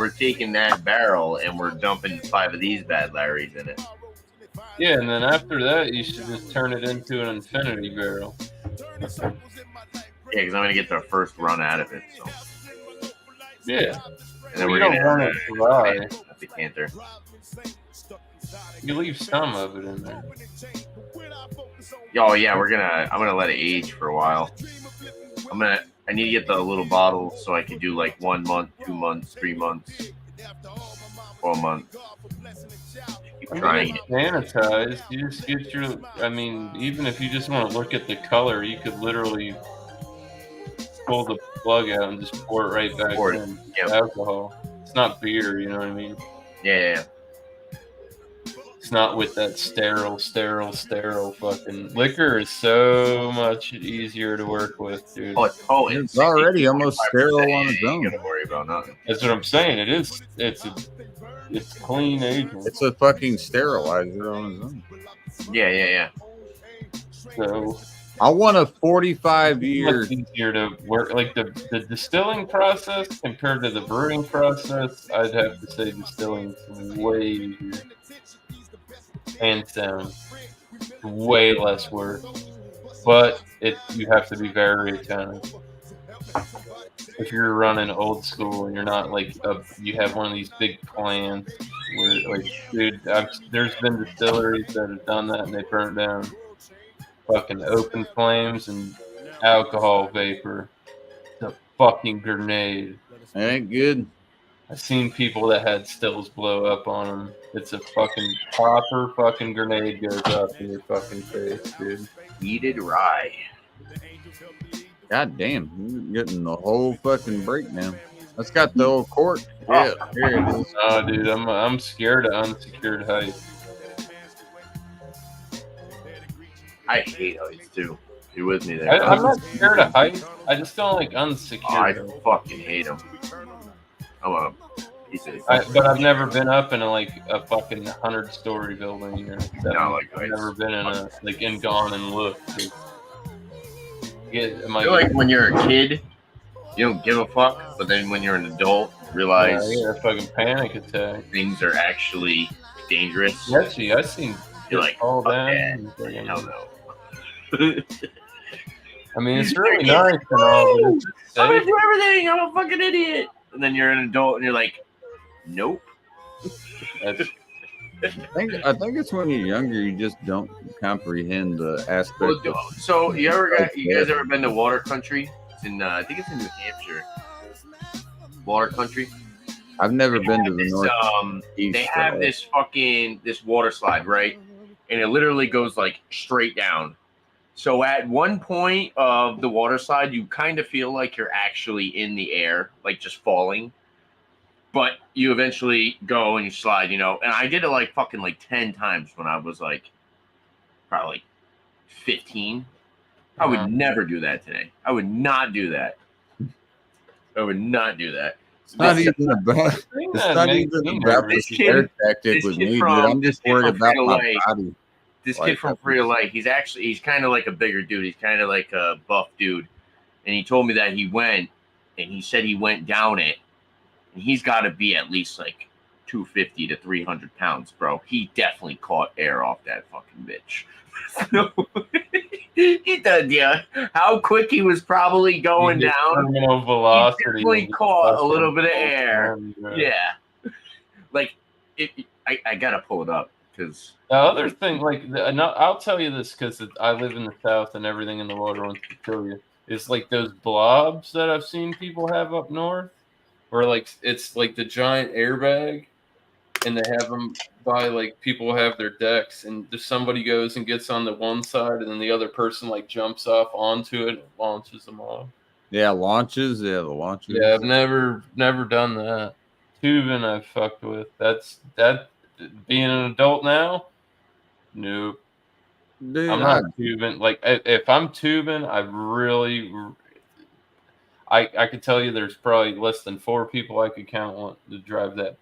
taking that barrel and we're dumping 5 of these bad Larrys in it. Yeah, and then after that, you should just turn it into an infinity barrel. Yeah, because I'm going to get the first run out of it. So. Yeah. And then We we're don't going to run it dry. a decanter. You leave some of it in there. Oh yeah, I'm gonna let it age for a while. I need to get the little bottles so I can do like 1 month, 2 months, 3 months, 4 months. Keep trying it. Sanitized. You just get your. I mean, even if you just want to look at the color, you could literally pull the plug out and just pour it right back in. Yep. Alcohol. It's not beer. You know what I mean? Yeah. It's not with that sterile fucking liquor is so much easier to work with, dude. It's already almost sterile on its own. You gotta worry about nothing. That's what I'm saying. It is. It's clean agent. It's a fucking sterilizer on its own. Yeah. So I want a 45-year. Much easier to work. Like the distilling process compared to the brewing process, I'd have to say distilling's way easier. Hands down, way less work, but you have to be very attentive. If you're running old school and you're not like you have one of these big plants where, like, dude, there's been distilleries that have done that and they burnt down fucking open flames and alcohol vapor. It's a fucking grenade. Ain't good. I've seen people that had stills blow up on them. It's a fucking proper fucking grenade goes up in your fucking face, dude. Heated rye. God damn, you're getting the whole fucking breakdown. That's got the old cork. Yeah, here it is. Oh, dude, I'm scared of unsecured height. I hate ice too. You with me there? I'm not scared of height. I just don't like unsecured. I fucking hate them. But I've never been up in a fucking 100-story building or something. No, like I've never been in gone and looked. I feel like when you're a kid, you don't give a fuck, but then when you're an adult, realize you get a fucking panic attack. Things are actually dangerous. Yeah, I've seen. You're like, all that. Hell no. I mean, it's really nice and all, but it's I'm gonna do everything. I'm a fucking idiot. And then you're an adult and you're like, nope. I think it's when you're younger you just don't comprehend the aspect. So you guys ever been to Water Country? It's in I think it's in New Hampshire. Water Country. I've never been to the north. They have this water slide, right? And it literally goes like straight down. So at one point of the water slide, you kind of feel like you're actually in the air, like just falling. But you eventually go and you slide, and I did it like 10 times when I was like probably 15. I would never do that today. I would not do that. It's not even about the air tactic with me, dude. I'm just worried about my body. This kid from Free to Light, he's kind of like a bigger dude. He's kind of like a buff dude. And he told me that he went, and he said he went down it. And he's got to be at least like 250 to 300 pounds, bro. He definitely caught air off that fucking bitch. He does, yeah. How quick he was probably going down. Velocity. He definitely caught a little bit of air. Yeah. Like, I got to pull it up. Because the other thing, I'll tell you this because I live in the South and everything in the water wants to kill you. It's like those blobs that I've seen people have up north, where it's like the giant airbag, and they have them by people have their decks, and just somebody goes and gets on the one side, and then the other person jumps off onto it and launches them off. Yeah, launches. Yeah, the launches. Yeah, I've never done that. Tubing I've fucked with. That. Being an adult now, nope. Dude, I'm not tubing. If I'm tubing, I could tell you there's probably less than 4 people I could count wanting to drive that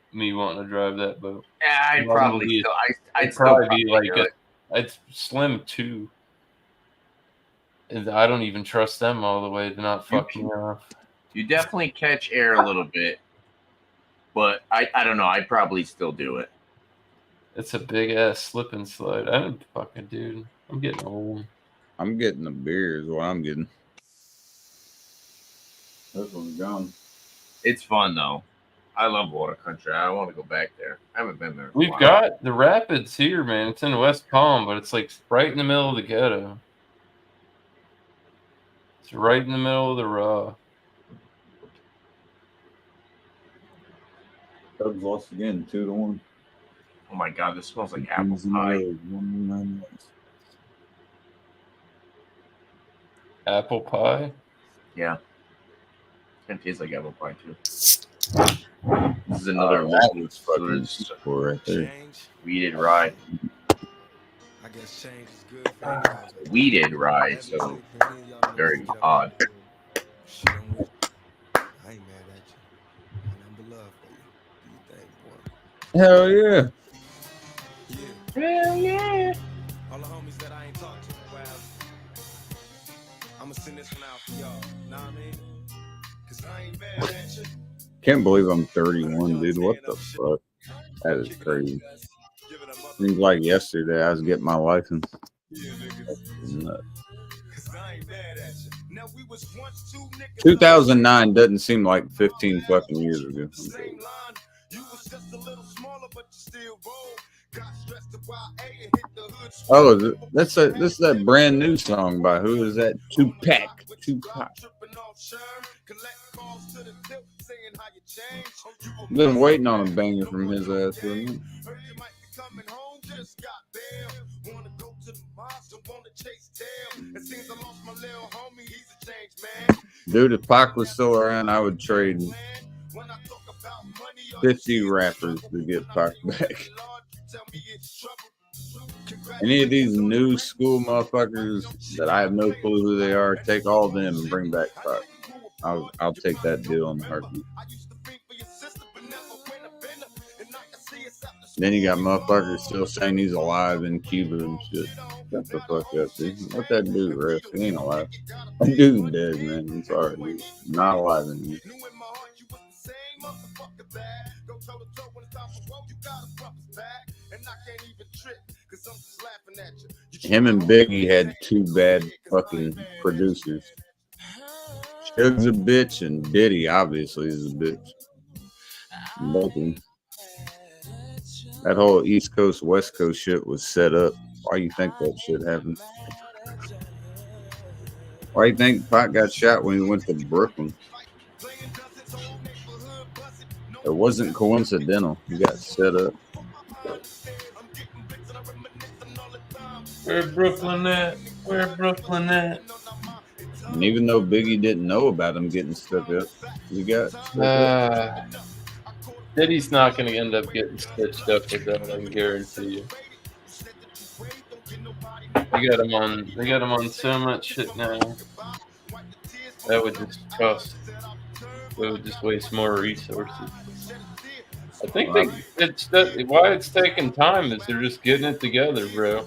boat. Yeah, I'd probably be It's Slim too. And I don't even trust them all the way to not fuck me off. You definitely catch air a little bit, but I don't know. I'd probably still do it. It's a big ass slip and slide. I don't fucking dude. I'm getting old. I'm getting the beer is what I'm getting. This one's gone. It's fun though. I love Water Country. I want to go back there. I haven't been there. We've got the Rapids here, man. It's in West Palm, but it's like right in the middle of the ghetto. It's right in the middle of the raw. Cubs lost again, 2-1. Oh my god, this smells like apple pie. Apple pie? Yeah. It tastes like apple pie too. This is another that was fucking super right there. Weeded rye. I guess change is good for Weeded rye, so very odd. I ain't mad at you. I'm beloved for you. Do you think, boy? Hell yeah. Hell yeah. All the homies that I ain't talked to in a while. I'ma send this one out for y'all. Know what I mean? Cause I ain't mad at you. Can't believe I'm 31, dude. What the fuck? That is crazy. Seems like yesterday I was getting my license. Nuts. 2009 doesn't seem like 15 fucking years ago. Oh, this is that brand new song by who is that? Tupac. Been waiting on a banger from his ass. Dude, if Pac was still around, I would trade 50 rappers to get Pac back. Any of these new school motherfuckers that I have no clue who they are, take all of them and bring back Pac. I'll take that deal in the heartbeat. Then you got motherfuckers still saying he's alive in Cuba and shit. Shut the fuck up, dude. Let that dude rest. He ain't alive. That dude's dead, man. I'm sorry, dude. Not alive anymore. Him and Biggie had two bad fucking producers. Suge's a bitch, and Diddy obviously is a bitch. Both of them. That whole East Coast, West Coast shit was set up. Why you think that shit happened? Why you think Pac got shot when he went to Brooklyn? It wasn't coincidental. He got set up. Where Brooklyn at? Where Brooklyn at? And even though Biggie didn't know about him getting stuck up, he got stuck up. Diddy's not going to end up getting stitched up with that, I can guarantee you. They got him on so much shit now. That would just cost. It would just waste more resources. I think why it's taking time is they're just getting it together, bro.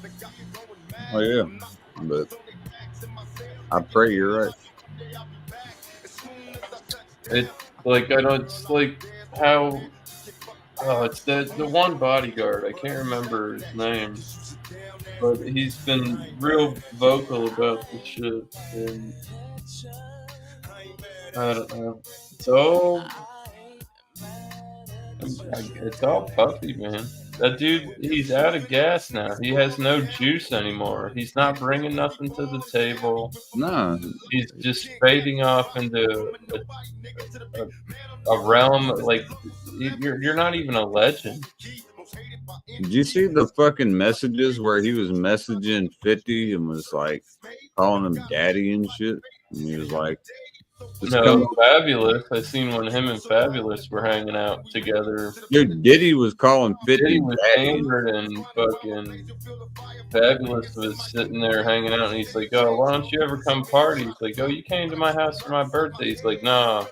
Oh yeah, but I pray you're right. It's like how. Oh, it's the one bodyguard. I can't remember his name, but he's been real vocal about this shit, and I don't know. It's all puffy, man. That dude, he's out of gas now. He has no juice anymore. He's not bringing nothing to the table. No, he's just fading off into a realm like you're not even a legend. Did you see the fucking messages where he was messaging 50 and was like calling him daddy and shit? And he was like, no, Fabulous. I seen when him and Fabulous were hanging out together. Dude, Diddy was calling 50 Diddy was daddy. hammered and fucking Fabulous was sitting there hanging out, and he's like, "Oh, why don't you ever come party?" He's like, "Oh, you came to my house for my birthday." He's like, "Nah,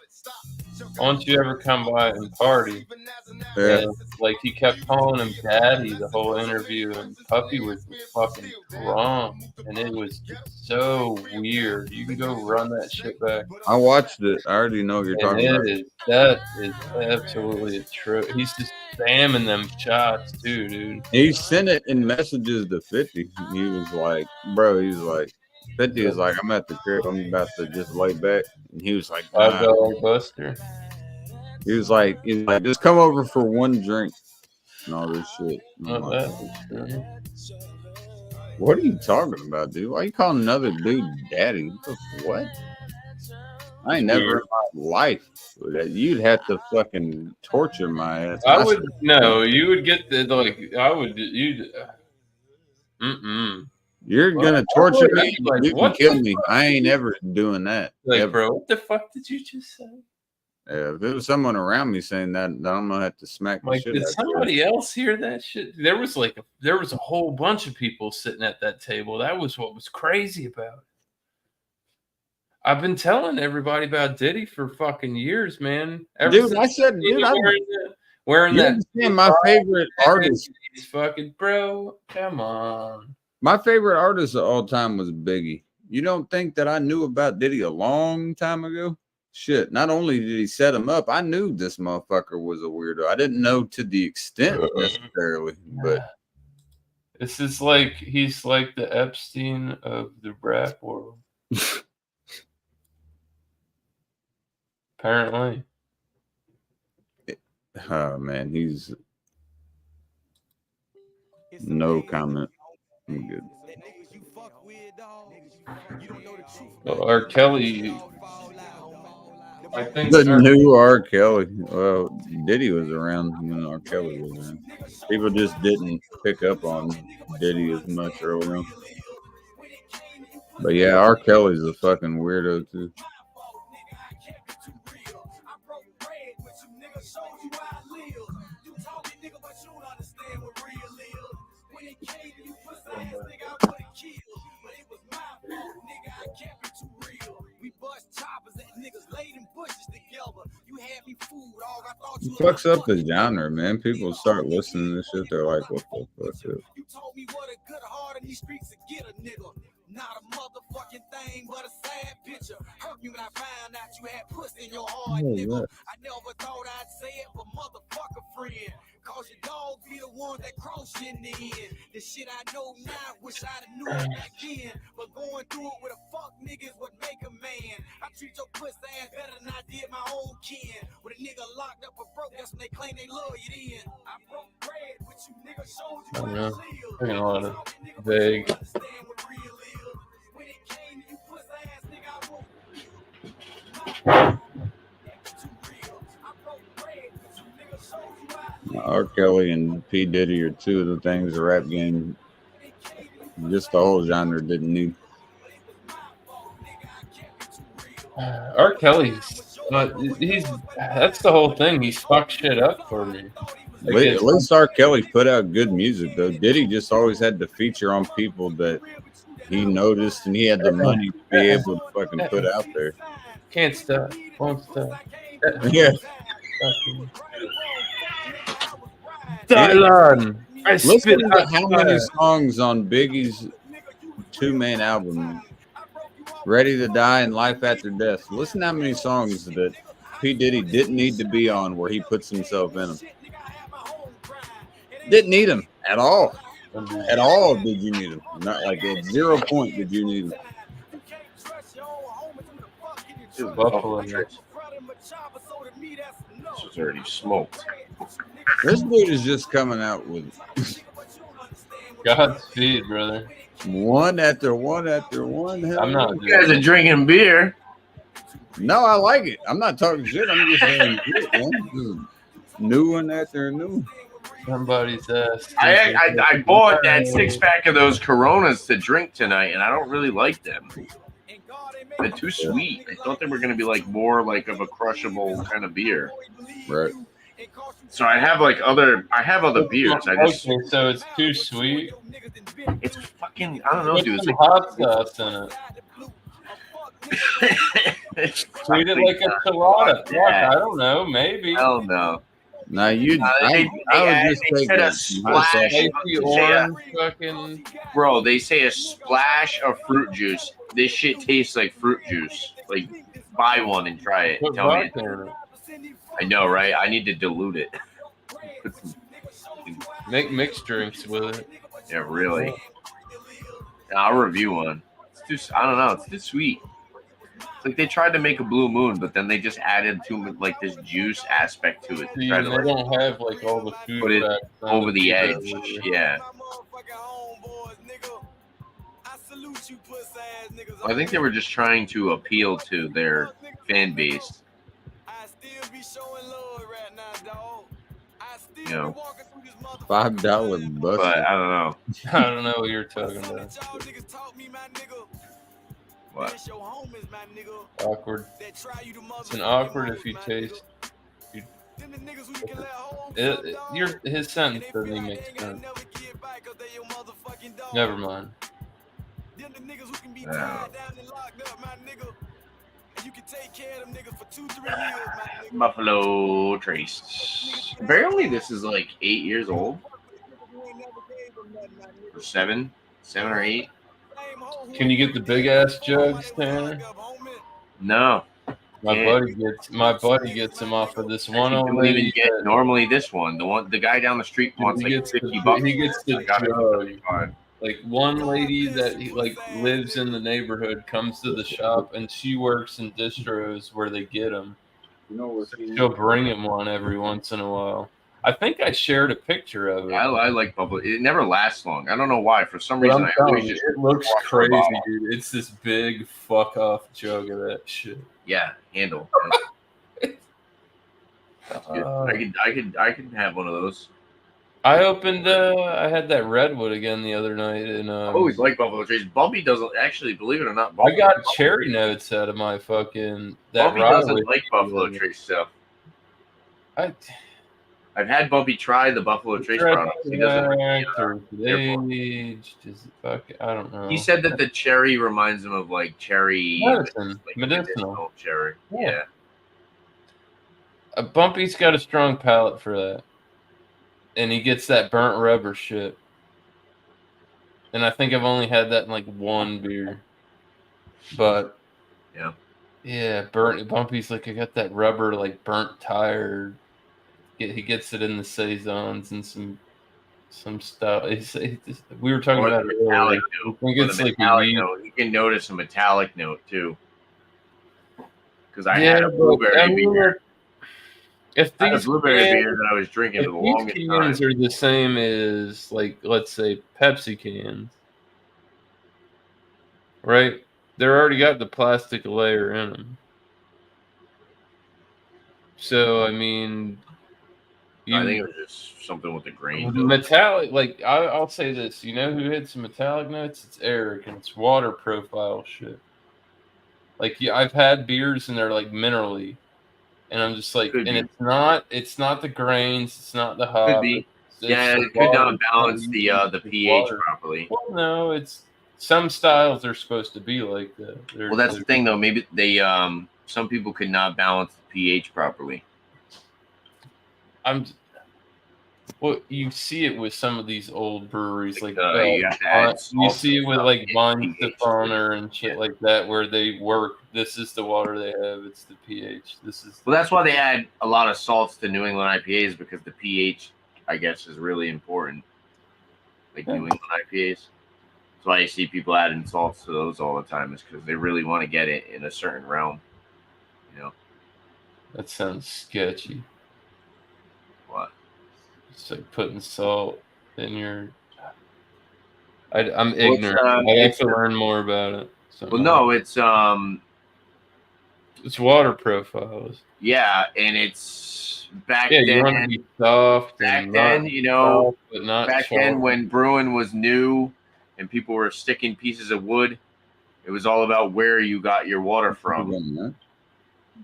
"Why don't you ever come by and party?" Yeah. And like he kept calling him daddy the whole interview, and Puppy was fucking drunk, and it was just so weird. You can go run that shit back, I watched it. I already know what you're and talking about. that is absolutely true. He's just spamming them shots too, dude. He sent it in messages to 50. He was like, bro, he was like, 50 is like, I'm at the crib. I'm about to just lay back. And he was like, nah. $5 Buster. He was like, just come over for one drink and all this shit. And I'm Oh, like, that is true. what are you talking about, dude? Why you calling another dude daddy? What? I ain't never in my life. You'd have to fucking torture my ass. I would no. You would get the like. I would. You'd. You're Well, gonna torture I would me. be like, You can what kill the me. fuck? I ain't ever doing that. Like, ever. bro, what the fuck did you just say? Yeah, if there was someone around me saying that, I'm gonna have to smack the Like, shit did out of somebody else hear that shit? There was a whole bunch of people sitting at that table. That was what was crazy about it. I've been telling everybody about Diddy for fucking years, man. Dude, I said, dude, wearing you that. understand my favorite artist. He's fucking bro. Come on. My favorite artist of all time was Biggie. You don't think that I knew about Diddy a long time ago? Shit, not only did he set him up, I knew this motherfucker was a weirdo. I didn't know to the extent necessarily, but this is like he's like the Epstein of the rap world. Apparently. Oh man, he's no comment. I'm good. Well, R. Kelly, I think The new R. Kelly. Well, Diddy was around when R. Kelly was around. People just didn't pick up on Diddy as much early on. But yeah, R. Kelly's a fucking weirdo too. It fucks up the genre, man. People start listening to this shit. They're like, what the fuck? You told me what a good heart in these streets to get a nigga. Not a motherfucking thing, but a sad picture. Hurt me when I found out you had pussy in your heart, nigga. I never thought I'd say it, but motherfucker friend. Cause your dog be the one that cross you in the end. The shit I know now, wish I'd have knew it back then. But going through it with a fuck nigga is what make a man. I treat your pussy ass better than I did my own kin. With a nigga locked up or broke, that's when they claim they love you then. I broke bread, but you nigga showed you I don't know. I got a lot of vague. R. Kelly and P. Diddy are two of the things the rap game, just the whole genre, didn't need. R. Kelly's, that's the whole thing. He's fucked shit up for me. Like At least R. Kelly put out good music, though. Diddy just always had to feature on people that he noticed and he had the money to be able to fucking put out there. Can't stop, won't stop. Yeah. Dylan, listen to how many songs on Biggie's two-man album, Ready to Die and Life After Death. Listen to how many songs that P. Diddy didn't need to be on where he puts himself in them. Didn't need him at all. At all did you need him. Not like at 0 point did you need him. Buffalo. This was already smoked. This dude is just coming out with Godspeed, brother. One after one after one. I'm not. You guys are drinking beer. No, I like it. I'm not talking shit. I'm just saying shit, man. Just new one after a new one. Somebody's ass. I bought that 6-pack of those Coronas to drink tonight, and I don't really like them. They're too sweet. I thought they were going to be like more like of a crushable kind of beer. Right. So I have other beers. I just Okay, so it's too sweet. it's fucking I don't know, Put dude. It's some like hot sauce in it. Treat it like a colada. Fuck, I don't know. Maybe. Hell no. Now you, They I would add- just they take said a hot splash. sauce. Spicy They say orange fucking. Bro, they say a splash of fruit juice. This shit tastes like fruit juice. Like, buy one and try it. Put Tell me. vodka in it. I know, right? I need to dilute it. Make mixed drinks with it. Yeah, really. I'll review one. It's too. I don't know. It's too sweet. It's like they tried to make a blue moon, but then they just added too much, like this juice aspect to it. To See, try and to they like don't have like all the food put it facts on over the beer edge. over here. Yeah. I think they were just trying to appeal to their fan base. You know, $5 bus. but I don't know. I don't know what you're talking about. What? Awkward. It's an awkward if you taste. His sentence doesn't even make sense. Never mind. Buffalo Trace. Apparently, this is like 8 years old. Or 7 or 8. Can you get the big ass jugs, Tanner? No. My Yeah. buddy gets them off of this one You old don't lady. even get normally this one. The guy down the street wants like $50. He gets the I got it for jug. $35. Like one lady that lives in the neighborhood comes to the shop and she works in distros where they get them. She'll bring him one every once in a while. I think I shared a picture of it. I like bubble. It never lasts long. I don't know why. For some But reason, I'm I telling always you, just it looks wash the crazy, bottle. dude. It's this big fuck off jug of that shit. Yeah, handle. That's good. I could have one of those. I opened. I had that redwood again the other night, and I always like Buffalo Trace. Bumpy doesn't actually, believe it or not. I got cherry notes out of my fucking that. Bumpy doesn't rye like Buffalo Trace stuff. I've had Bumpy try the Buffalo Trace products. He doesn't. Aged, is it fuck? I don't know. He said that the cherry reminds him of like cherry Medicine. like Medicinal. cherry. Yeah. Bumpy's got a strong palate for that. And he gets that burnt rubber shit. And I think I've only had that in like one beer. But yeah, Bumpy's like, I got that rubber like burnt tire. He gets it in the saisons and some stuff. We were talking about it earlier. Note. I think it's like note. You can notice a metallic note too. Because I had a blueberry beer. If I had a these blueberry cans, beer that I was drinking for the these longest cans time. are the same as like let's say Pepsi cans, right? They're already got the plastic layer in them. So I mean, I think it was just something with the grain. Metallic, like I'll say this, you know who hits metallic notes? It's Eric, and it's water profile shit. Like I've had beers and they're like minerally, and I'm just like, and it's not the grains, it's not the hop. Could be. It could not balance the pH properly. Well, no, it's some styles are supposed to be like that. Well, that's the thing though. Maybe they some people could not balance the pH properly. Well, you see it with some of these old breweries, like you see it with like Vine Stefaner and shit like that, where they work. This is the water they have. It's the pH. Well, that's why they add a lot of salts to New England IPAs, because the pH, I guess, is really important. Like New England IPAs. That's why you see people adding salts to those all the time, is because they really want to get it in a certain realm. You know. That sounds sketchy. What? It's like putting salt in your. I'm ignorant. I have to learn more about it. Well, no, it's water profiles. Yeah, and it's back then. You want to be soft. Back then, soft, but not back then when brewing was new and people were sticking pieces of wood, it was all about where you got your water from.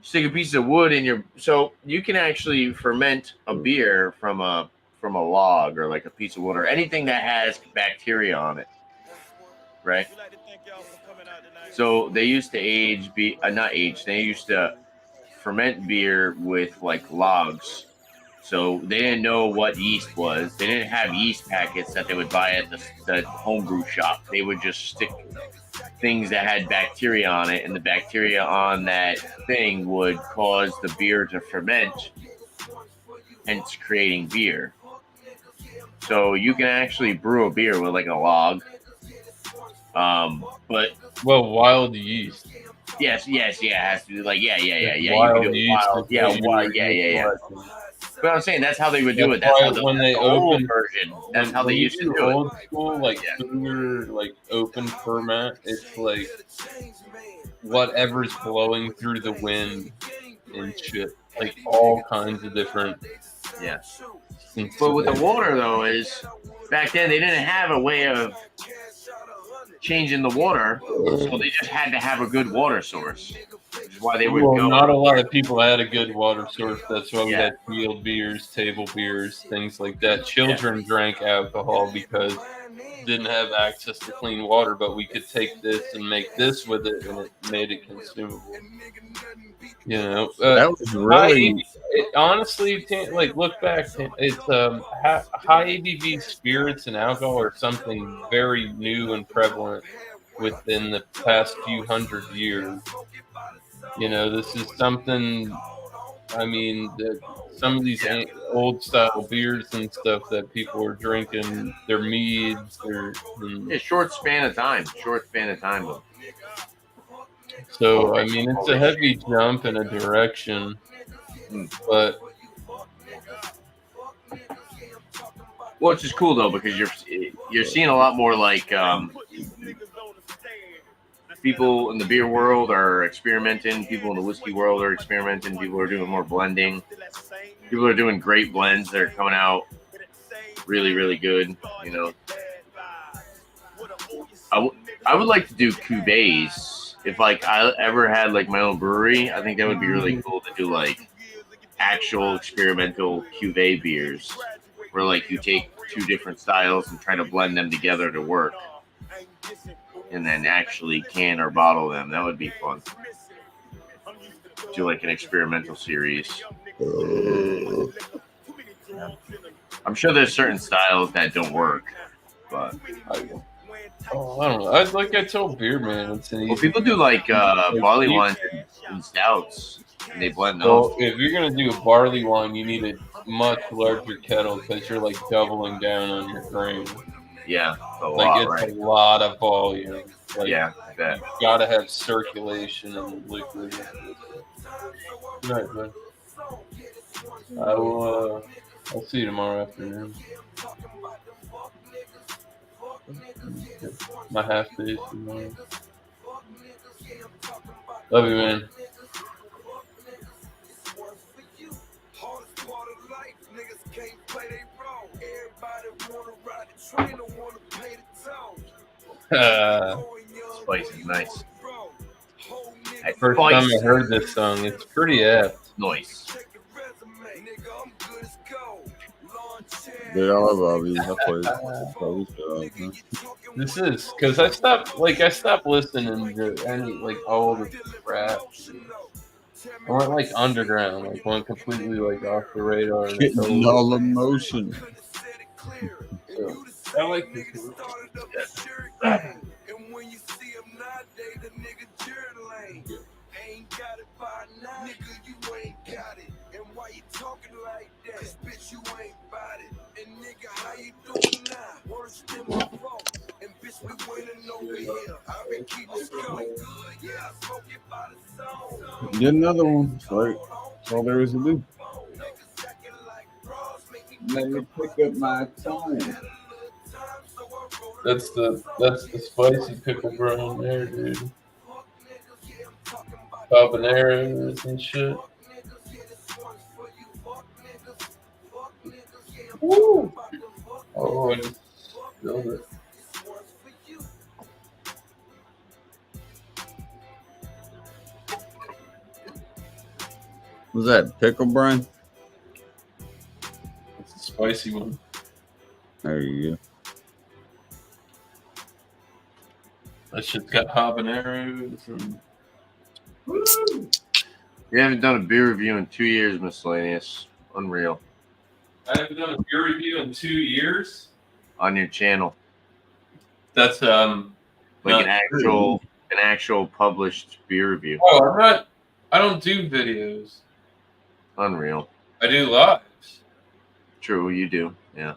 Stick a piece of wood in your, so you can actually ferment a beer from a log or like a piece of wood or anything that has bacteria on it. right? So they used to not age. They used to ferment beer with like logs. So they didn't know what yeast was. They didn't have yeast packets that they would buy at the homebrew shop. They would just stick things that had bacteria on it, and the bacteria on that thing would cause the beer to ferment, hence creating beer. So you can actually brew a beer with like a log. But Well, wild yeast. yes, yeah, it has to be like yeah. You can Wild do it yeast wild, is what wild, you're collecting. But I'm saying that's how they would do That's it. That's why how the, when that's they the old open, version. That's how they when you used to do do it. old school, like Yeah. cooler, like open ferment, it's like whatever's blowing through the wind and shit, like all kinds of different. Yeah. But with the instances. water though is back then they didn't have a way of changing the water, so they just had to have a good water source. Which is why they would Well, go. not a lot of people had a good water source. That's why we Yeah. had field beers, table beers, things like that. Children drank alcohol because didn't have access to clean water, but we could take this and make this with it, and it made it consumable. You know, That was really honestly, like look back, it's high ABV spirits and alcohol are something very new and prevalent within the past few hundred years. You know, this is something. I mean, some of these old style beers and stuff that people are drinking, their meads, Short span of time. Though. So I mean, it's a heavy jump in a direction, but which is cool though because you're seeing a lot more like people in the beer world are experimenting. People in the whiskey world are experimenting. People are doing more blending. People are doing great blends that are coming out really, really good. You know, I would like to do cuvées. If like I ever had like my own brewery, I think that would be really cool to do like actual experimental cuvée beers, where like you take two different styles and try to blend them together to work, and then actually can or bottle them. That would be fun. Do like an experimental series. I'm sure there's certain styles that don't work, but I don't know. Like I told Beer Man, it's an easy. Well, people do like barley wines and stouts, and they blend those. Well, if you're gonna do a barley wine, you need a much larger kettle because you're like doubling down on your grain. Yeah, it's a lot of volume. Like, yeah, I bet. You gotta have circulation in the liquid. Right, man. I'll see you tomorrow afternoon. My half day tomorrow. Love you, man. Spice is nice. First time I heard this song, it's pretty apt. Nice. Dude, I love Bobby. I This is because I stopped listening to any like all the rap. I went like underground, like went completely like off the radar. Getting all emotion. So, I like this. Get another one. Right. That's all there is to do. Let me pick up my time. That's the spicy pickle brown there, dude. Habaneros and shit. Woo! Oh, I just spilled it. Was that pickle brine? It's a spicy one. There you go. That shit's got habaneros and. Woo! You haven't done a beer review in 2 years, Miscellaneous. Unreal. I haven't done a beer review in 2 years. On your channel. That's like an actual published beer review. Oh, I don't do videos. Unreal. I do lives. True, you do. Yeah.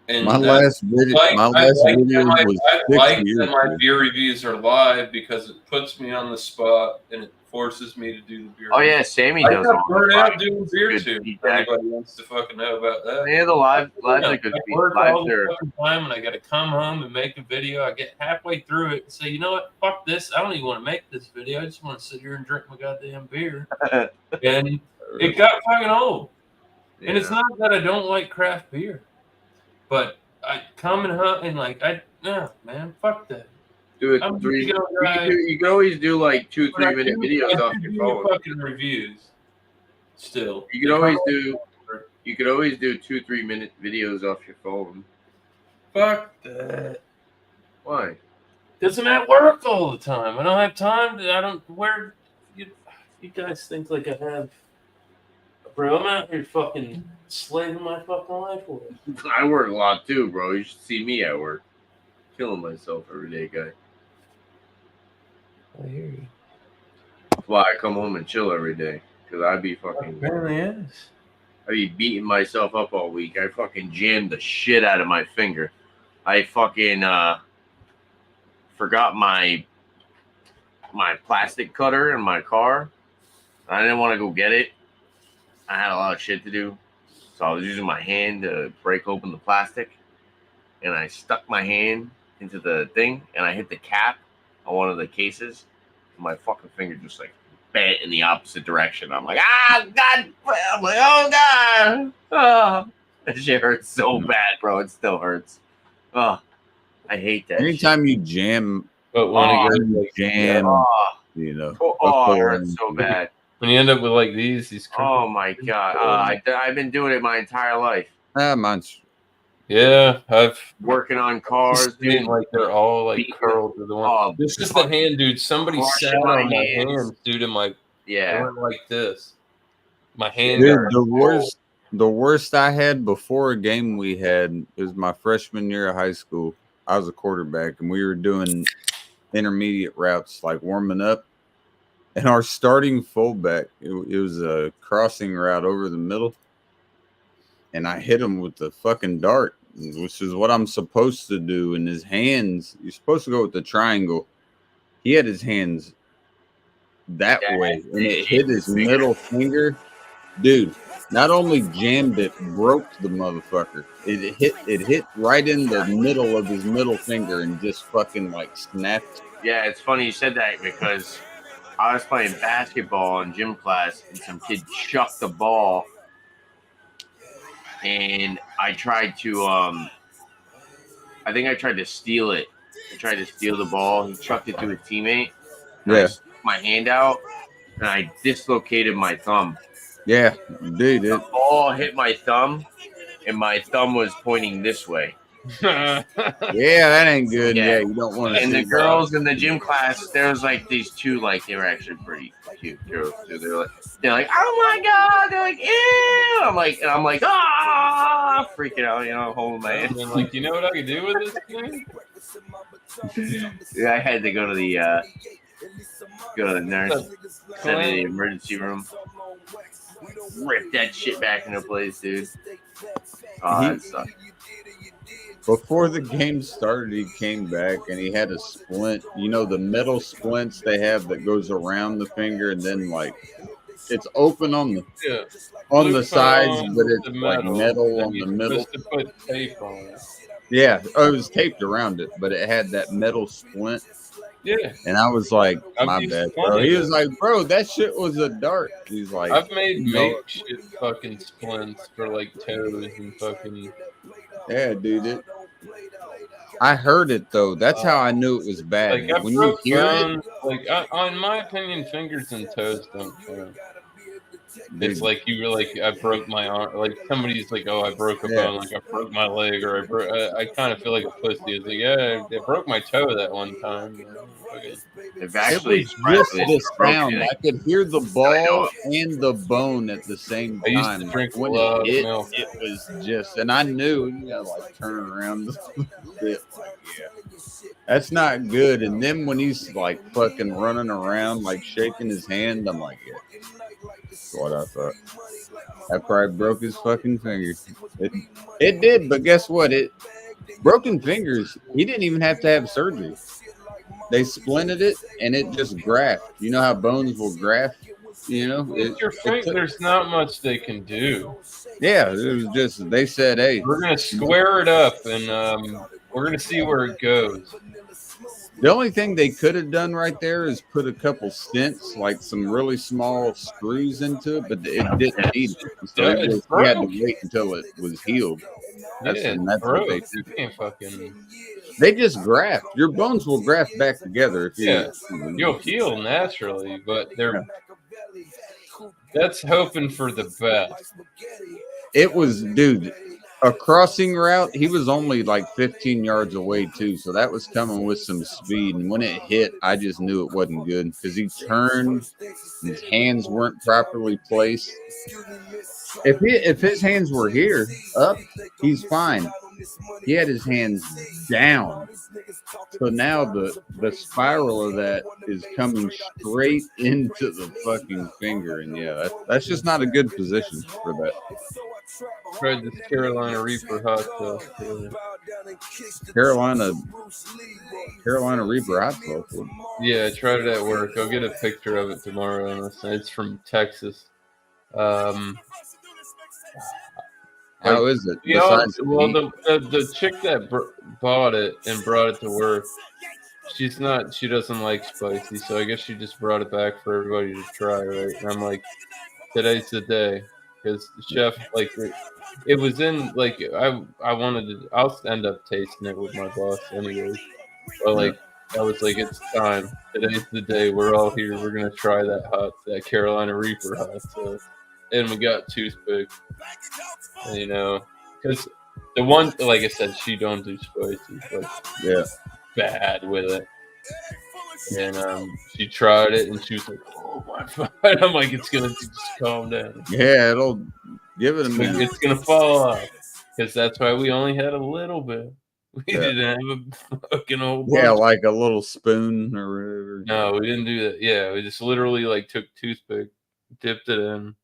And my last video was 6 years that my ago. beer reviews are live because it puts me on the spot and it forces me to do the beer. Oh yeah, Sammy I does. got burned out doing beer Good too. If feedback. anybody wants to fucking know about that? Yeah, the lives are good. I work all Lives the are fucking time, and I got to come home and make a video. I get halfway through it and say, you know what? Fuck this. I don't even want to make this video. I just want to sit here and drink my goddamn beer. And it got fucking old. yeah. And it's not that I don't like craft beer, but I come and hunt and no, man, fuck that. Do it I'm 3. gonna go drive. You can always do like 2 But I 3 minute do- videos I off do your do phone. fucking reviews. Still, You could always do. You could always do 2 3 minute videos off your phone. Fuck that. Why? Because I'm at work all the time. I don't have time to. I don't. Where you guys think like I have. Bro, I'm out here fucking slaving my fucking life away. I work a lot too, bro. You should see me at work. Killing myself every day, guy. I hear you. That's why I come home and chill every day. Because I be fucking. Apparently is. I be beating myself up all week. I fucking jammed the shit out of my finger. I fucking forgot my plastic cutter in my car. I didn't want to go get it. I had a lot of shit to do. So I was using my hand to break open the plastic. And I stuck my hand into the thing and I hit the cap on one of the cases. And my fucking finger just like bent in the opposite direction. I'm like, God. I'm like, oh God. Oh. That shit hurts so bad, bro. It still hurts. Oh, I hate that. Anytime you jam, But when you know, it hurts so bad. When you end up with like these Oh my God. I've been doing it my entire life. mine's yeah, I've working on cars, dude. Like they're all like curled to the one. Oh, This is the hand, dude. Somebody crushing sat my on my hands. hands, dude, and I Yeah. went like this. My hand. dude, the worst I had before a game we had was my freshman year of high school. I was a quarterback and we were doing intermediate routes, like warming up. And our starting fullback, it was a crossing route over the middle. And I hit him with the fucking dart, which is what I'm supposed to do. And his hands, you're supposed to go with the triangle. He had his hands that way, and it hit his middle finger. Dude, not only jammed it, broke the motherfucker. It hit right in the middle of his middle finger and just fucking like snapped. Yeah, it's funny you said that because I was playing basketball in gym class and some kid chucked the ball and I tried to I think I tried to steal it. I tried to steal the ball. He chucked it to a teammate. Yeah. I stuck my hand out and I dislocated my thumb. Yeah, dude. The ball hit my thumb and my thumb was pointing this way. Yeah, that ain't good. Yeah, you don't want to. And the girls in the gym class, there was like these two, like they were actually pretty cute girls too. They're like, oh my God, they're like, ew. I'm like, ah, freaking out, you know, holding my hand. And like, you know what I could do with this thing? Yeah, I had to go to the nurse, send me to the emergency room, rip that shit back into place, dude. Oh, that sucked. Before the game started, he came back and he had a splint. You know, the metal splints they have that goes around the finger and then like it's open on the sides, but it's like metal on the middle. To put tape on it. Yeah, it was taped around it, but it had that metal splint. Yeah. And I was like, I've my used bad, plenty bro. He of was it. like, bro, that shit was a dart. He's like, I've made no. makeshift fucking splints for like toes and fucking. Yeah, dude. I heard it though. That's how I knew it was bad. Like I When you broke hear bones, it, like in my opinion, fingers and toes don't count. It's like you were like, I broke my arm. Like somebody's like, oh, I broke a Yeah. bone. Like I broke my leg, or I kind of feel like a pussy. It's like, yeah, I broke my toe that one time. They've It actually was just surprisingly the broken sound. it. I could hear the I know ball and the bone at the same I used to time. Like drink a when it lot of hit, milk. it was just, and I knew you gotta like turn around a bit. Like, yeah, that's not good. And then when he's like fucking running around, like shaking his hand, I'm like, yeah, that's what I thought. That probably broke his fucking finger. It did, but guess what? It broken fingers. He didn't even have to have surgery. They splinted it and it just graft. You know how bones will graft? You know, It's your it finger. took, There's not much they can do. yeah, it was just, they said, hey, We're gonna square it up, and we're gonna see where it goes. the only thing they could have done right there is put a couple stents, like some really small screws into it, but it didn't need it. So Yeah, it's he had to broke. wait until it was healed. Yeah, it's That's what they broke. You did. can't fucking. They just graft. Your bones will graft back together if Yeah, you. you'll heal naturally, but Yeah. that's hoping for the best. It was, dude, a crossing route. He was only like 15 yards away too, so that was coming with some speed. And when it hit, I just knew it wasn't good because he turned, his hands weren't properly placed. If his hands were here up, he's fine. He had his hands down, so now the spiral of that is coming straight into the fucking finger, and yeah, that's just not a good position for that. Tried this Carolina Reaper hot sauce. Carolina Reaper hot sauce. Yeah, I tried it at work. I'll get a picture of it tomorrow. It's from Texas. Um, How is it? you know, Besides the well, heat? the chick that bought it and brought it to work, she doesn't like spicy, so I guess she just brought it back for everybody to try, right? And I'm like, today's the day, because the chef, like, it was in, like, I wanted to, I'll end up tasting it with my boss anyways, but like, I was like, it's time. Today's the day. We're all here. We're gonna try that Carolina Reaper hot sauce, and we got toothpick. You know, because the one, like I said, she don't do spicy, but Yeah. bad with it. And she tried it, and she was like, "Oh my god!" I'm like, "It's gonna just calm down." Yeah, it'll give it a minute. It's gonna fall off, because that's why we only had a little bit. We didn't have a fucking whole bunch. Yeah, like a little spoon or whatever. No, we didn't do that. Yeah, we just literally like took toothpick, dipped it in.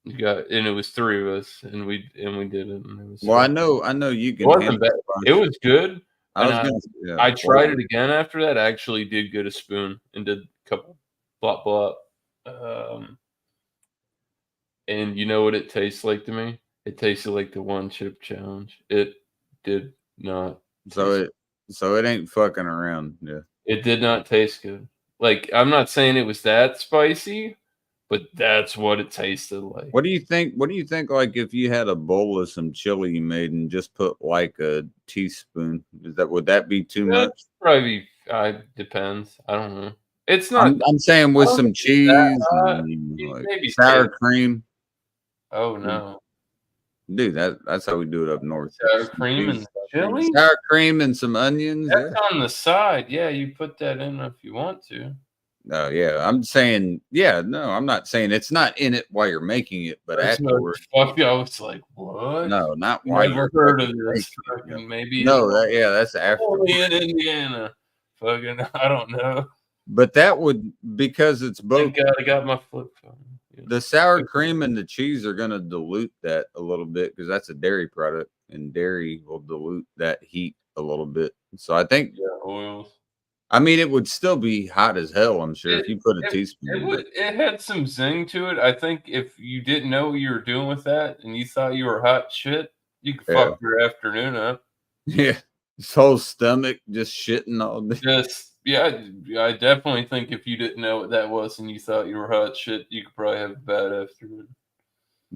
And it was three of us, and we did it. And it was Well, I know you it can. wasn't bad. It was good. I I tried it again after that. I actually did get a spoon and did a couple blop blop. And you know what it tastes like to me? It tasted like the one chip challenge. It did not. So it ain't fucking around. Yeah. It did not taste good. Like, I'm not saying it was that spicy, but that's what it tasted like. What do you think? What do you think? Like, if you had a bowl of some chili you made and just put like a teaspoon, would that be too much? Probably depends. I don't know. It's not. I'm saying with some cheese, and, like, maybe sour cream. Oh no, dude, that's how we do it up north. Sour cream and chili. Sour cream and some onions. That's on the side. Yeah, you put that in if you want to. No, yeah, I'm saying, yeah, no, I'm not saying it's not in it while you're making it, but afterwards. Fuck, I was like, what? No, not while Never heard of this. Maybe no, that's after. Only in Indiana. Fucking, I don't know. But that would, because it's both. Thank God I got my flip phone. Yeah. The sour cream and the cheese are going to dilute that a little bit because that's a dairy product, and dairy will dilute that heat a little bit. So I think, oils. I mean, it would still be hot as hell, I'm sure, if you put a teaspoon. It had some zing to it. I think if you didn't know what you were doing with that and you thought you were hot shit, you could fuck your afternoon up. Yeah. His whole stomach just shitting all day. I definitely think if you didn't know what that was and you thought you were hot shit, you could probably have a bad afternoon.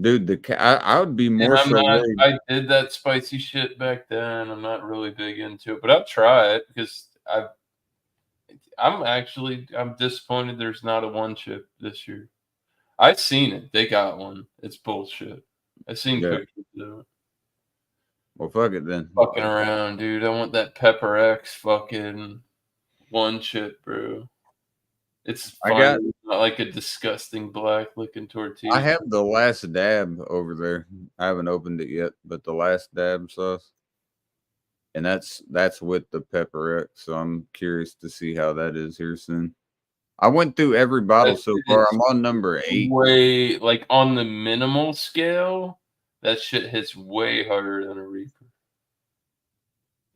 Dude, I would be more worried. I did that spicy shit back then. I'm not really big into it, but I'll try it because I'm disappointed there's not a one chip this year. I seen it. They got one. It's bullshit. I seen pictures of it. Well, fuck it then. Fucking around, dude. I want that Pepper X fucking one chip, bro. It's fine. It's not like a disgusting black looking tortilla. I have the last dab over there. I haven't opened it yet, but the last dab sauce. And that's with the Pepper X. So I'm curious to see how that is here soon. I went through every bottle so far. I'm on number 8. Way like on the minimal scale, that shit hits way harder than a Reaper.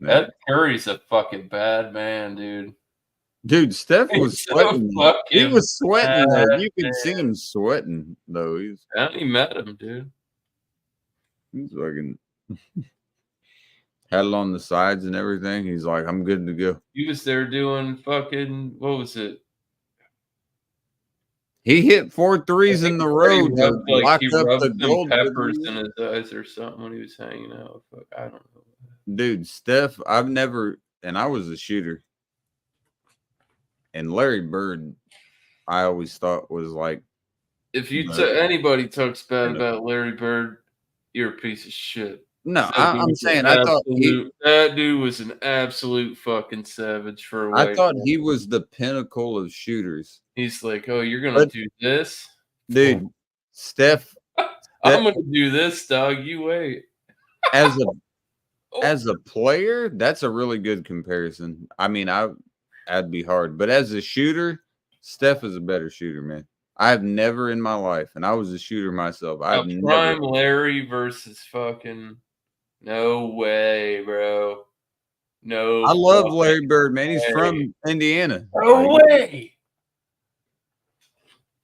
That Curry's a fucking bad man, dude. Dude, Steph was sweating. He was sweating though. You could see him sweating though. I only met him, dude. He's fucking had it on the sides and everything. He's like, I'm good to go. He was there doing fucking, what was it? He hit 4 threes in the row to lock up the gold peppers in his eyes or something when he was hanging out. Fuck, I don't know. Dude, Steph, I've never, and I was a shooter. And Larry Bird, I always thought was like, if you anybody talks bad about Larry Bird, you're a piece of shit. No, I'm saying I thought that dude was an absolute fucking savage for a while. I thought he was the pinnacle of shooters. He's like, oh, you're gonna do this, dude. Steph, I'm gonna do this, dog. You wait. As a player, that's a really good comparison. I mean, I'd be hard, but as a shooter, Steph is a better shooter, man. I've never in my life, and I was a shooter myself. I've never. Prime Larry versus fucking. No way, bro. No. I love Larry Bird, man. He's from Indiana. No way.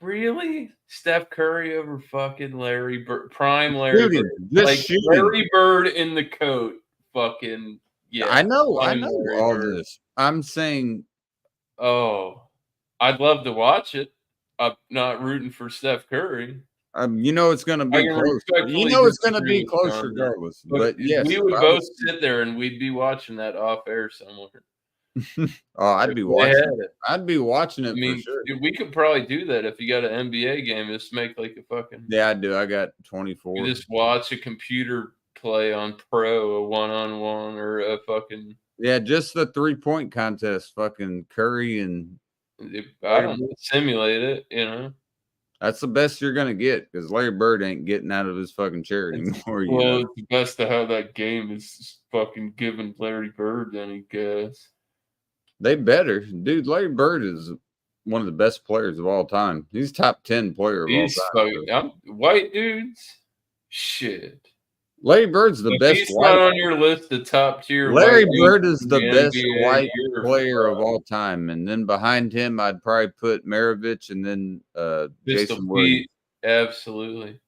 Really? Steph Curry over fucking Larry Bird. Prime Larry Bird. Like Larry Bird in the coat. Fucking yeah. I know all this. I'm saying. Oh, I'd love to watch it. I'm not rooting for Steph Curry. You know it's going to be close. You know it's going to be close regardless. But yes, we would both sit there and we'd be watching that off air somewhere. Oh, I'd be watching it. I'd be watching it. I mean, for sure. Dude, we could probably do that if you got an NBA game. Just make like a fucking. Yeah, I do. I got 24. You just watch a computer play on pro, a 1-on-1 or a fucking. Yeah, just the 3-point contest. Fucking Curry and. I don't simulate it, you know. That's the best you're gonna get because Larry Bird ain't getting out of his fucking chair anymore. Well, it's the best to have that game is fucking giving Larry Bird any gas. They better, dude. Larry Bird is one of the best players of all time. He's top 10 player of all time. White dudes, shit. Larry Bird's the best. He's not on your list of top tier. Larry Bird is the best white player of all time, and then behind him, I'd probably put Maravich, and then Jason Wood. Absolutely.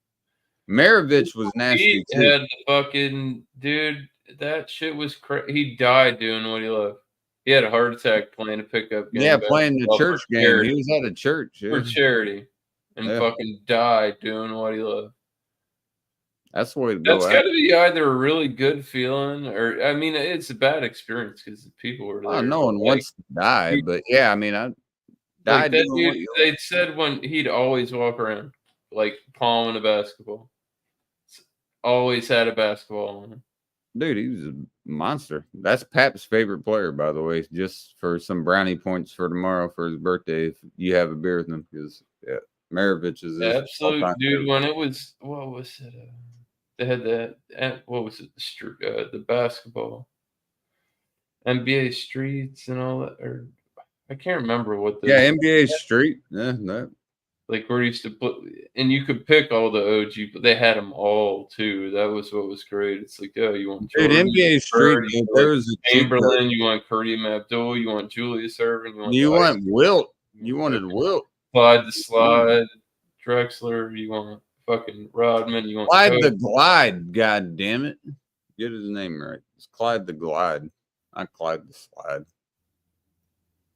Maravich was nasty too. He had the fucking dude. That shit was crazy. He died doing what he loved. He had a heart attack playing a pickup game. Yeah, playing the church game. He was at a church for charity, and fucking died doing what he loved. That's the way to go. That's got to be either a really good feeling, or I mean, it's a bad experience because the people were there. Oh, no one wants to die, but yeah, I mean, I died. They said when he'd always walk around like palming a basketball. Always had a basketball on him. Dude, he was a monster. That's Pap's favorite player, by the way. Just for some brownie points for tomorrow for his birthday, if you have a beer with him, because Maravich is absolute dude. When it was, what was it? They had that. What was it? The basketball, NBA Streets, and all that. Or I can't remember what. NBA Street. Yeah, no. Like where he used to put, and you could pick all the OG, but they had them all too. That was what was great. It's like, oh, you want Jordan, NBA Street? There was a Chamberlain. You want Kareem Abdul. You want Julius Erving. You want Wilt. You wanted Wilt. Clyde the Slide. Drexler. You want fucking Rodman. You want Clyde the Glide. God damn it! Get his name right. It's Clyde the Glide, not Clyde the Slide.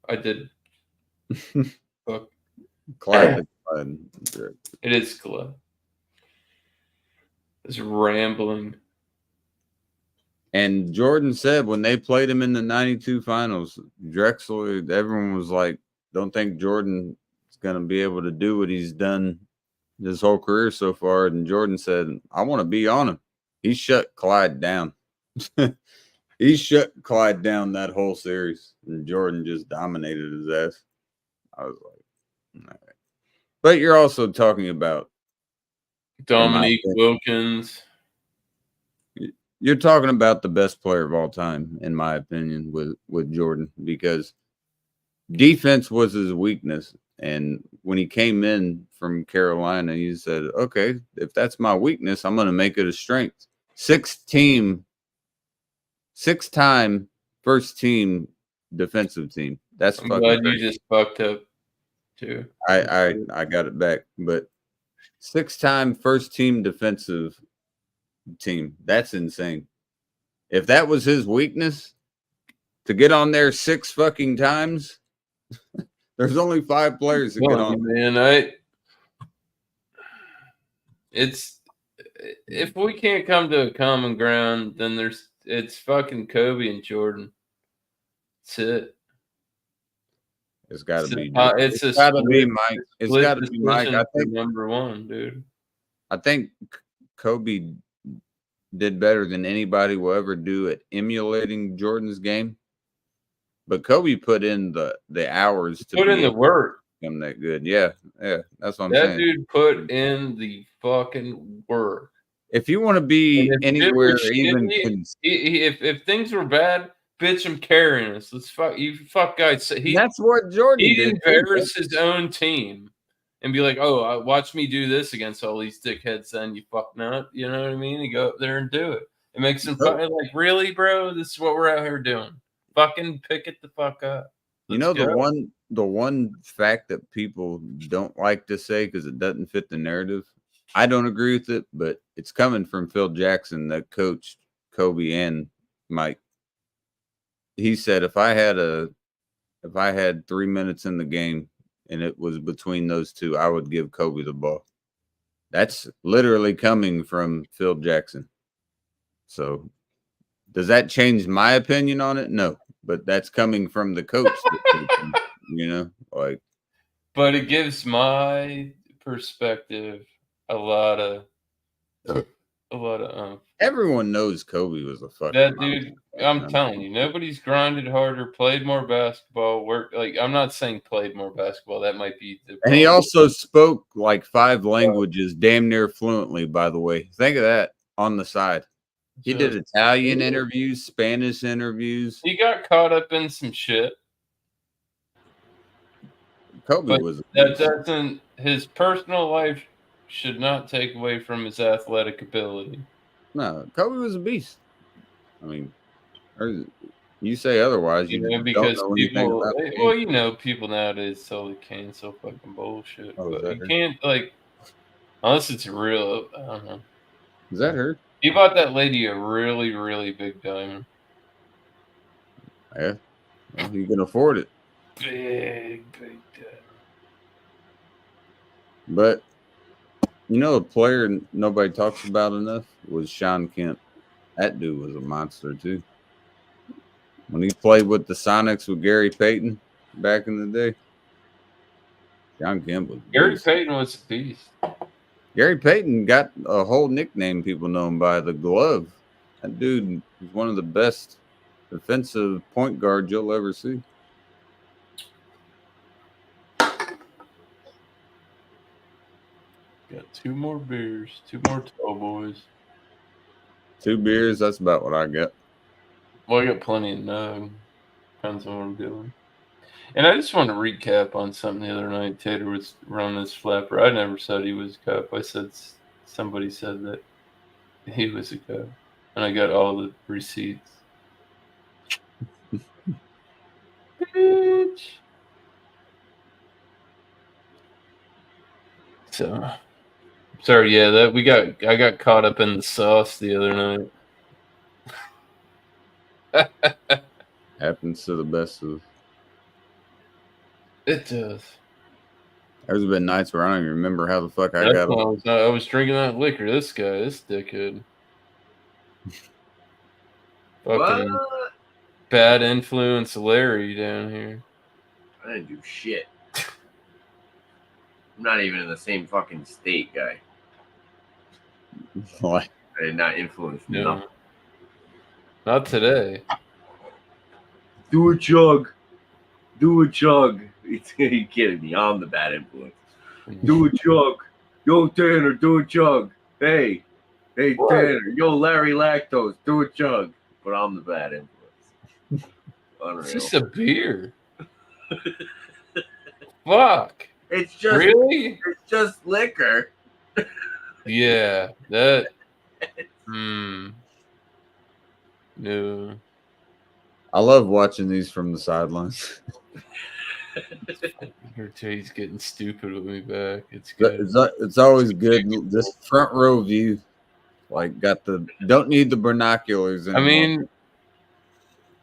I did. Fuck. Clyde the Glide. It is Clyde. It's rambling. And Jordan said when they played him in the 92 finals, Drexler, everyone was like, don't think Jordan is going to be able to do what he's done his whole career so far, and Jordan said, "I want to be on him." He shut Clyde down. He shut Clyde down that whole series, and Jordan just dominated his ass. I was like, all right. But you're also talking about Dominique Wilkins. You're talking about the best player of all time, in my opinion, with Jordan, because defense was his weakness. And when he came in from Carolina, he said, okay, if that's my weakness, I'm going to make it a strength. 6-time first team defensive team. That's I'm fucking glad crazy. you just fucked up too. I got it back, but 6-time first team defensive team. That's insane. If that was his weakness, to get on there 6 fucking times, there's only 5 players that get on. Man, it's if we can't come to a common ground, then it's fucking Kobe and Jordan. That's it. It's got to be. It's got to be Mike. It's got to be Mike. I think number one, dude. I think Kobe did better than anybody will ever do at emulating Jordan's game. But Kobe put in the hours to put in the work. Become that good. Yeah, that's what I'm saying. That dude put in the fucking work. If you want to be anywhere, even if things were bad, bitch, I'm carrying us. Let's fuck you, fuck guys. That's what Jordan did. He'd embarrass his own team and be like, "Oh, watch me do this against all these dickheads." Then you fuck nut. You know what I mean? You go up there and do it. It makes him like, really, bro? This is what we're out here doing. Fucking pick it the fuck up. You know, the one fact that people don't like to say because it doesn't fit the narrative. I don't agree with it, but it's coming from Phil Jackson that coached Kobe and Mike. He said if I had 3 minutes in the game and it was between those two, I would give Kobe the ball. That's literally coming from Phil Jackson. So does that change my opinion on it? No, but that's coming from the coach. But it gives my perspective a lot of everyone knows Kobe was a fucking that dude. I'm telling you, nobody's grinded harder, played more basketball, worked I'm not saying played more basketball. That might be the problem. And he also spoke like 5 languages damn near fluently, by the way. Think of that on the side. He did Italian interviews, Spanish interviews. He got caught up in some shit. Kobe was that doesn't his personal life should not take away from his athletic ability. No, Kobe was a beast. I mean, you say otherwise, because people, people nowadays totally cancel fucking bullshit. But you can't unless it's real. I don't know. Is that her? He bought that lady a really, really big diamond. Yeah, well, you can afford it. Big diamond. But a player nobody talks about enough was Sean Kemp. That dude was a monster too. When he played with the Sonics with Gary Payton back in the day, Sean Kemp was Gary Payton was a beast. Gary Payton got a whole nickname people know him by, the Glove. That dude was one of the best defensive point guards you'll ever see. Got 2 more beers, 2 more tall boys. 2 beers, that's about what I got. Well, I got plenty of nug. Depends on what I'm doing. And I just want to recap on something the other night. Tater was running his flapper. I never said he was a cop. I said somebody said that he was a cop. And I got all the receipts. Bitch. So, sorry, yeah, I got caught up in the sauce the other night. Happens to the best of. It does. There's been nights where I don't even remember how the fuck I got. I was drinking that liquor. This dickhead. Fucking bad influence, Larry down here. I didn't do shit. I'm not even in the same fucking state, guy. What? I did not influence No. nothing. Not today. Do a jug. Do a jug. You kidding me? I'm the bad influence. Do a jug. Yo, Tanner, do a jug. Hey, What? Tanner. Yo, Larry Lactose, do a jug. But I'm the bad influence. Unreal. It's just a beer. Fuck. It's just Really? It's just liquor. Yeah. That. No. I love watching these from the sidelines. Her Jay's getting stupid with me back. It's good. It's always good. This front row view, like, don't need the binoculars anymore. I mean,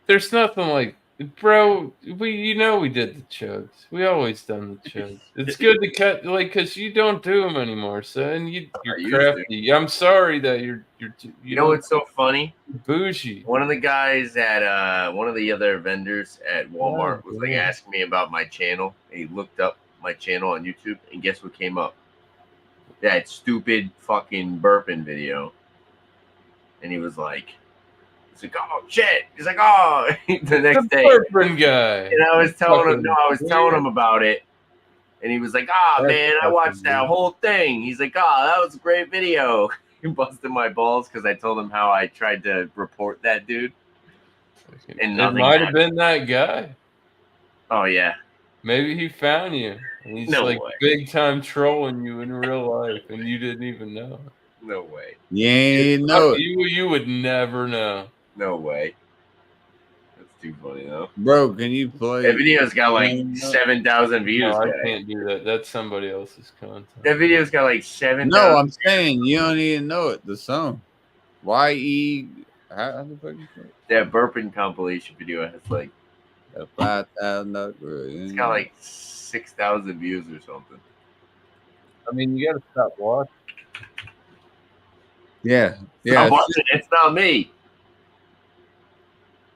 there's nothing like, bro. We did the chugs. We always done the chugs. It's good to cut, like, because you don't do them anymore, son. You're crafty. I'm sorry that you're. You know what's so funny? Bougie. One of the guys at one of the other vendors at Walmart was like asking me about my channel. And he looked up my channel on YouTube, and guess what came up? That stupid fucking burping video. And he was like, oh shit. He's like, oh, the next day. Burping guy. And I was telling him about it. And he was like, man, I watched that whole thing. He's like, that was a great video. He busted my balls because I told him how I tried to report that dude. And it might have been that guy. Oh, yeah. Maybe he found you. And he's big time trolling you in real life, and you didn't even know. No way. Yeah, no. You would never know. No way. That's too funny, though. Bro, can you play? That video's got like 7,000 views. No, I can't do that. That's somebody else's content. That video's got like 7,000. No, I'm saying you don't even know it. The song. Y-E. How the fuck you say it? That burping compilation video has like 5,000. It's got like 6,000 views or something. I mean, you got to stop watching. Yeah. It's not me.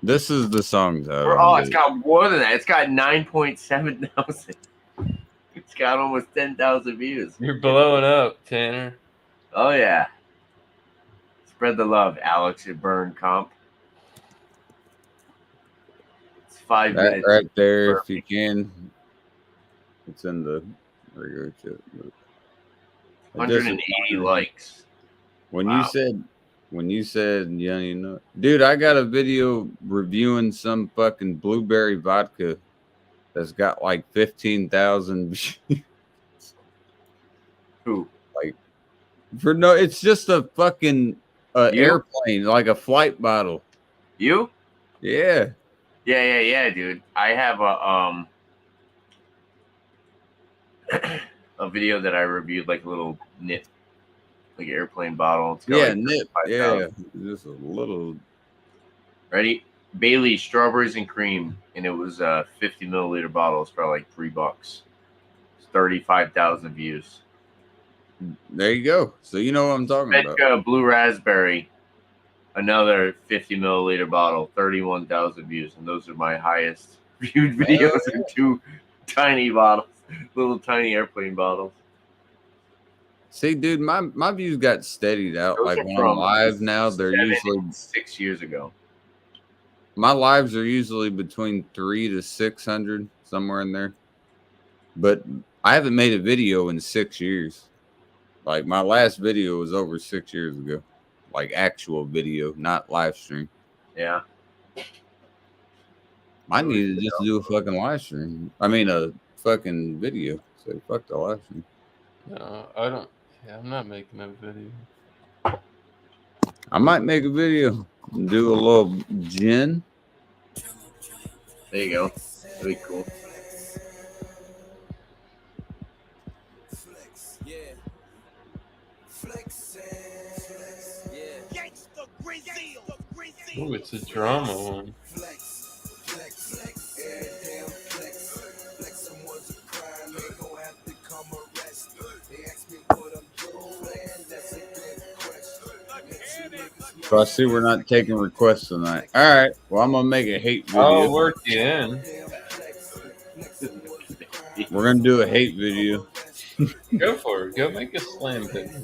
This is the song, though. Oh, it's got more than that. It's got 9.7 thousand. It's got almost 10,000 views. You're blowing up, Tanner. Oh, yeah. Spread the love, Alex at Burn Comp. It's 5 minutes. Right there, if you can. It's in the regular chat. 180 likes. When you said, yeah, you know, dude, I got a video reviewing some fucking blueberry vodka that's got like 15,000 views. Who? Like, it's just a fucking airplane, like a flight bottle. You? Yeah. Yeah, dude. I have a video that I reviewed, like a little nip. Like an airplane bottle. It's got nip. Yeah, just a little. Ready? Bailey strawberries and cream, and it was a 50 milliliter bottle. It's probably like $3. It's 35,000 views. There you go. So you know what I'm talking about. Blue raspberry, another 50 milliliter bottle, 31,000 views, and those are my highest viewed videos in 2 tiny bottles, little tiny airplane bottles. See, dude, my views got steadied out. Like when I'm live now, they're usually 6 years ago. My lives are usually between 300 to 600, somewhere in there. But I haven't made a video in 6 years. Like my last video was over 6 years ago. Like actual video, not live stream. Yeah. I need to just do a fucking live stream. I mean, a fucking video. So fuck the live stream. No, I don't. Yeah, I'm not making a video. I might make a video and do a little gin. There you go. That'd be cool. Oh, it's a drama one. So I see we're not taking requests tonight. All right. Well, I'm gonna make a hate video. I'll work you in. We're gonna do a hate video. Go for it. Go make a slam pickle.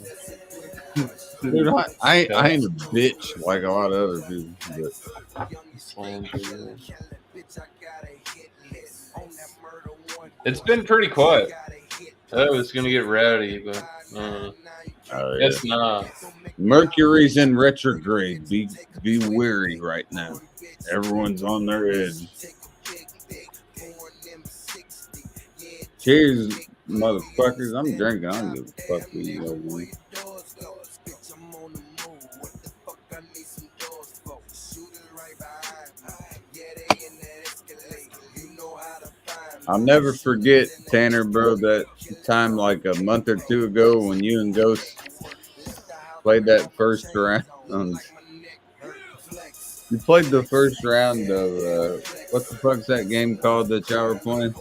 Dude, I ain't a bitch like a lot of other people, but Slam pickle. It's been pretty quiet. Oh, it's gonna get rowdy, but oh yeah. guess not. Mercury's in retrograde. Be wary right now. Everyone's on their edge. Cheers, motherfuckers. I'm drinking. I don't give a fuck what you guys do. I'll never forget, Tanner, bro, that time like a month or two ago when you and Ghost played that first round. You played the first round of what the fuck's that game called that y'all were playing?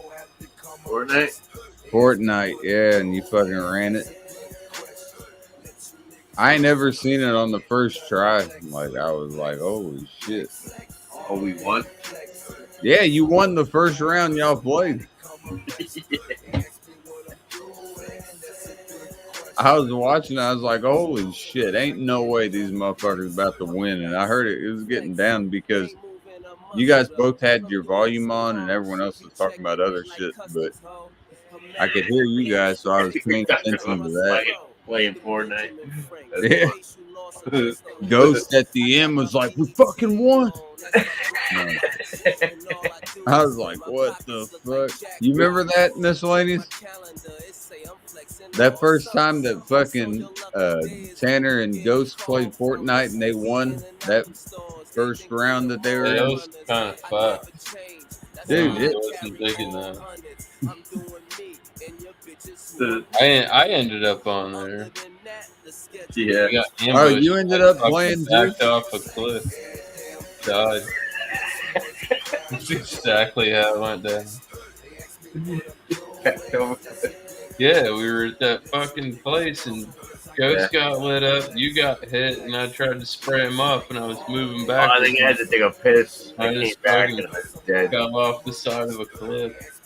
Fortnite, yeah, and you fucking ran it. I ain't never seen it on the first try. Like I was like, holy shit. Oh, we won? Yeah, you won the first round y'all played. I was watching, I was like, holy shit, ain't no way these motherfuckers about to win. And I heard it was getting down because you guys both had your volume on and everyone else was talking about other shit, but I could hear you guys, so I was paying attention to that. Playing Fortnite. Yeah. Ghost at the end was like, we fucking won. No. I was like, what the fuck? You remember that, Miscellaneous? That first time that fucking Tanner and Ghost played Fortnite and they won that first round that they were Yeah, in? that was kind of fucked. Dude, I wasn't thinking that. I ended up on there. Yeah. Got oh, ambushed, you ended like, up playing too? backed off a cliff. Died. That's exactly how it went down. Yeah, we were at that fucking place and Ghost got lit up, you got hit, and I tried to spray him off and I was moving Oh, I backwards. think I had to take a piss. I I came just back fucking and I was dead. fell off the side of a cliff.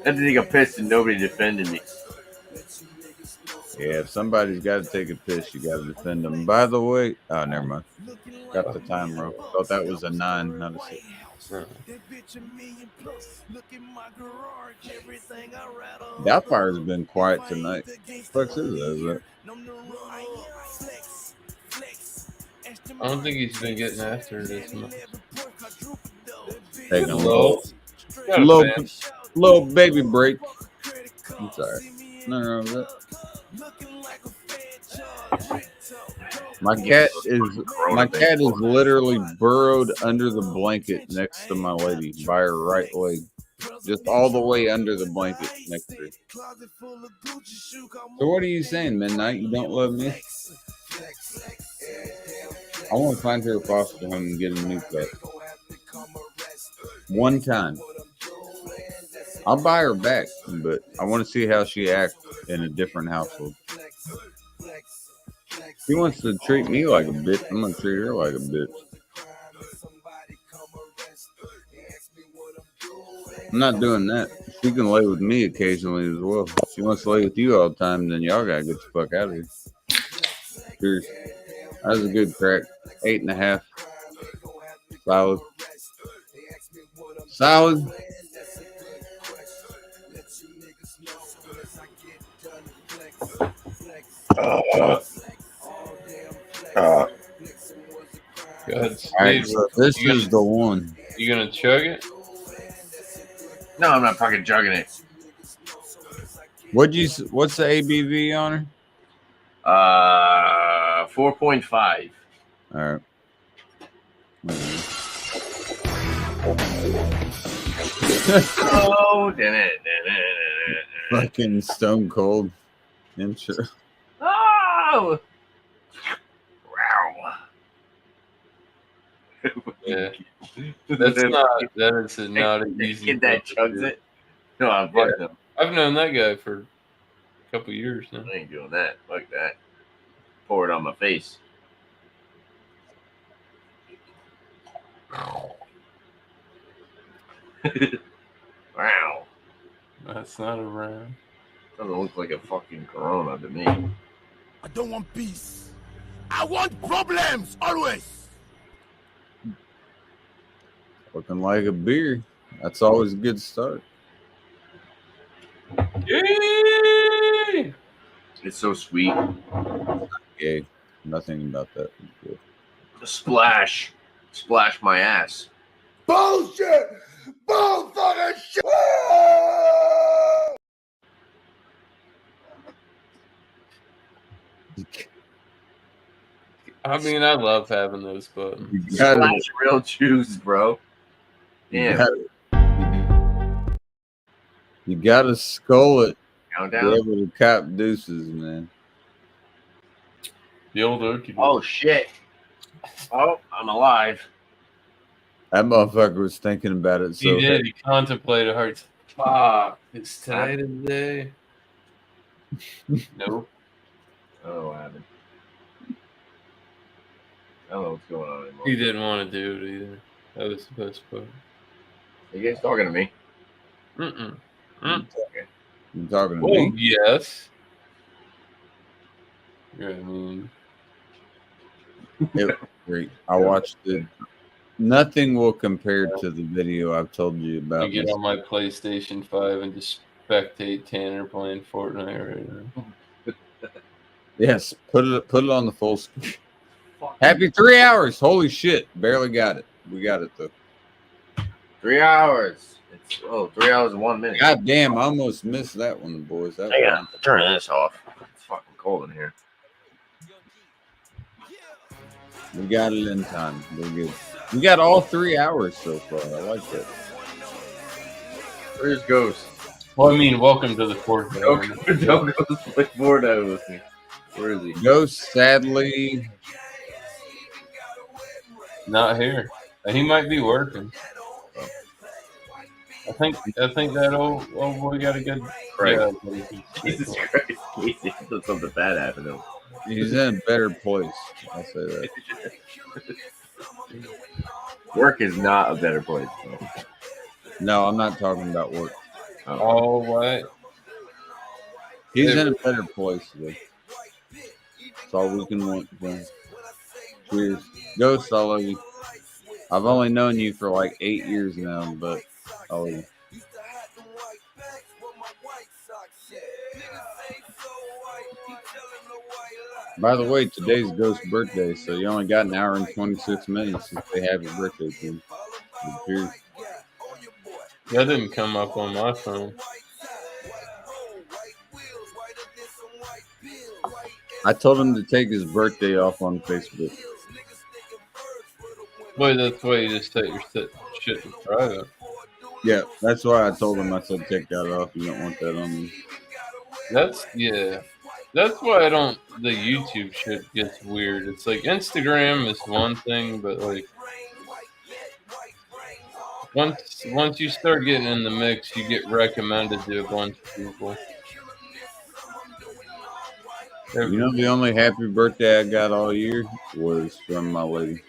I had to take a piss and nobody defended me. Yeah, if somebody's got to take a piss, you got to defend them. By the way, oh, never mind. Got the time wrong. Thought that was a 9, not a 6. Doubtfire's been quiet tonight. What the fuck is that? I don't think he's been getting after it as much. Taking a little baby break. I'm sorry. Nothing wrong with that. My cat is literally burrowed under the blanket next to my lady by her right leg. Just all the way under the blanket next to her. So what are you saying, Midnight? You don't love me? I want to find her a foster home and get a new pet. One time. I'll buy her back, but I want to see how she acts in a different household. She wants to treat me like a bitch. I'm going to treat her like a bitch. I'm not doing that. She can lay with me occasionally as well. If she wants to lay with you all the time, then y'all got to get the fuck out of here. Cheers. That was a good crack. 8.5. Solid. Solid. Go ahead, Steve. All right, so this is the one. You gonna chug it? No, I'm not fucking chugging it. What's the ABV on her? 4.5. All right. Oh, fucking stone cold intro. Oh, wow. Yeah, that's not. That is not an easy. Kid that chugs it. No, I'm fucking him. I've known that guy for a couple years now. I ain't doing that. Fuck that. Pour it on my face. Wow. That's not a round. Doesn't look like a fucking Corona to me. I don't want peace. I want problems always. Looking like a beer. That's always a good start. Yay! It's so sweet. Okay, nothing about that. Splash. Splash my ass. Bullshit! Bull fucking shit! I mean, I love having those buttons. You gotta, Splash real juice, bro. you Damn. gotta skull it. Be Countdown. able to cop deuces, man. The old Okie. Oh shit. Oh, I'm alive. That motherfucker was thinking about it. So He did. He contemplated hard. Fuck. It's today the day. Nope. I don't know what happened. I don't know what's going on anymore. He didn't want to do it either. That was the best part. Are you guys talking to me? Mm-mm. You talking to Oh, me? yes. Yeah, I mean, It was great. I watched it. Nothing will compare to the video I've told you I about. get on my PlayStation 5 and just spectate Tanner playing Fortnite right now. Yes, put it on the full screen. Happy 3 hours. Holy shit. Barely got it. We got it though. 3 hours. It's 3 hours and 1 minute. God damn, I almost missed that one, boys. That Hang one. on, turn this off. It's fucking cold in here. We got it in time. We're good. We got all 3 hours so far. I like that. Where's Ghost? Well, I mean, welcome to the fourth. Don't go to play Fortnite with me. Where is he? Ghost, sadly, Not here. He might be working. I think that old boy got a good. Christ. Yeah, Jesus Christ, Casey, did something bad happen to him. he's in a better place. I'll say that. Work is not a better place. Though. No, I'm not talking about work. All right. He's in a better place, though. That's all we can want. Then. Cheers. Ghost, I love you. I've only known you for like 8 years now, but I love you. By the way, today's Ghost's birthday, so you only got an hour and 26 minutes to say happy birthday to him. Cheers. That didn't come up on my phone. I told him to take his birthday off on Facebook. Boy, that's why you just set your shit in private. Yeah, that's why I told him. I said, take that off. You don't want that on me. That's why I don't. The YouTube shit gets weird. It's like Instagram is one thing, but like once you start getting in the mix, you get recommended to a bunch of people. You know, the only happy birthday I got all year was from my lady.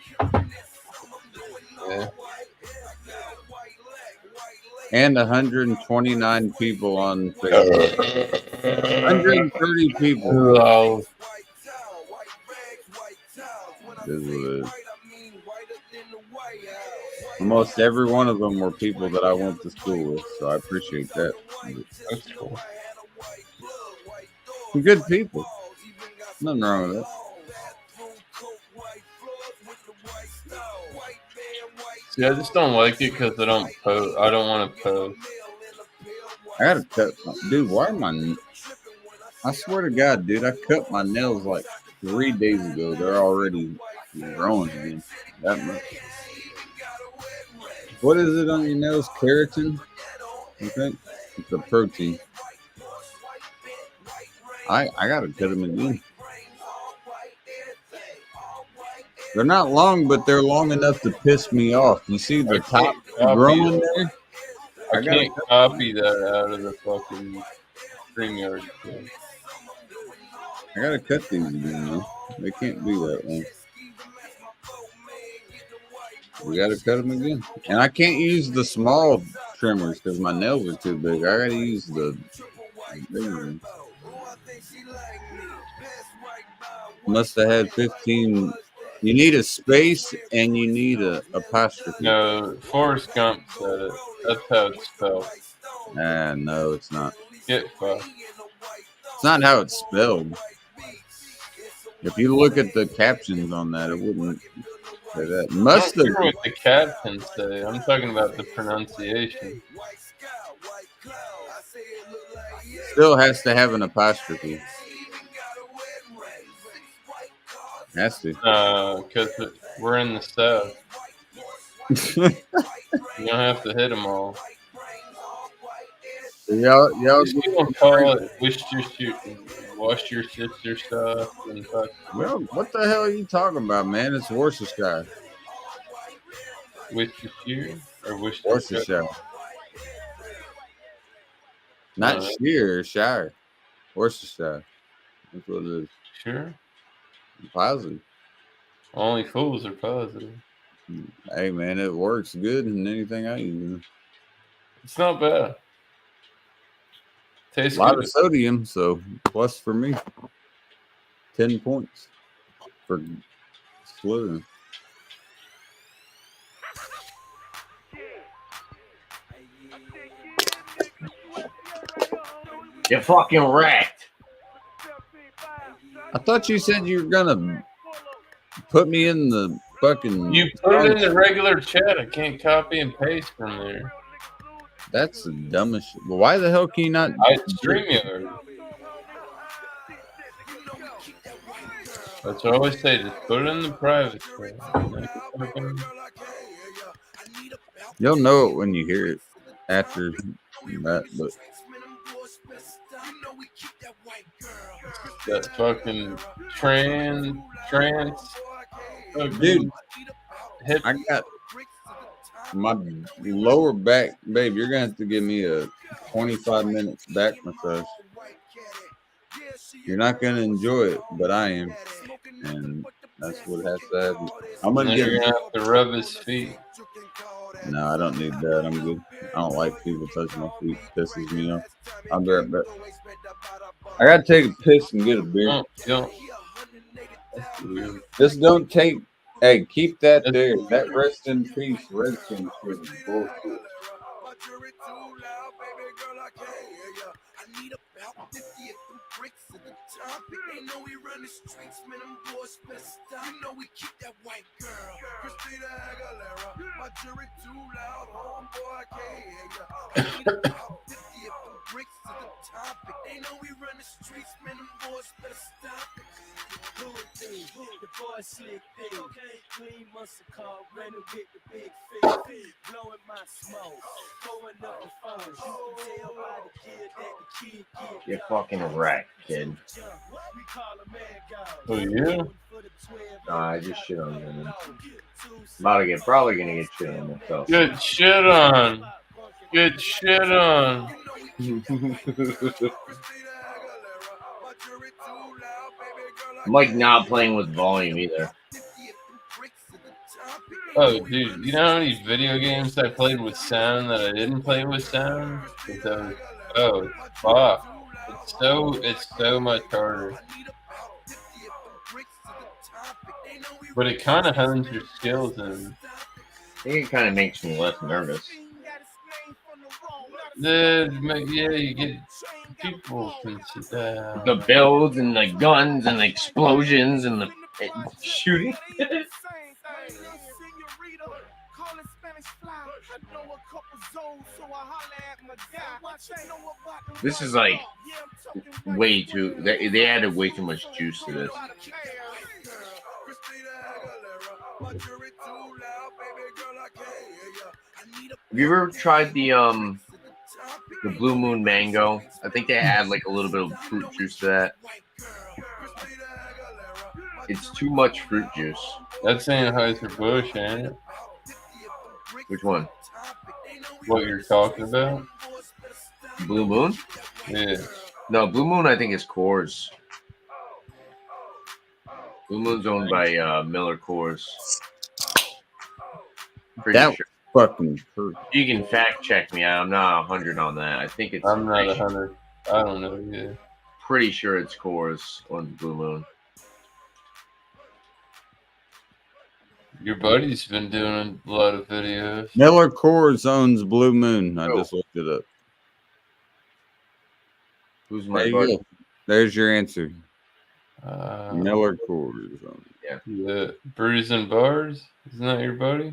Yeah. And 129 people on Facebook. 130 people. Wow. This is what it is. Almost every one of them were people that I went to school with, so I appreciate that. That's cool. Some good people. Nothing wrong with that. See, I just don't like it because I don't post. I don't want to post. I gotta cut, dude. Why am I swear to God, dude, I cut my nails like 3 days ago. They're already growing again. That much. What is it on your nails? Keratin? I think it's a protein. I gotta cut them again. They're not long, but they're long enough to piss me off. You see the top growing there? I can't copy that out of the fucking StreamYard. I gotta cut these again, man. They can't be that long. We gotta cut them again. And I can't use the small trimmers because my nails are too big. I gotta use the Must have had 15. You need a space and you need a apostrophe. No, Forrest Gump said it. That's how it's spelled. No, it's not. Get fucked. It's not how it's spelled. If you look at the captions on that, it wouldn't say that. I'm not sure what the captions say. I'm talking about the pronunciation. Still has to have an apostrophe. Has to. Because we're in the South. You don't have to hit them all. Y'all People call it wash your sister stuff and fuck. Well, what the hell are you talking about, man? It's Worcestershire. Worcestershire or Worcestershire. Not Shire. Worcestershire. That's what it is. Sure. Positive. Only fools are positive. Hey, man, it works good in anything I use. It's not bad. Tastes a lot good. of sodium, so plus for me. 10 points for Slytherin. You're fucking wrecked. I thought you said you were gonna put me in the fucking. You put it in the regular chat. I can't copy and paste from there. That's the dumbest shit. Well, why the hell can you not? I stream you. That's what I always say. Just put it in the private chat. You'll know it when you hear it after that, but that fucking trans dude, hip. I got my lower back, babe. You're gonna have to give me a 25 minutes back massage. You're not gonna enjoy it, but I am, and that's what has to happen. I'm gonna You're gonna have to rub his feet. No, I don't need that. I'm good. I don't like people touching my feet. Pisses me off. I'll be right back. I gotta take a piss and get a beer. Don't. Just don't take. Hey, keep that there. That rest in peace, Redskins shit is bullshit. You're fucking wrecked, kid. Who you? Nah, I just shit on him. Probably gonna get shit on myself. Good shit on. Good shit on. I'm like not playing with volume either. Oh, dude, you know how many video games I played with sound that I didn't play with sound? Because, oh, fuck. It's so much harder. But it kind of hones your skills and I think it kind of makes me less nervous. yeah, you get people can sit down. The builds and the guns and the explosions and the shooting. This is like way too. They added way too much juice to this. Have you ever tried the Blue Moon Mango? I think they add like a little bit of fruit juice to that. It's too much fruit juice. That's Anheuser-Busch, ain't it? Which one? What you're talking about? Blue Moon? Yeah. No, Blue Moon I think is Coors. Blue Moon's owned by Miller Coors. Pretty That sure. fucking hurt. You can fact check me. I'm not 100 on that. I think it's. I'm not 100. I don't know. Yeah. Pretty sure it's Coors on the Blue Moon. Your buddy's been doing a lot of videos. Miller Coors owns Blue Moon. I Oh. just looked it up. Who's There my you buddy? go. There's your answer. Uh, Miller Coors. yeah. Brews and Bars. Isn't that your buddy?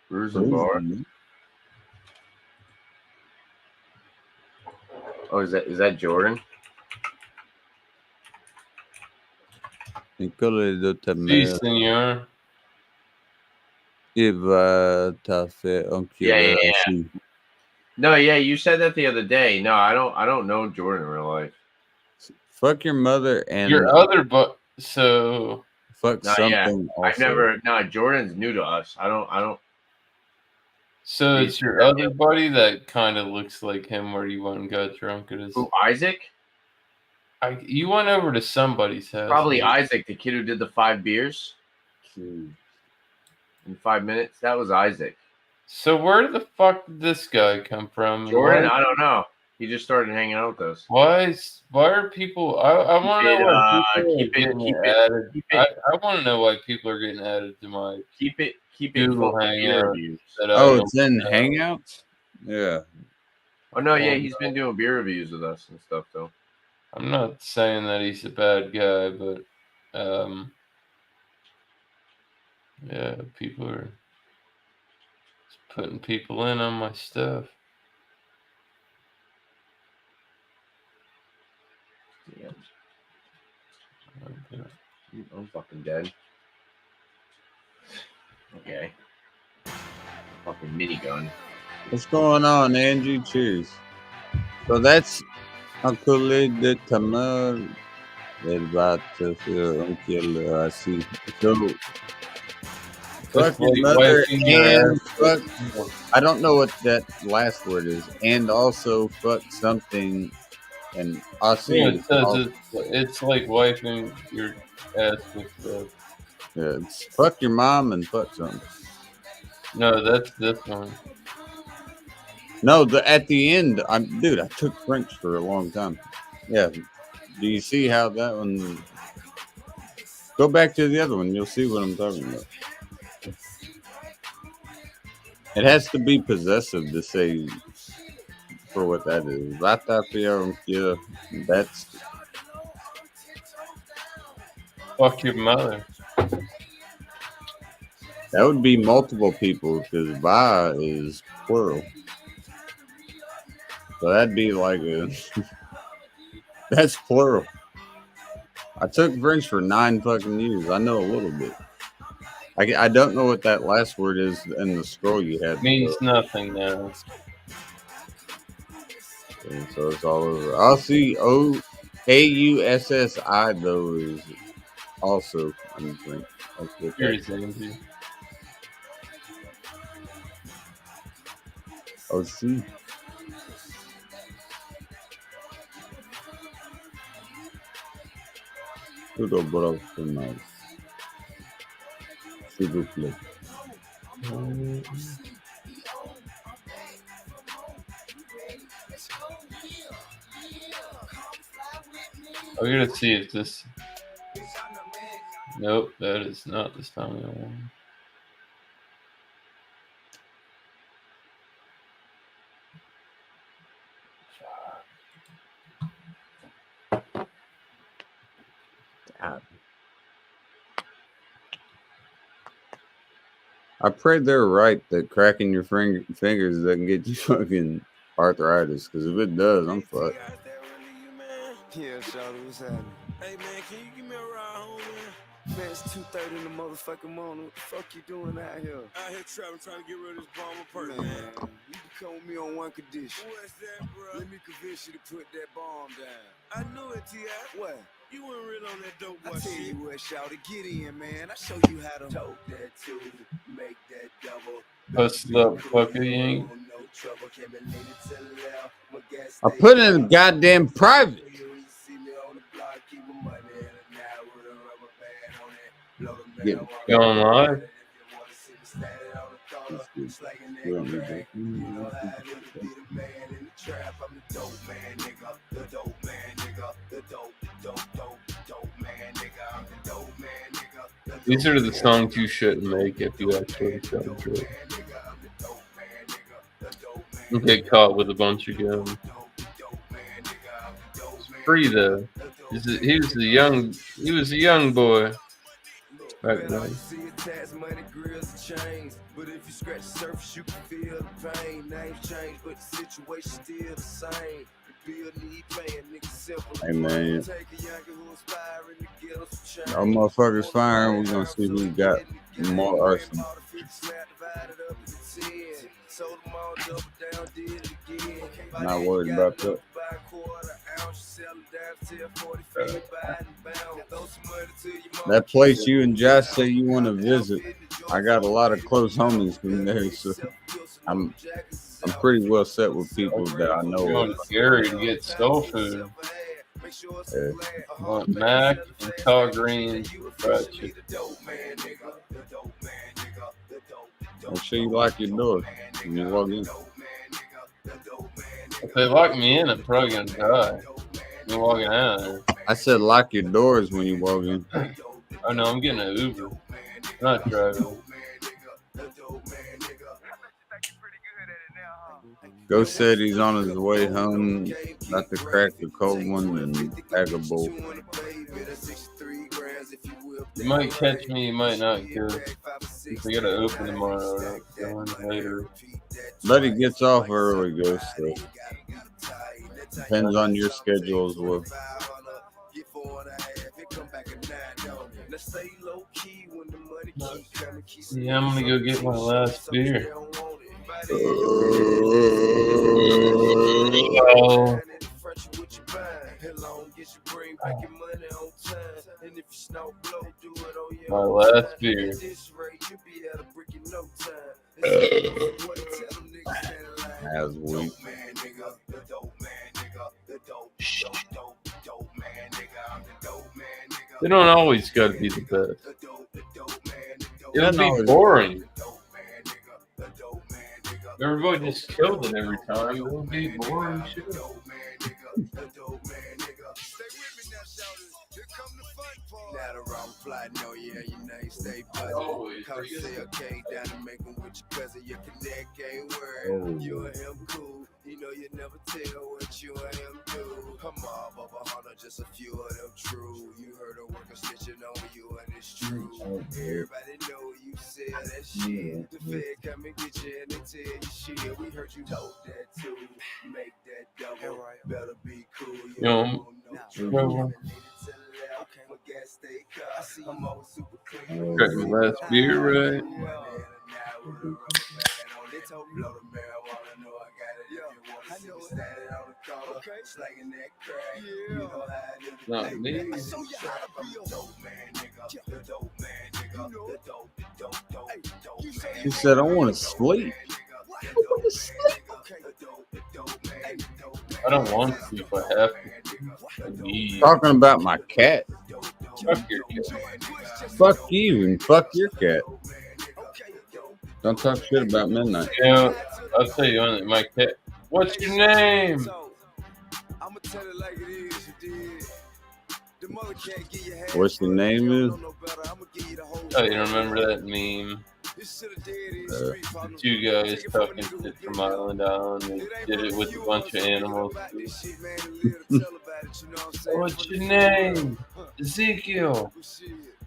Brews and Bar. Oh, is that Jordan? Piccolo de Si, Tamer. senor. Yeah. No, yeah, you said that the other day. No, I don't know Jordan in real life. Fuck your mother and Your other so fuck something. I've never. No, Jordan's new to us. I don't. So it's your other buddy that kind of looks like him, where you went and got drunk at his. Who, Isaac? You went over to somebody's house. Probably Isaac, the kid who did the 5 beers in 5 minutes. That was Isaac. So where the fuck did this guy come from? Jordan, I don't know. He just started hanging out with us. Why are people? I want to know why people are getting added. I want to know why people are getting added to my keep it Google Hangout. Oh, it's in Hangouts. Yeah. Oh no, yeah, he's been doing beer reviews with us and stuff though. I'm not saying that he's a bad guy, but yeah, people are putting people in on my stuff. Yeah. I'm fucking dead. Okay. Fucking minigun. What's going on, Angie? Cheers. So that's Piccolo de Tamer. I see. So fuck your mother and fuck. I don't know what that last word is. And also fuck something. And I see. Yeah, it says it's like wiping your ass with stuff. Yeah, it's fuck your mom and fuck something. No, that's this one. No, at the end, dude, I took French for a long time. Yeah. Do you see how that one? Go back to the other one. You'll see what I'm talking about. It has to be possessive to say for what that is. That's fuck your mother. That would be multiple people because va is plural. So that'd be like that's plural. I took French for 9 fucking years. I know a little bit. I don't know what that last word is in the scroll you had. Means nothing now. And so it's all over. I'll see AUSSI though is also in French. Here's Angie. Oh, see. Tudo bom demais. S'il vous plaît. I'm gonna see if this. Nope, that is not the family one. I pray they're right that cracking your fingers doesn't get you fucking arthritis. Because if it does, I'm fucked. Yeah, Charlie, what's happening? Hey, man, can you give me a ride home, man? Man, it's 2:30 in the motherfucking morning. What the fuck you doing out here? Out here traveling, trying to get rid of this bomb person. Man, you can come with me on one condition. What's that, bro? Let me convince you to put that bomb down. I knew it, T.I. What? You weren't real on that dope boy shit. I tell you what, shawty, get in, man. I show you how to dope that too, make that double. Post up, fucker, yank. I put it in goddamn private. Going live. We don't need that. These are the songs you shouldn't make if you actually sell drugs. You get caught with a bunch of guns. It's free though. He was a young boy back then. But if you scratch the surface, you can feel the pain. Names change, but the situation still the same. The bill need paying, niggas simple. Hey man, y'all motherfuckers firing. We're gonna see who got more arson. Not worried about that. That place you and Josh say you want to visit, I got a lot of close homies from there, so I'm pretty well set with people that I know. Going to Gary to get soul food. Yeah. Want mac and tall greens, fried chicken. Make sure you lock your door when you walk in. If they lock me in, I'm probably gonna die. I'm walking out of there. I said lock your doors when you walk in. Oh no, I'm getting an Uber. I'm not driving. Ghost said he's on his way home, about to crack the cold one and pack a bowl. You might catch me, you might not, because we gotta open tomorrow. Going later. But he gets off early, Ghost. So depends on your schedule as well. Yeah, I'm gonna go get my last beer. Oh. My last beer. As weak. They don't always gotta be the best. It'll be boring. Everybody just killed it every time. It'll be boring shit. You know you never tell what you and him do. Come on, Bubba Hunter, just a few of them true. You heard a worker snitching on you and it's true. Everybody know you said that shit. The Fed come and get you and they tell you shit. We heard you told that too. Make that double. Better be cool. You know, got your last beer, right? Not me. She said, I want to sleep. I don't want to if I have to. Talking about my cat. Fuck your cat. Fuck you and fuck your cat. Don't talk shit about midnight. Yeah, I'll tell you on my cat. What's your name? What's the name is? Oh, you remember that meme? The two guys talking shit from Island Island. They did it with a bunch of animals. What's your name? Ezekiel.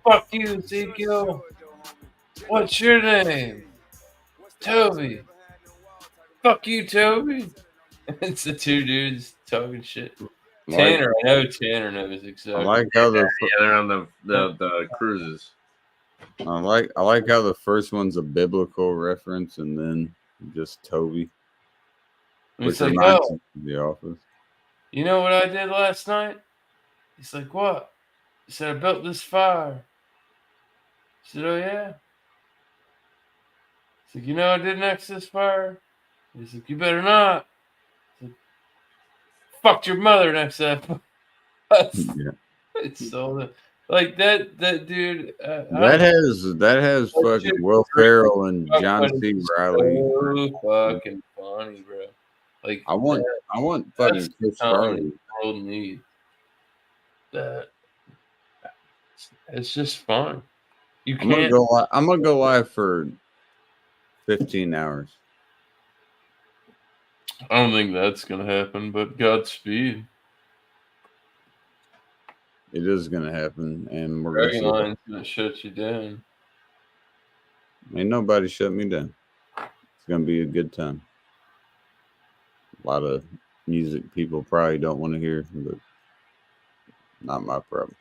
Fuck you, Ezekiel. What's your name? Toby. Fuck you, Toby. It's the two dudes talking shit. Tanner, I know Tanner knows exactly. I like how they're on the cruises. I like how the first one's a biblical reference and then just Toby. It's like, oh, The Office. You know what I did last night? He's like, what? He said, I built this fire. I said, oh yeah? He's like, you know what I did next to this fire? He's like, you better not. Like, fucked your mother next to that. Yeah. It's so Like that dude. That has fucking Will Ferrell and John C. Riley. So fucking funny, bro. Like I want that's fucking the Chris comedy Farley. the world needs. That it's just fun. You I'm gonna can't. go. I'm gonna go live for 15 hours. I don't think that's gonna happen. But Godspeed. It is gonna happen, and we're gonna Dragon see. Line's gonna shut you down. Ain't nobody shut me down. It's gonna be a good time. A lot of music people probably don't want to hear, but not my problem.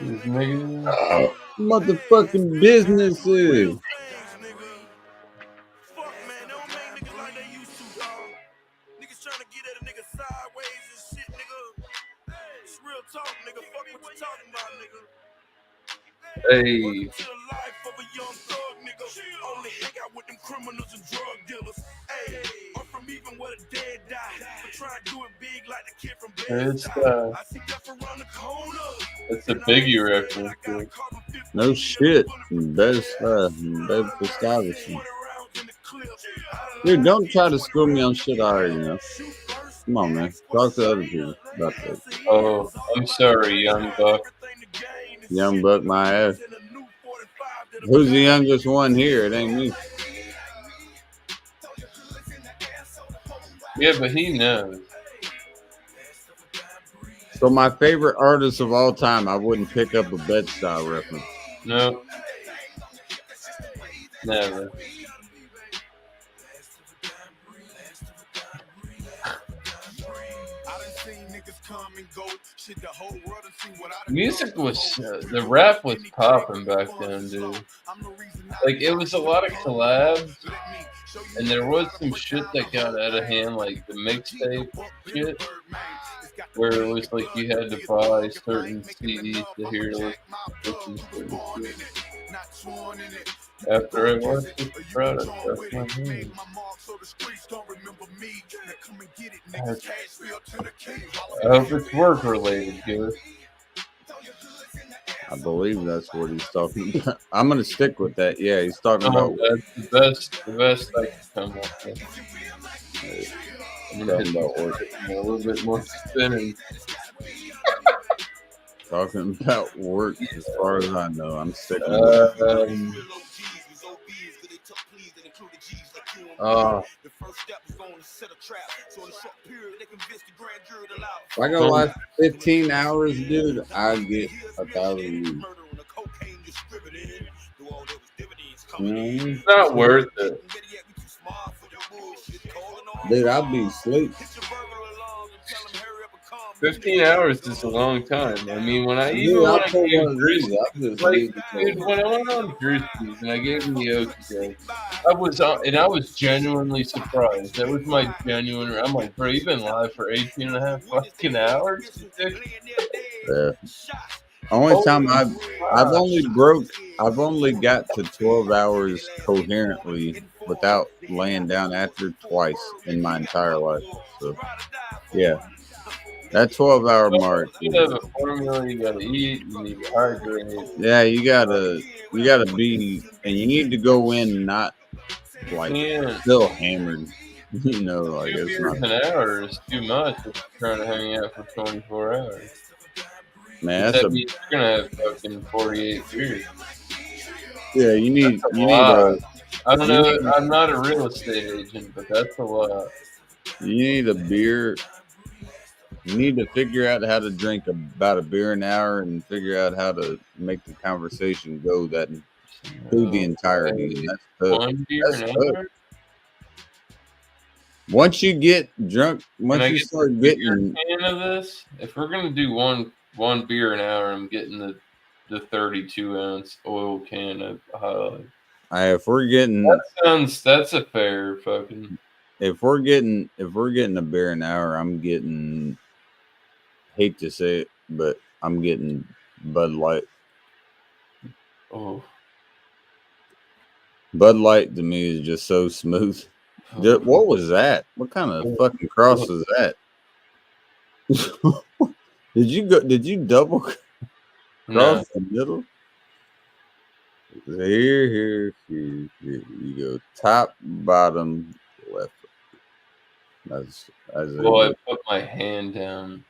These niggas. Motherfucking businesses. Fuck, man, they don't make niggas like they used to, dog. Niggas trying to get at a nigga sideways and shit, nigga. It's real talk, nigga. Fuck what you talking about, nigga. Hey. Welcome to the life of a young thug, nigga. Only hang out with them criminals and drug dealers. Hey, I'm from even where the dead die. But try and do it big like the kid from It's I see death around the corner. it's a Biggie reference. Dude. No shit. Best establishment. Dude, don't try to school me on shit I already know. Come on, man. Talk to other people about that. Oh, I'm sorry, young buck. Young buck, my ass. Who's the youngest one here? It ain't me. Yeah, but he knows. So my favorite artist of all time, I wouldn't pick up a Bed-Stuy reference. No. Never. Music was the rap was popping back then, dude. Like it was a lot of collabs, and there was some shit that got out of hand, like the mixtape shit, where it was like you had to buy certain CDs to hear listen to certain shit. After I watched this product, that's my name. I hope it's work related, dude. I believe that's what he's talking about. I'm gonna stick with that. Yeah, he's talking Oh, about that's the best I can come up with. I'm gonna hit about work. a little bit more spinning. Talking about work, as far as I know, I'm sticking with it. If I go live 15 hours, dude, I get 1,000 views. It's not worth it. Dude, I'll be asleep. 15 hours is a long time. I mean, when I Dude, I'll pull one of these. I'll just leave it dude, when I went on Drewski's and I gave him the Okie I was genuinely surprised. That was my genuine. I'm like, bro, you've been live for 18 and a half fucking hours. Yeah. Only time I've only got to 12 hours coherently without laying down after twice in my entire life. So yeah. That 12-hour mark. You have a formula, you gotta eat, you need to hydrate. Yeah, you gotta be, and you need to go in not like still hammered. You know, like 2 it's beers not an hour is too much if you're trying to hang out for 24 hours. man. That means you're gonna have fucking 48 beers. Yeah, you need I don't know. I'm not a real estate agent, but that's a lot. You need a beer. You need to figure out how to drink about a beer an hour and figure out how to make the conversation go that through the entirety. And that's tough. One beer That's an tough. hour? Once you get drunk, once you start getting can of this, if we're gonna do one beer an hour, I'm getting the 32 ounce oil can of Highlight. if we're getting that's a fair fucking. If we're getting a beer an hour, I'm getting. Hate to say it, but I'm getting Bud Light. Oh. Bud Light to me is just so smooth. What was that? What kind of fucking cross is that? Did you double cross No. the middle? Here you go. Top, bottom, left. That's Well, I put my hand down.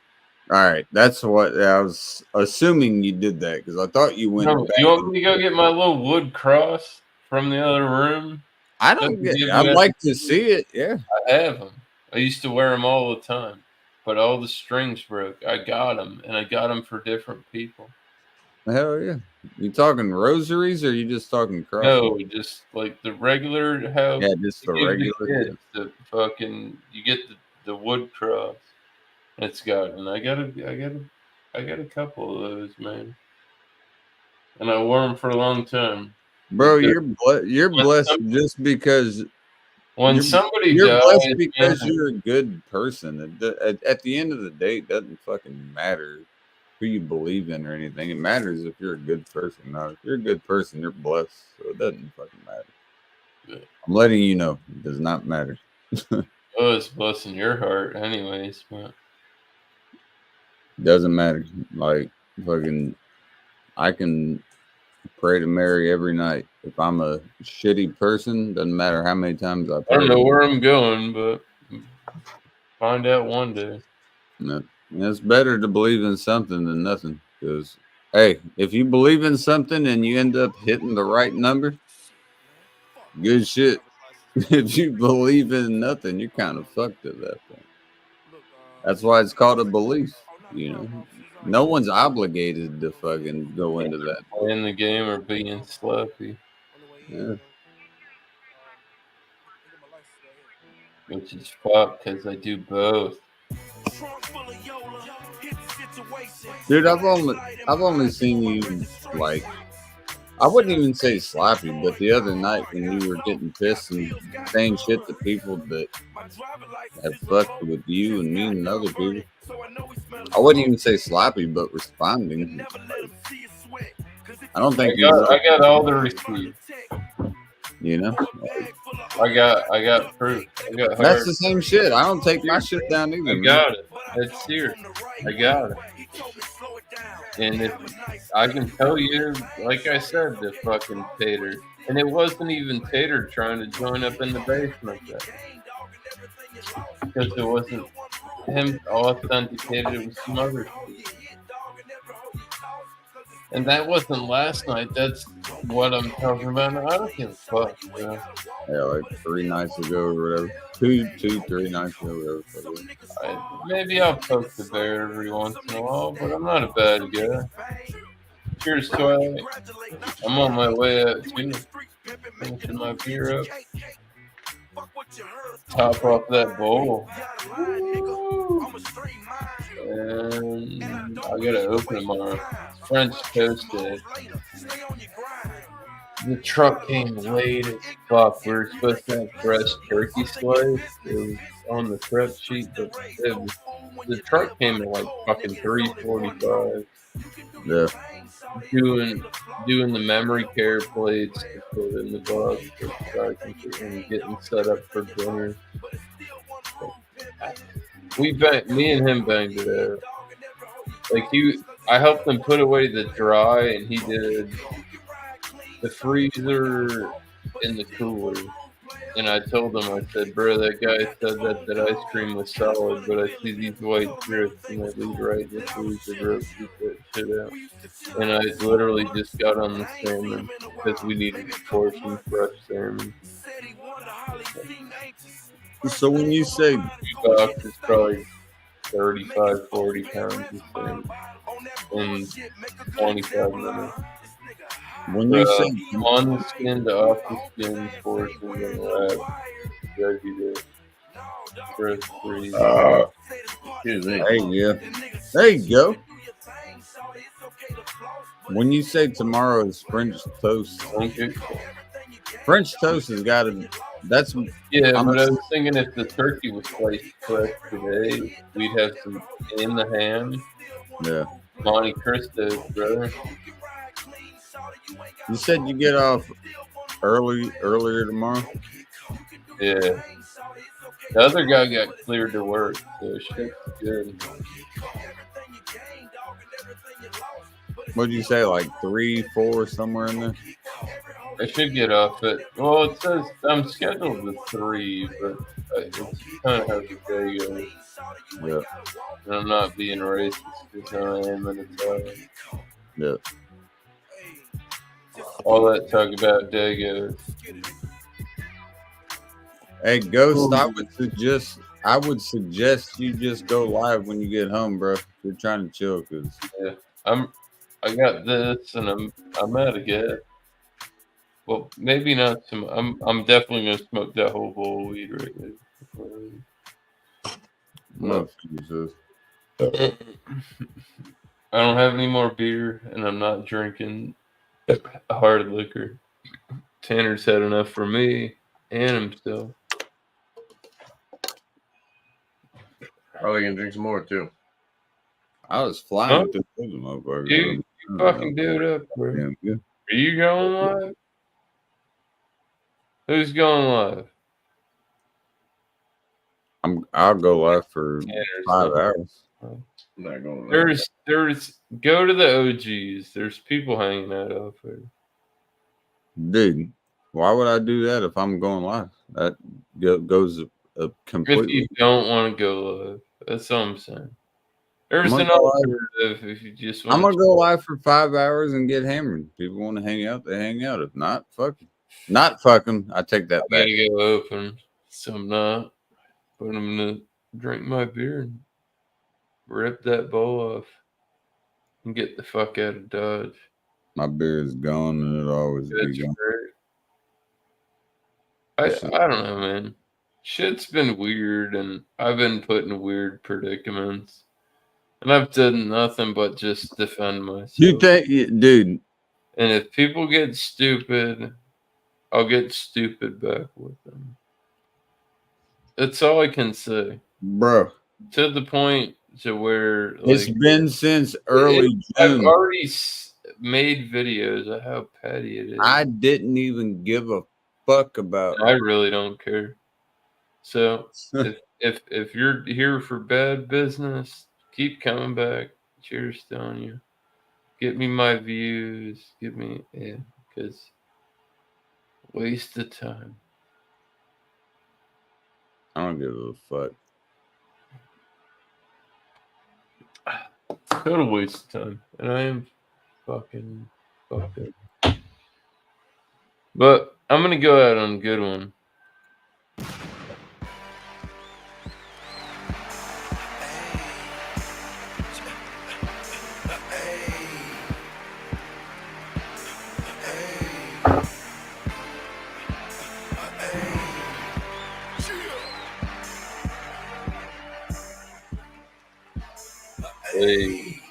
all right. That's what I was assuming you did that because I thought you went No, back. you want me to go get my little wood cross from the other room? I don't get it. I'd like to see it. Yeah. I have them. I used to wear them all the time, but all the strings broke. I got them, and I got them for different people. Hell yeah. You talking rosaries or you just talking crosses? No, just like the regular how just the regular kids, the fucking you get the wood cross. It's got and I got a couple of those, man. And I wore them for a long time. Bro, you're blessed just because when somebody you're dies, blessed because man, you're a good person. At the end of the day, it doesn't fucking matter who you believe in or anything. It matters if you're a good person. Now, if you're a good person, you're blessed. So it doesn't fucking matter. Yeah. I'm letting you know it does not matter. Oh, it's blessing your heart, anyways. But doesn't matter. Like fucking, I can pray to Mary every night. If I'm a shitty person, doesn't matter how many times I pray. I don't know where I'm going, but find out one day. No, it's better to believe in something than nothing. Because, hey, if you believe in something and you end up hitting the right number, good shit. If you believe in nothing, you're kind of fucked at that point. That's why it's called a belief. You know, no one's obligated to fucking go into that. Playing the game or being sloppy. Yeah. Which is fucked because I do both. Dude, I've only seen you like, I wouldn't even say sloppy, but the other night when you were getting pissed and saying shit to people that have fucked with you and me and other people, I wouldn't even say sloppy, but responding. Like, I don't think I got all the receipts. You know, I got proof. That's the same shit. I don't take my shit down either. I got it. It's here. I got it. And if I can tell you, like I said, the fucking Tater, and it wasn't even Tater trying to join up in the basement then, because it wasn't him authenticated. It was some other shit. And that wasn't last night. That's what I'm talking about. I don't give a fuck. You know? Yeah, like 3 nights ago or whatever. 3 nights ago or whatever. Maybe I'll poke the bear every once in a while, but I'm not a bad guy. Cheers, Twilight. I'm on my way out too. Finishing my beer up. Top off that bowl. And I gotta open tomorrow. French toast day. The truck came late as fuck. We were supposed to have fresh turkey slice. It was on the prep sheet, but the truck came at like fucking 3:45. Yeah. Doing the memory care plates to put in the box and getting set up for dinner. Me and him banged it out. Like I helped him put away the dry, and he did the freezer in the cooler. And I told him, I said, bro, that guy said that ice cream was solid, but I see these white drips and they lead right in the freezer, bro. Keep that shit out. And I literally just got on the salmon because we needed a portion of fresh salmon. So when you say 2 boxes, probably 35, 40 pounds of salmon in 25 minutes. When you say on the skin to off the skin portions and wrap, veggie dip, fresh freeze. Hey, yeah. There you go. When you say tomorrow is French toast, French toast has got to. That's yeah. But I was thinking if the turkey was sliced fresh today, we'd have some in the ham. Yeah. Monte Cristo, brother. You said you get off earlier tomorrow. Yeah. The other guy got cleared to work, so shit's good. What'd you say? Like 3, 4, somewhere in there? I should get off it. Well, it says I'm scheduled to 3, but it's kind of how the day goes. Yeah. And I'm not being racist because I am in Italian. Yeah. All that talk about Dagos. Hey, Ghost, I would suggest you just go live when you get home, bro. You're trying to chill, cause yeah, I got this, and I'm out of gas. Well, maybe not some. I'm definitely gonna smoke that whole bowl of weed right now. I don't have any more beer, and I'm not drinking hard liquor. Tanner's had enough for me and himself. Probably gonna drink some more too. I was flying through the motherfucker. You fucking do it up, bro. Yeah, yeah. Are you going live? Who's going live? I'll go live for 5 hours. I'm not going live. There's go to the OGs. There's people hanging out out there. Dude, why would I do that if I'm going live? That goes completely. If you don't want to go live, that's all I'm saying. There's an alternative if you just want. I'm gonna go live for 5 hours and get hammered. People want to hang out, they hang out. If not, fuck 'em. Not fuck 'em. I take that back. I gotta go open, so I'm not. But I'm gonna drink my beer and rip that bowl off and get the fuck out of Dodge. My beer is gone and it'll always be gone. I don't know, man. Shit's been weird, and I've been put in weird predicaments. And I've done nothing but just defend myself. You think, dude? And if people get stupid, I'll get stupid back with them. That's all I can say, bro. To the point to where it's been since early June. I've already made videos of how petty it is. I didn't even give a fuck about. I really don't care. So if you're here for bad business, keep coming back. Cheers to on you. Get me my views. Give me because waste of time. I don't give a fuck. Total waste of time, and I am fucking fucked up. But I'm gonna go out on a good one. Hey.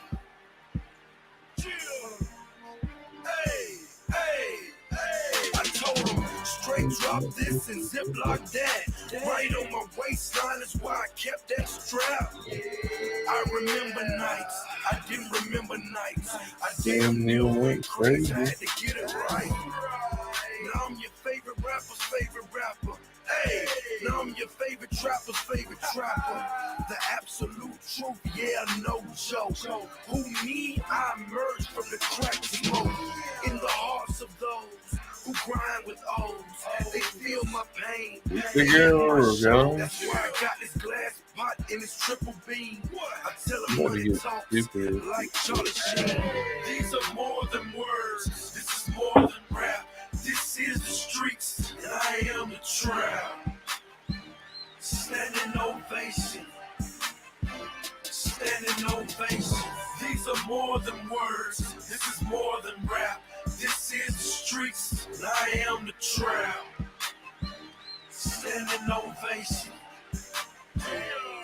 I told him straight drop this and ziplock that. Right on my waistline is why I kept that strap. I remember nights, I didn't remember nights. I damn near went crazy. I had to get it right. Now I'm your favorite rapper's favorite rapper. Hey, now I'm your favorite trapper's favorite trapper. The absolute truth, yeah, no joke. Who me? I emerged from the crack smoke. In the hearts of those who grind with O's, they feel my pain. That's why I got this glass pot in this triple beam. I tell them money talks like Charlie Sheen. These are more than words. This is more than rap. This is the streets, and I am the trap. Standing ovation. Standing ovation. These are more than words. This is more than rap. This is the streets, and I am the trap. Standing ovation.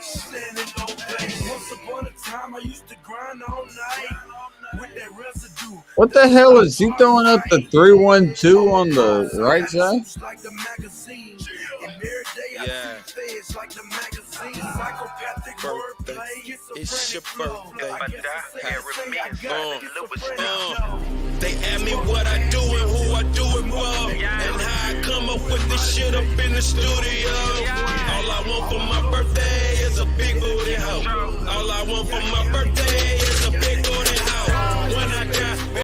Standing ovation. Once upon a time, I used to grind all night with that residue. What the hell is he throwing up the 3-1-2 on the right side? Yeah. It's your birthday. They ask me what I do and who I do it for, and the studio. All I want for my birthday is a big booty hoe. All I want for my birthday